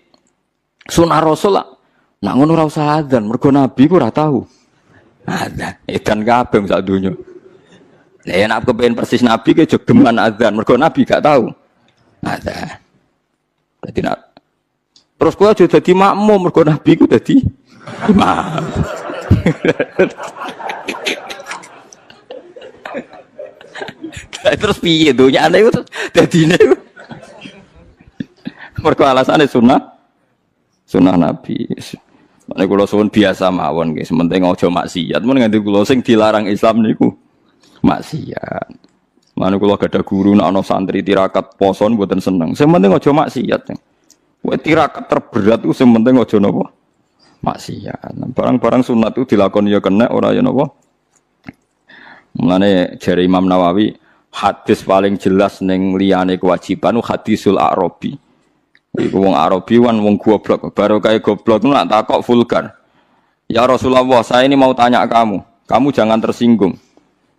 sunah Rasul lah. Nak ngono ora usah adzan, mergo Nabi ku ora tahu. Ada, edan kabeh sak donya. Lah nek kepen persis Nabi ke jogeman adzan, mergo Nabi gak tahu. Ada. Dadi nak terus kowe aja dadi makmum mergo Nabi ku dadi imam. Terus piye donyane ku dadine ku mergo alasane sunah Nabi. Nek kula suwun biasa mawon nggih, sementing aja maksiat. Mun nganti kula sing dilarang Islam niku maksiat. Mane kula gadah guru nek ana santri tirakat poso mboten seneng. Sing penting aja maksiat. Kowe tirakat terberat ku sing penting aja napa maksiat. Barang-barang sunat itu dilakoni ya kena ora ya napa. Mulane jare Imam Nawawi hadis paling jelas ning liyane kewajiban hadisul Arabi. Iku wong Arabi wan wong goblok, baru kayak goblok itu nak takok vulgar. Ya Rasulullah, saya ini mau tanya kamu jangan tersinggung.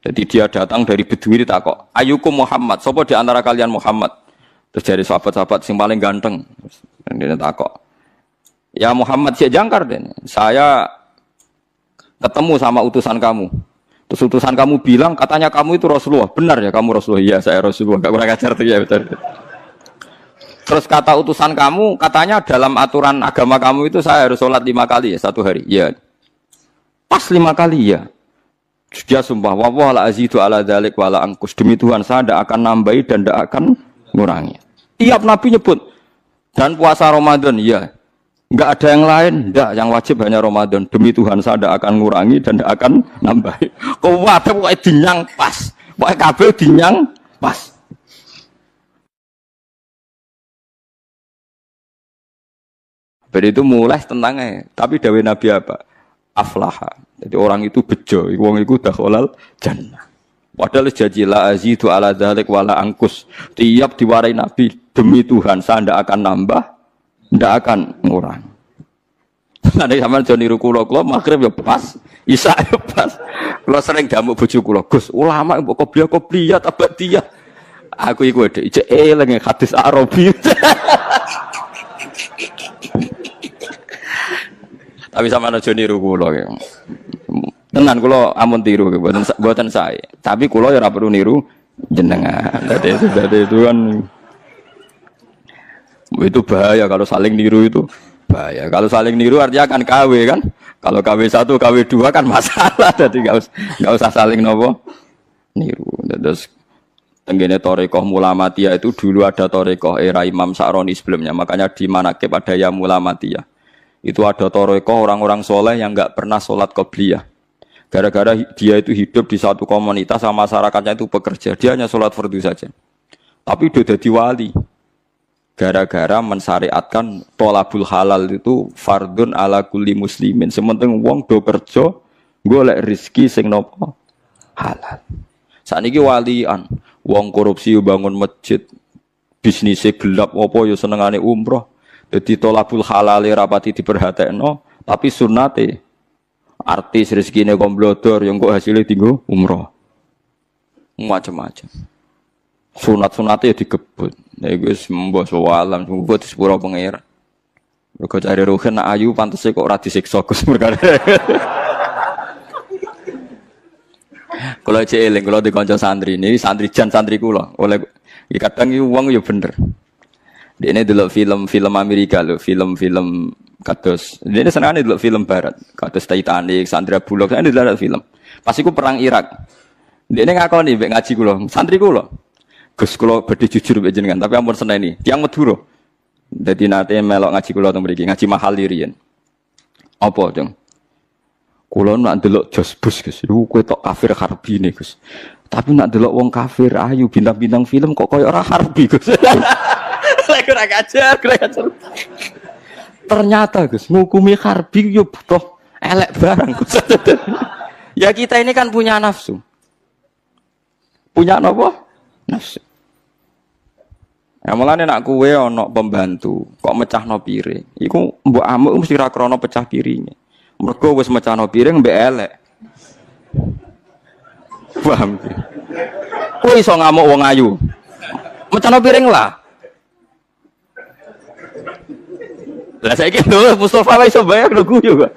Jadi dia datang dari Bedui ditakok, "Ayukum Muhammad, sapa di antara kalian Muhammad?" Terus dari sahabat-sahabat sing paling ganteng. Dia takok, "Ya Muhammad si jangkar den. Saya ketemu sama utusan kamu. Terus utusan kamu bilang katanya kamu itu Rasulullah. Benar ya kamu Rasulullah?" "Iya, saya Rasulullah." Enggak kurang ajar tuh ya betul. Terus kata utusan kamu katanya dalam aturan agama kamu itu saya harus sholat 5 kali ya satu hari. Iya. Pas 5 kali ya. Dia sumpah, "Wallah la azidu ala dzalik wala angkus." Demi Tuhan saya tidak akan nambahi dan tidak akan ngurangi. Tiap Nabi nyebut. Dan puasa Ramadan, iya. Enggak ada yang lain, enggak. Yang wajib hanya Ramadan. Demi Tuhan saya tidak akan ngurangi dan tidak akan nambahi. Kuwate pokoke dinyang pas. Pokoke kabeh dinyang pas. Ber itu mulai tenangnya. Tapi dawuh Nabi apa? Aflaha. Jadi orang itu bejo, wong iku dakhalal jannah. Padahal janji la azidu ala dzalik wala angkus. Tiap diwarai Nabi, demi Tuhan saya ndak akan nambah, ndak akan ngurang. Nanti sampean aja niru kula magrib ya pas, isya ya pas. Kula sering damuk bojo kula, "Gus, ulama mbok qobliyah abadiyah." Aku iku dhek eling hadis Arabi. Tapi sampean aja niru kula ya. Tenan kula amun tiru mboten sae. Tapi kula ya ora perlu niru jenengan. Dadi itu kan itu bahaya kalau saling niru itu. Bahaya. Kalau saling niru artinya akan KW kan. Kalau KW1, KW2 kan masalah. Jadi enggak usah saling nopo niru. Terus tenggene Thariqah Mulamatiyah itu dulu ada Thariqah era Imam Sa'roni sebelumnya. Makanya di Manaqib ada ya Mulamatiyah. Itu ada Thariqah orang-orang soleh yang enggak pernah sholat qobliyah. Gara-gara dia itu hidup di satu komunitas sama masyarakatnya itu pekerja. Dia hanya sholat fardu saja. Tapi udah jadi wali. Gara-gara mensyariatkan tolabul halal itu fardun ala kulli muslimin. Sementing wong do kerja golek rezeki sing nopo halal. Sakniki walian, wong korupsi bangun masjid, bisnisnya gelap apa ya senengane umroh. Dadi tolabul halal rapati diperhatekno, tapi sunnate artis rezekine komblodor yang kok hasilnya tinggal umroh. Macam-macam. Sunat-sunate ya digebut. Nek wis mbok sawalam mbok disepuro pengira. Mergo cari ruhen nak ayu pantese kok ora disiksa Gus perkara. Kula cek eling kula di kanca santri niki santri jan santri kula. Oleh kadang iki wong ya bener. Dene delok film Amerika lho, film-film kados. Dene senengane delok film barat, kados Titanic, Sandra Bullock, senengane delok film. Pas iku perang Irak. Dene ngakoni mbek ngaji kula, santri kula. Gus kula badhe jujur mbek jenengan, tapi ampun seneni. Tiyang Madura. Dadi nate melok ngaji kula teng mriki, ngaji mahal riyen. Apa, Jeng? Kula nak delok Jos Bus, Gus. Iku kowe tok kafir harbi ne, Gus. Tapi nak delok wong kafir ayu bintang-bintang film kok koyo ora harbi, Gus. Kurang ajar. Ternyata Gus, ngukumi harbi yo butuh elek barang. Ya kita ini kan punya nafsu. Punya apa? Nafsu. Ya mulane nak kowe ana pembantu, kok mecahno piring. Iku mbok amuk mesti ra krana pecah piringe. Mergo wis mecahno piring mbek elek. Paham ki? Kowe iso ngamuk wong ayu. Mecahno piring lah. Lah saiki lho Mustofa iso bayar lho guyu kok.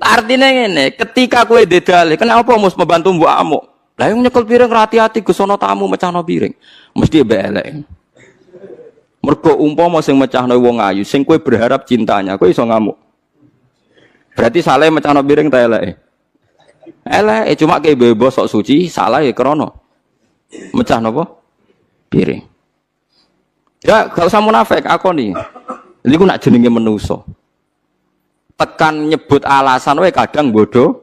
Artinya ngene, ketika kowe dedale, kenapa mus membantu mbok amuk? Lah yang nyekel piring hati-hati Gus ana tamu mecahno piring. Mesti mbek elek. Mergo umpama sing mecahno wong ayu, sing kowe berharap cintanya, kowe iso ngamuk. Berarti salah mecahno piring ta eleke? Eleke cuma ke bebas sok suci, salah ya krana mecahno apa? Piring. Ya gak usah munafik akoni. Niku nak jenenge manusa. Tekan nyebut alasan wae kadang bodoh.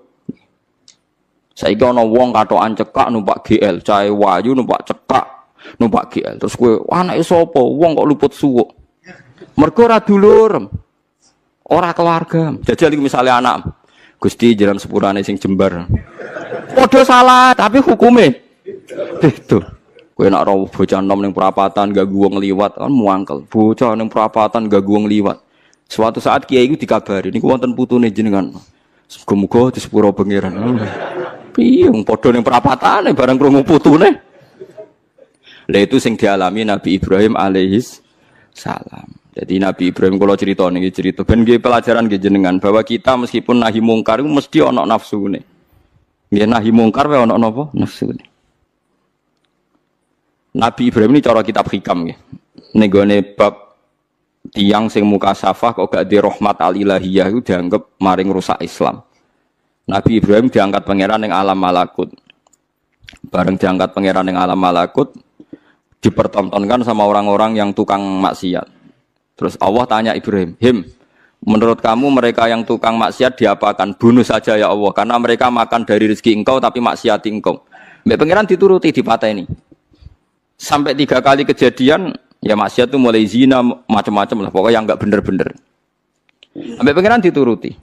Saiki ana wong katokan cekak numpak GL, cahe wayu numpak cekak, numpak GL. Terus kowe anake sapa? Wong kok luput suwuk. Mergo ora dulur. Ora keluarga. Jajal iki misale anak. Gusti jalan sepurane sing jembar. Padha salah, tapi hukume itu. Kowe nek ora bocah enom ning perapatan ganggu wong liwat kan muangkel. Bocah ning perapatan ganggu wong liwat. Suatu saat kiai iku dikabari niku wonten putune jenengan. Muga-muga disepuro pangeran. piye wong padha ning perapatane bareng krungu putune. Lah itu sing dialami Nabi Ibrahim alaihis salam. Jadi Nabi Ibrahim kalau cerita niki cerita ben nggih pelajaran nggih jenengan bahwa kita meskipun nahi mungkar itu mesti ana nafsune. Nggih nahi mungkar wae ana napa? Nafsune. Nabi Ibrahim ini cara kitab hikam nggih. Ning gone bab tiyang sing mukasafah kok gak di rahmat al-ilahiyah itu dianggap maring rusak Islam. Nabi Ibrahim diangkat pangeran ning alam malakut. Bareng diangkat pangeran ning alam malakut dipertontonkan sama orang-orang yang tukang maksiat. Terus Allah tanya Ibrahim, menurut kamu mereka yang tukang maksiat diapakan? Bunuh saja ya Allah, karena mereka makan dari rezeki engkau tapi maksiati engkau. Mbak pangeran dituruti dipateni. Sampai 3 kali kejadian, ya maksiat itu mulai zina macam-macam lah, pokoknya yang enggak bener-bener. Mbak pangeran dituruti.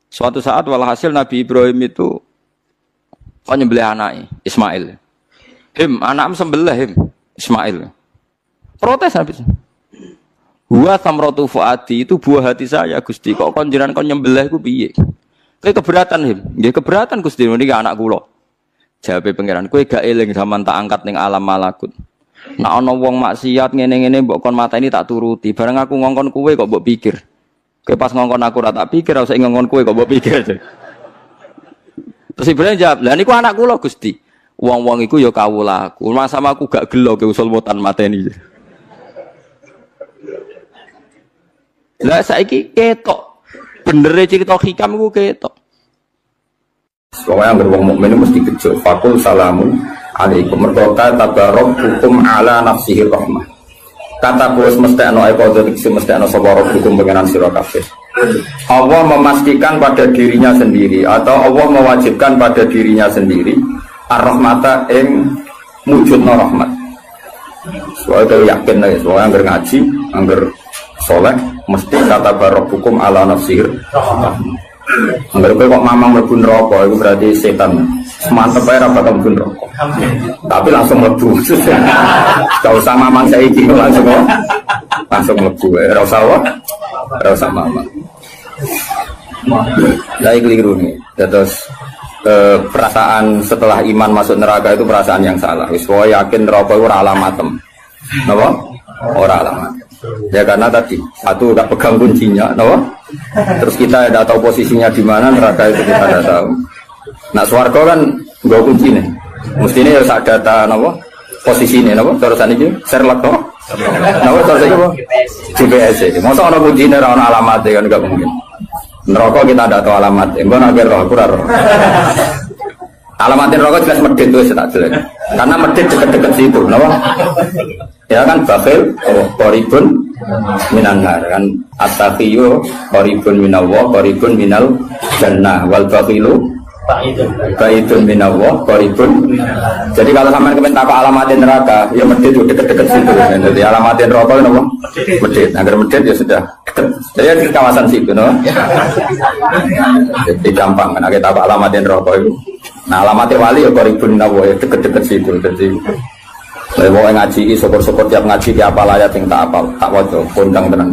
Suatu saat walhasil Nabi Ibrahim itu kok nyembelih anaknya Ismail. Anakmu sembelih Ismail. Protes habis. Wa samratu fuadi itu buah hati saya Gusti. Kok kon jenengan kon nyembelih ku piye? Kowe keberatan nggih keberatan Gusti niki anak kula. Jawabe pangeran, kowe gak eling zaman tak angkat ning alam malakut. Nek ana wong maksiat ngene-ngene mbok kon mateni tak turuti. Bareng aku ngongkon kowe kok mbok pikir. Kowe pas ngongkon aku ora tak pikir, ora usah ngongkon kowe kok mbok pikir. Terus Ibrahim jawab, "Lah niku anak kula Gusti." Wong-wong iku ya kawulaku. Sama aku gak gelo ke usul mutan mateni. Lah saiki ketok. Benere cerita hikam iku ketok. Pokoknya yang wong mukmin mesti kecil. Fakul salamun alaikum. Mereka tabarok hukum ala nafsihir rahmah. Kata bos mesti ana eko mesti ana sabarok hukum pengenan sira kabeh. Allah memastikan pada dirinya sendiri atau Allah mewajibkan pada dirinya sendiri ar-rahmata ing mujudna rahmat. Soale yakin nek soale angger ngaji, angger saleh mesti kata barok hukum ala nafsihir rahmah. Angger kok mamang mlebu neraka itu berarti setan. Mantep ae ra bakal mlebu neraka. Tapi langsung mlebu. Enggak usah mamang saiki langsung mlebu. Ora usah mamang. Lah iki keliru nih. Terus perasaan setelah iman masuk neraka itu perasaan yang salah. Wis wae yakin neraka itu ora alamatem. Napa? Ora alamat. Ya karena tadi satu gak pegang kuncinya, napa? Terus kita tidak tahu posisinya di mana, neraka itu kita tidak tahu. Nah swarga kan gak kunci nih. Mestinya ya sak data napa? Posisinya napa? Terus ini Sherlock toh? Napa terus iki apa? GPS iki. Masa ana kuncine ora ana alamat kan gak mungkin. Neraka kita tidak tahu alamat. Engko nek roh aku ora roh. Alamatin rokok jelas medit itu tak jelek. Karena medit dekat-dekat situ, kenapa? Ya kan bakhil, qoribun minanar kan at-taqiyyu qoribun minallah, qoribun minal jannah wal bakhilu baidun minallah, qoribun. Jadi kalau sampean kepen takok alamatin neraka, ya medit itu dekat-dekat situ. Jadi alamatin rokok kenapa? Medit. Agar medit ya sudah dekat. Jadi di kawasan situ, no? Jadi gampang kan kita takok alamatin rokok itu. Nah alamatnya wali ya koribun nawa ya deket-deket situ. Jadi mau ngaji syukur-syukur tiap ngaji di apa layat yang tak apal tak wajo kondang tenang.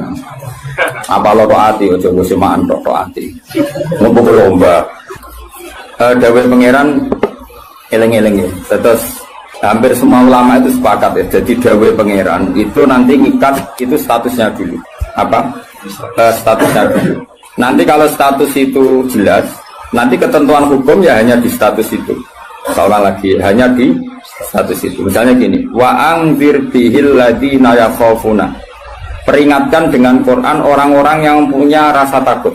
Apa lo roati ojo musimaan roati. Ngumpul lomba. Dawai pangeran eleng-eleng ya. Terus hampir semua ulama itu sepakat ya. Jadi dawai pangeran itu nanti ngikat itu statusnya dulu. Apa? Statusnya dulu. Nanti kalau status itu jelas. Nanti ketentuan hukum ya hanya di status itu. Soalnya lagi hanya di status itu. Misalnya gini, wa angzir bihil ladina yakhafuna. Peringatkan dengan Quran orang-orang yang punya rasa takut.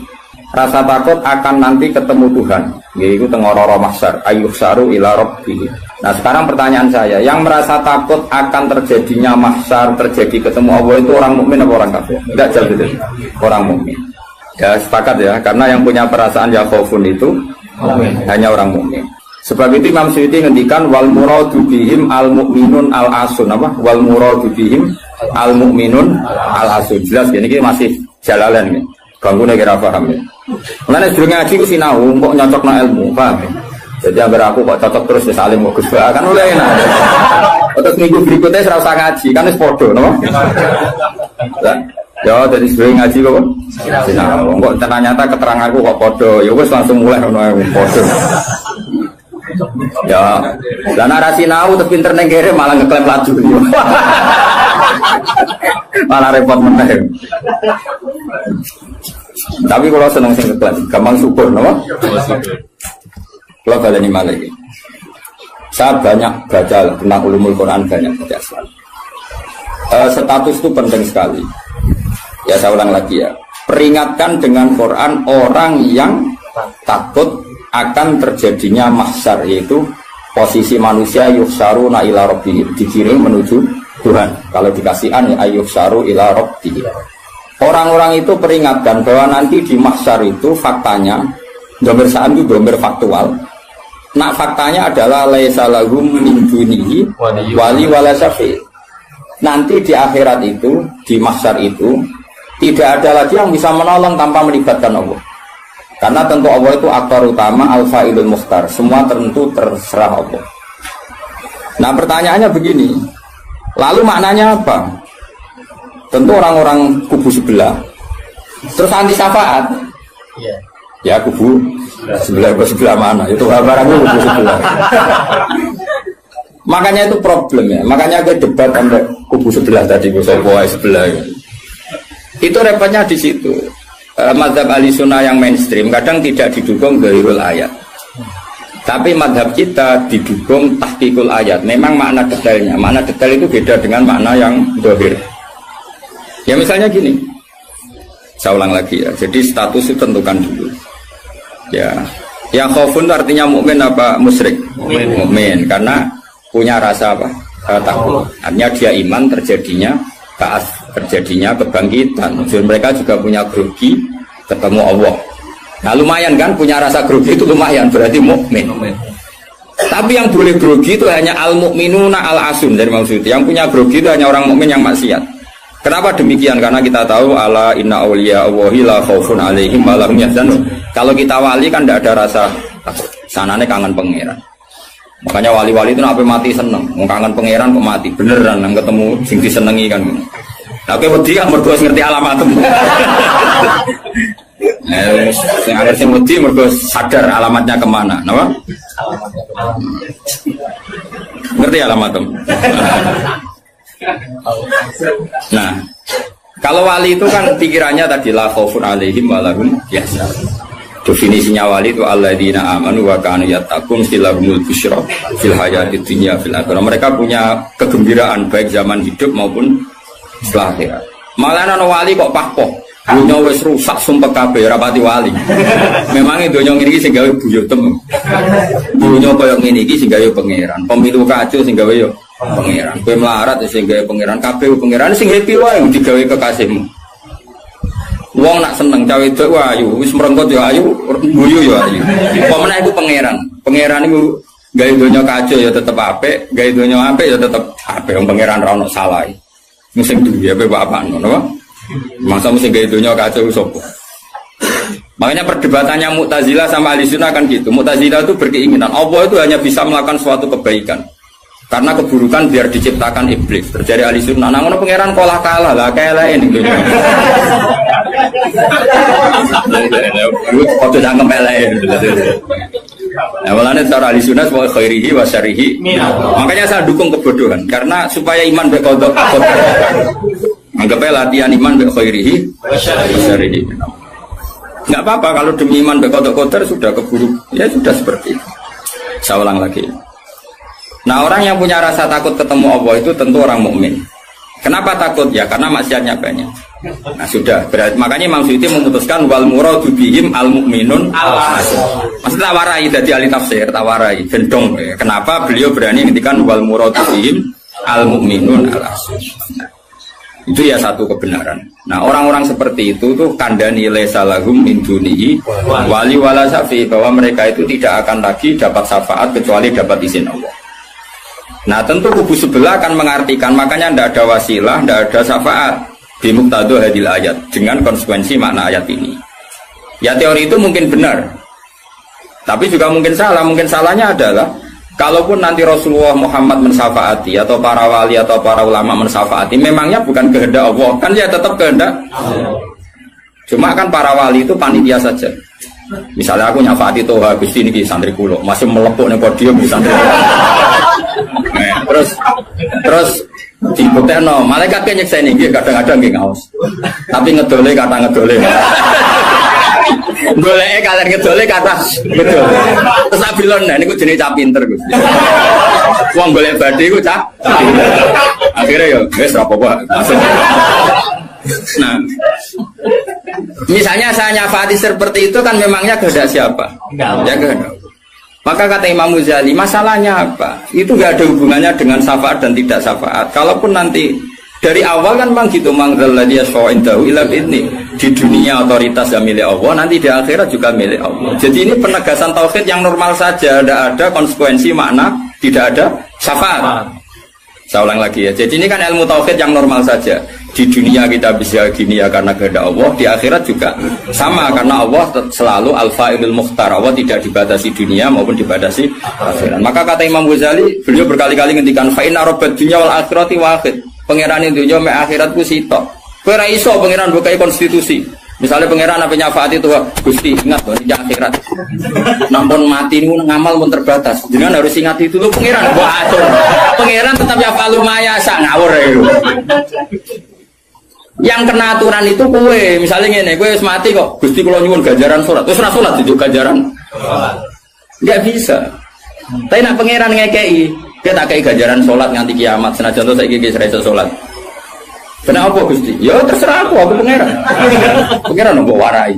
Rasa takut akan nanti ketemu Tuhan. Yaitu tengororo mahsyar, ayyuhsaru ila rabbih. Nah, sekarang pertanyaan saya, yang merasa takut akan terjadinya mahsyar, terjadi ketemu Allah itu orang mukmin atau orang kafir? Enggak jauh itu. Orang mukmin. Ya sepakat ya, karena yang punya perasaan yakhafun itu hanya orang mukmin. Sebab itu Imam Suyuti ngendikan wal muradu bihim al mukminun al asun apa? Wal muradu bihim al mukminun al asun. Jelas ya, ini masih jalalan ya. Ganggunya kira paham ya. Mulane durung ngaji ku sinau kok nyocokno ilmu, paham ya? Jadi agar aku kok cocok terus wis alim kok Gus kan oleh enak. Terus minggu berikutnya ora usah ngaji, kan wis padha, no? Ya dari sebelum ngaji kok. Sinau. Kok ternyata keteranganku kok podo. Ya wis langsung mulai ono podo. Ya, lah narasi sinau tapi pinter ning kere malah ngeklaim laju. Malah repot meneh. Tapi kalau seneng sing ngeklaim, gampang syukur napa? Kalau baleni malah iki. Saya banyak baca tentang ulumul Quran, banyak baca status itu penting sekali. Ya saya ulang lagi ya. Peringatkan dengan Quran orang yang takut akan terjadinya mahsyar, yaitu posisi manusia yuhsaruna ila rabbihim, digiring menuju Tuhan. Kalau dikasih an ya yuhsaru ila rabbihim. Orang-orang itu peringatkan bahwa nanti di mahsyar itu faktanya dhamir sa'an itu dhamir faktual. Nah faktanya adalah laisa lahum min dunihi wali wala syafi'. Nanti di akhirat itu, di mahsyar itu tidak ada lagi yang bisa menolong tanpa melibatkan Allah. Karena tentu Allah itu aktor utama, al-fa'ilul mukhtar. Semua tentu terserah Allah. Nah pertanyaannya begini, lalu maknanya apa? Tentu orang-orang kubu sebelah terus anti syafaat. Ya kubu sebelah mana? Itu barangnya kubu sebelah. Makanya itu problem ya. Makanya ada debat sampai kubu sebelah tadi, sebelah. Itu repotnya di situ. Mazhab Ahlussunnah yang mainstream kadang tidak didukung ghairul ayat. Tapi mazhab kita didukung tahqiqul ayat. Memang makna detailnya. Makna detail itu beda dengan makna yang zahir. Ya misalnya gini. Saya ulang lagi ya. Jadi status itu tentukan dulu. Ya. Yang khaufun artinya mukmin apa musyrik? Mukmin. Karena punya rasa apa? Takut. Artinya dia iman terjadinya terjadinya kebangkitan. Jadi mereka juga punya grogi ketemu Allah. Nah lumayan kan punya rasa grogi itu lumayan berarti mukmin. Tapi yang boleh grogi itu hanya al-mukminuna al-asun dari maksud. Yang punya grogi itu hanya orang mukmin yang maksiat. Kenapa demikian? Karena kita tahu ala inna auliya Allahi la khaufun alaihim wa lahum yahzanun. Kalau kita wali kan tidak ada rasa takut. Sanane kangen pangeran. Makanya wali-wali itu sampai mati seneng. Mau kangen pangeran kok mati. Beneran yang ketemu sing disenengi kan. Nah, kowe wedi kan mergo ngerti alamatmu. Sing akhir sing wedi mergo sadar alamatnya kemana, napa? Ngerti alamatmu. Nah, kalau wali itu kan pikirannya tadi la khaufun alaihim wa lahum yahzanun. Definisinya wali itu alladzina amanu wa kanu yattaqun silahumul busyra fil hayatid dunya fil akhirah. Mereka punya kegembiraan baik zaman hidup maupun setelah akhirat. Malah ana wali kok pahpoh. Dunya wis rusak sumpah kabeh rapati wali. Memang donya ngene iki sing gawe buyutem. Dunya koyo ngene iki sing gawe pangeran. Pemilu kacau sing gawe yo pangeran. Kowe melarat sing gawe pangeran, kabeh pangeran sing happy wae digawe kekasihmu. Wong nak seneng cawe wedok ayu, wis merengkot ya ayu, guyu ya ayu. Apa meneh iku pangeran. Pangeran iku gawe donya kacau ya tetep apik, gawe donya apik ya tetep apik. Wong pangeran ra ono salah. Sing duwe ape bapak ngono apa? Masa mesti gawe donya kacau sapa? Makanya perdebatannya Mu'tazilah sama Ahlussunnah kan gitu. Mu'tazilah itu berkeinginan Allah itu hanya bisa melakukan suatu kebaikan. Karena keburukan biar diciptakan iblis. Terjadi Ahlussunnah. Nah ngono pangeran kalah lah kelek ning donya. Foto jangan pelek. Nah, walane cara Ahlussunnah wa khairihi wa syarrihi. Makanya saya dukung kebodohan karena supaya iman be qada. Anggapnya latihan iman be khairihi wa syarrihi. Enggak apa-apa kalau demi iman be qada sudah keburu. Ya sudah seperti itu. Saya ulang lagi. Nah, orang yang punya rasa takut ketemu Allah itu tentu orang mukmin. Kenapa takut? Ya karena maksiatnya banyak. Nah sudah, berarti makanya Imam Suyuti memutuskan wal muradu bihim al mukminun al asun. Maksudnya tawarai dari ahli tafsir, tawarai gendong. Kenapa beliau berani ngendikan wal muradu bihim al mukminun al asun? Nah, itu ya satu kebenaran. Nah orang-orang seperti itu tuh kandani laisa lahum min dunihi wali wala syafi, bahwa mereka itu tidak akan lagi dapat syafaat kecuali dapat izin Allah. Nah tentu kubu sebelah akan mengartikan, makanya tidak ada wasilah, tidak ada syafaat bimuqtadha hadil ayat, dengan konsekuensi makna ayat ini. Ya teori itu mungkin benar, tapi juga mungkin salah. Mungkin salahnya adalah Kalaupun nanti Rasulullah Muhammad mensyafaati atau para wali atau para ulama mensyafaati, memangnya bukan kehendak Allah, kan ya tetap kehendak. Cuma kan para wali itu panitia saja. Misalnya aku nyafaati Toha Gusti niki santri kula, masih melepuk ning podium di santri. Terus dibuktekno, malaikat ki nyeksa niki kadang-kadang nggih ngaos. Tapi ngedole kata ngedole. Goleke kalian ngedole kata ngedole. Terus abilon niku jenenge cah pinter Gusti. Wong golek badhe iku cah. Akhirnya ya wis ora apa-apa. Nah, misalnya saya nyafati seperti itu kan memangnya kehendak siapa? Ya kehendak. Maka kata Imam Ghazali, masalahnya apa? Itu gak ada hubungannya dengan syafaat dan tidak syafaat. Kalaupun nanti dari awal kan memang gitu, mangzalladzi yashfa'u illa bi'idznih. Di dunia otoritas yang milik Allah, nanti di akhirat juga milik Allah. Jadi ini penegasan tauhid yang normal saja, tidak ada konsekuensi makna, tidak ada syafaat. Saya ulang lagi ya. Jadi ini kan ilmu tauhid yang normal saja. Di dunia kita bisa gini ya karena kehendak Allah, di akhirat juga sama karena Allah selalu al-fa'ilul mukhtar. Allah tidak dibatasi dunia maupun dibatasi akhirat. Maka kata Imam Ghazali, beliau berkali-kali ngendikan fa inna rabbad dunya wal akhirati wahid. Pangeran dunya mek akhirat ku sitok. Kowe ora iso pangeran bukai konstitusi. Misalnya pangeran apa nyafaati itu Gusti ingat loh di akhirat. Nampun mati niku ngamal pun terbatas. Jenengan harus ingat itu lho pangeran. Wah atur. Pangeran tetap ya falu maya sak ngawur itu. Yang kena aturan itu kowe, misalnya ngene, kowe wis mati kok, Gusti kula nyuwun ganjaran salat. Wis ora salat juga ganjaran. Enggak bisa. Tapi nak pangeran ngekei, dia tak kei ganjaran salat nganti kiamat. Senajan to saiki wis ra iso salat. Kenapa Gusti? Ya terserah aku pangeran. Pangeran mbok warai.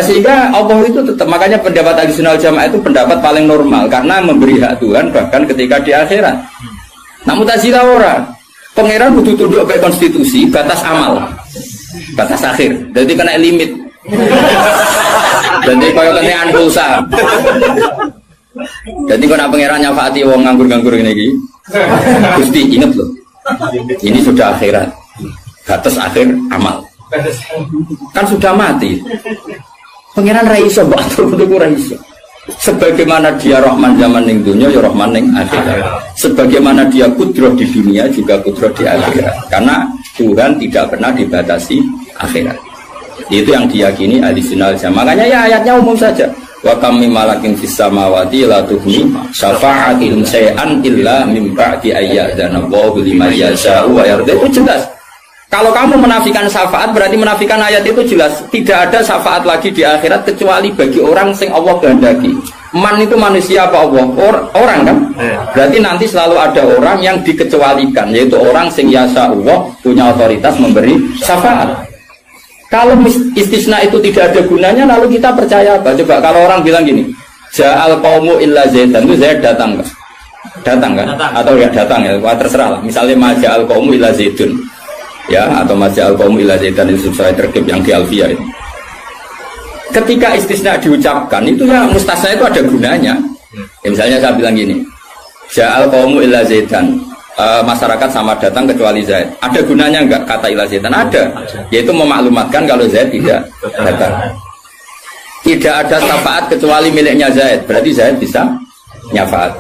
Sehingga Allah itu tetap, makanya pendapat Ahlussunnah wal Jamaah itu pendapat paling normal karena memberi hak Tuhan bahkan ketika di akhirat. Namun Mu'tazilah ora. Pangeran butuh tunduk ke konstitusi, batas amal, batas akhir. Jadi kena limit. Jadi kaya kentean pulsa. Jadi kena pangeran nyafaati wong nganggur-nganggur ini iki. Gusti ingat loh. Ini sudah akhirat. Batas akhir amal. Kan sudah mati. Pangeran ra iso mbok atur kudu ra iso. Sebagaimana dia Rahman zaman ning dunia, ya Rahman ning akhirat. Sebagaimana dia kudroh di dunia, juga kudroh di akhirat. Karena Tuhan tidak pernah dibatasi akhirat. Itu yang diyakini Ahlussunnah wal Jamaah. Makanya ya ayatnya umum saja. Wa kam mim malakin fis samawati la tughni syafa'atuhum shay'an illa min ba'di ayyadana Allahu liman yasha'u wa yarda. Itu jelas. Kalau kamu menafikan syafaat berarti menafikan ayat itu jelas. Tidak ada syafaat lagi di akhirat kecuali bagi orang sing Allah kehendaki. Man itu manusia apa Allah? Orang kan? Berarti nanti selalu ada orang yang dikecualikan, yaitu orang sing yasa Allah punya otoritas memberi syafaat. Kalau istisna itu tidak ada gunanya, lalu kita percaya apa? Coba kalau orang bilang gini, ja'al qaumu illa zaidan, itu Zaid datang kan? Datang kan? Atau ya datang ya, terserah lah. Misalnya maja'al qaumu illa zaidun. Ya, atau maja'al qaumu illa zaidan itu sesuai terkib yang di Alfiyah itu. Ketika istisna diucapkan itu ya mustasna itu ada gunanya. Ya, misalnya saya bilang gini, ja'al qaumu illa zaidan, masyarakat sama datang kecuali Zaid. Ada gunanya enggak kata illa zaidan? Ada, yaitu memaklumatkan kalau Zaid tidak datang. Tidak ada syafaat kecuali miliknya Zaid, berarti Zaid bisa nyafaat.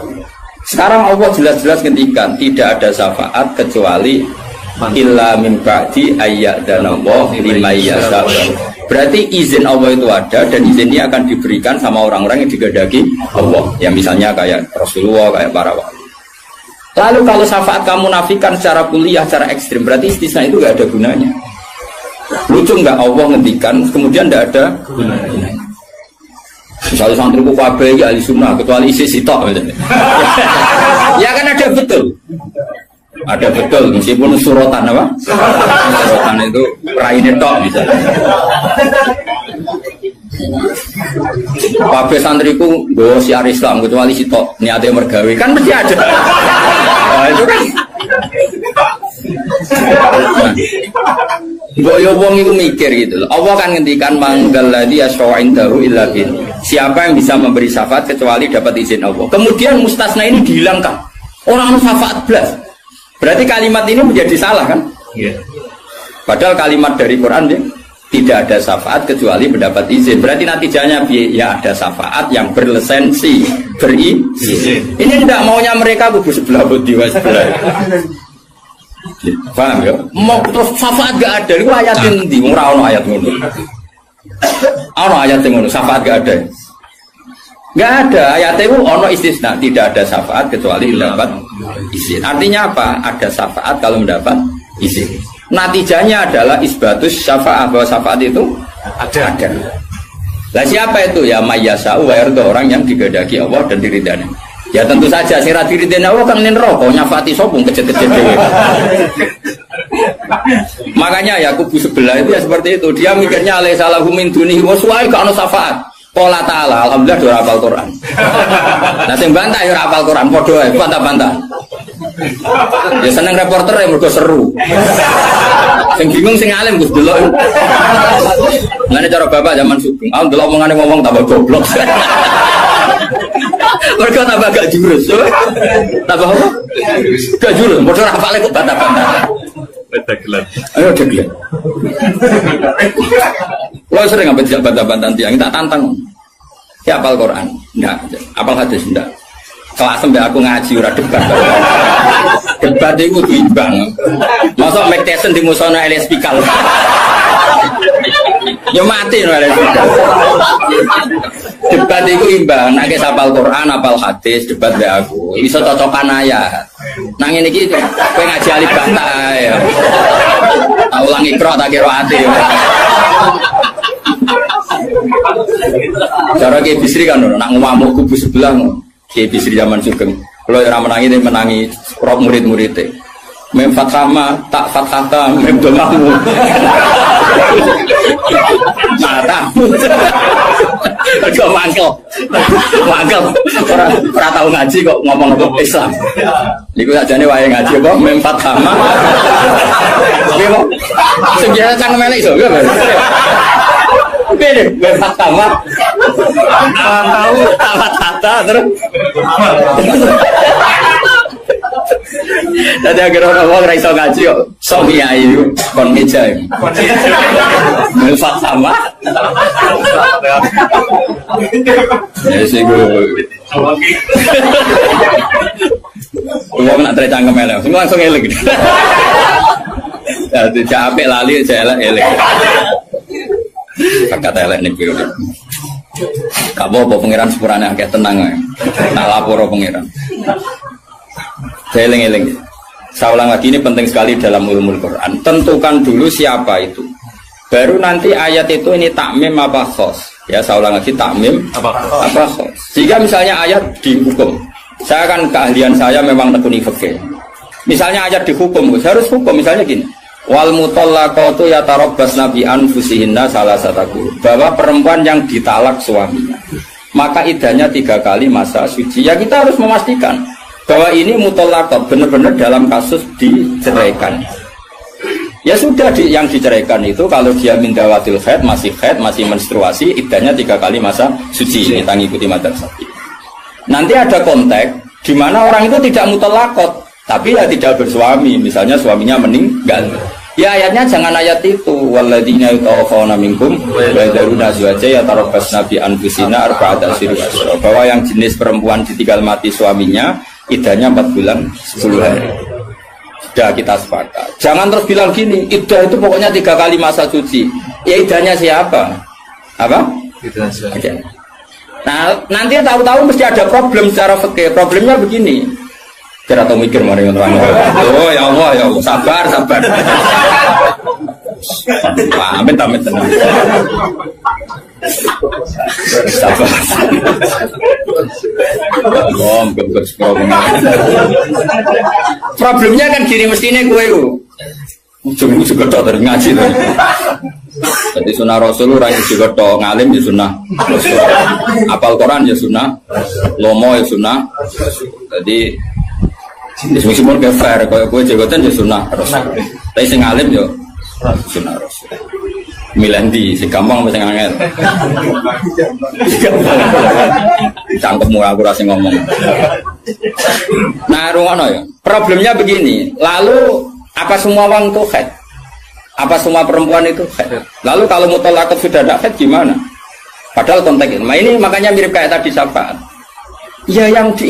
Sekarang Allah jelas-jelas ngendikan tidak ada syafaat kecuali illa min ba'di ayyadana liman yasha. Berarti izin Allah itu ada dan izin ini akan diberikan sama orang-orang yang digedaki Allah. Ya misalnya kayak Rasulullah, kayak para wali. Lalu kalau syafaat kamu nafikan secara kuliah, secara ekstrim, berarti istisna itu gak ada gunanya. Lucu nggak Allah ngendikan kemudian tidak ada gunanya. Misalnya santriku kabeh ya ahli sunnah kecuali isi sitok. Ya kan ada betul. Ada betul, meskipun surotan apa? Surotan itu raine tok misalnya. Kabeh santriku nggawa siar Islam kecuali sitok niate mergawe kan mesti ada. Nah, itu kan. Mbok yo wong iku mikir gitu loh. Allah kan ngendikan manggal ladzi yashfa'indahu illa bin. Siapa yang bisa memberi syafaat kecuali dapat izin Allah. Kemudian mustasna ini dihilangkan. Orang syafaat blas. Berarti kalimat ini menjadi salah kan? Iya. Padahal kalimat dari Quran ya, tidak ada syafaat kecuali mendapat izin. Berarti natijanya ya ada syafaat yang berlisensi, berizin. Ini tidak maunya mereka kubu sebelah budi sebelah. Paham ya? Mau terus syafaat gak ada, itu ayat ini, ora ono ayat ngono. Ono ayat ngono, syafaat gak ada. Gak ada, ayat itu ono istisna, tidak ada syafaat kecuali mendapat izin. Artinya apa? Ada syafaat kalau mendapat izin. Natijanya adalah isbatus syafa'ah, bahwa syafaat itu ada. Lah siapa itu? Ya mayyasa'u wa yarda, orang yang digedaki Allah dan diridani. Ya tentu saja sira diridani Allah kan ning neraka nyafati sopung kecet-kecet dhewe. Makanya ya kubu sebelah itu ya seperti itu. Dia mikirnya alaisa lahu min dunihi wa su'ai ka ana syafaat. Qala ta'ala alhamdulillah do hafal Quran. Nah sing bantah ya hafal Quran padha ae bantah-bantah. Ya seneng reporter ya mergo seru. Sing bingung sing alim Gus delok. Ngene cara bapak zaman Sugeng, aku delok omongane ngomong tambah goblok. Mergo tambah gak jurus. Tambah apa? Gak jurus, padha hafale kok bantah-bantah. Dagelan. Ayo dagelan. Lo sering ngambil tidak bantah-bantahan tiang, tak tantang. Ya apal Quran, enggak. Apal hadis, enggak. Kelas sampai aku ngaji ora debat. Debat itu imbang. Masa Mike Tyson di musono Elias Pikal. Ya mati no Elias Pikal. Debat itu imbang. Nek apal Quran, apal hadis, debat be aku. Iso cocokan ayat. Nang ngene iki kowe ngaji alif bantah ya. Tak ulang ikra tak kira ati. Cara Ki Bisri kan nak ngamuk kubu sebelah Ki Bisri zaman Sugeng. Kalau ora menangi rok murid-muride. Mem fathama tak fathata mem domamu. Matamu. Kok mangkel. Ora tau ngaji kok ngomong Islam. Niku sajane wae ngaji apa mem fathama. Oke kok. Sing jare kan melek iso. Beda, bebas sama. Tahu, tata terus. Tadi agar orang raiso ngaji kok, somi ayu, kon meja. Bebas sama. Ya sih gue. Gue nak tercangkem elek, semua langsung elek. Ya, capek lali, saya elek. Kata elek nih periode. Gak apa pengiran sepurane akeh tenang ae. Tak lapor pengiran. Saya eling-eling. Saya ulang lagi, ini penting sekali dalam ulumul Quran. Tentukan dulu siapa itu. Baru nanti ayat itu ini takmim apa khos. Ya saya ulang lagi, takmim apa khos. Jika misalnya ayat dihukum. Saya kan keahlian saya memang tekuni fikih. Misalnya ayat dihukum, harus hukum misalnya gini. Wal mutallaqatu yatarabbasna bi anfusihinna salasataku, bahwa perempuan yang ditalak suaminya maka idahnya 3 kali masa suci. Ya kita harus memastikan bahwa ini mutallaqat benar-benar dalam kasus diceraikan. Ya sudah yang diceraikan itu kalau dia mindawatil haid, masih menstruasi, idahnya 3 kali masa suci. Kita ngikuti madzhab Syafi'i. Nanti ada konteks di mana orang itu tidak mutallaqat tapi ya tidak bersuami, misalnya suaminya meninggal. Ya ayatnya jangan ayat itu. Walladzina yatawaffawna minkum wa yadharuna azwaja yatarabbasna bi anfusina arba'ata asyhur. Bahwa yang jenis perempuan ditinggal mati suaminya, idahnya 4 bulan 10 hari. Sudah kita sepakat. Jangan terus bilang gini, idah itu pokoknya 3 kali masa suci. Ya idahnya siapa? Apa? Idahnya siapa? Nah, nanti tahu-tahu mesti ada problem secara fikih. Problemnya begini. Kira atau mikir mari orang. Oh ya Allah, sabar. Amit tenang. Sabar. Problemnya kan gini, mestinya gue ujung juga dari ngaji tadi. Jadi sunnah Rasul orang juga ngalim ya sunnah Rasul. Apal Quran ya sunnah, lomo ya sunnah. Jadi meskipun ke fair, kalau gue jagoan ya sunnah Rasul. Tapi sing alim ya sunnah Rasul. Milih si gampang apa sing angel? Cangkemmu aku rasa ngomong. Nah, rungono ya. Problemnya begini. Lalu apa semua wong itu haid? Apa semua perempuan itu haid? Lalu kalau mutolakot sudah ada haid gimana? Padahal konteksnya, ini makanya mirip kayak tadi syafaat. Ya yang di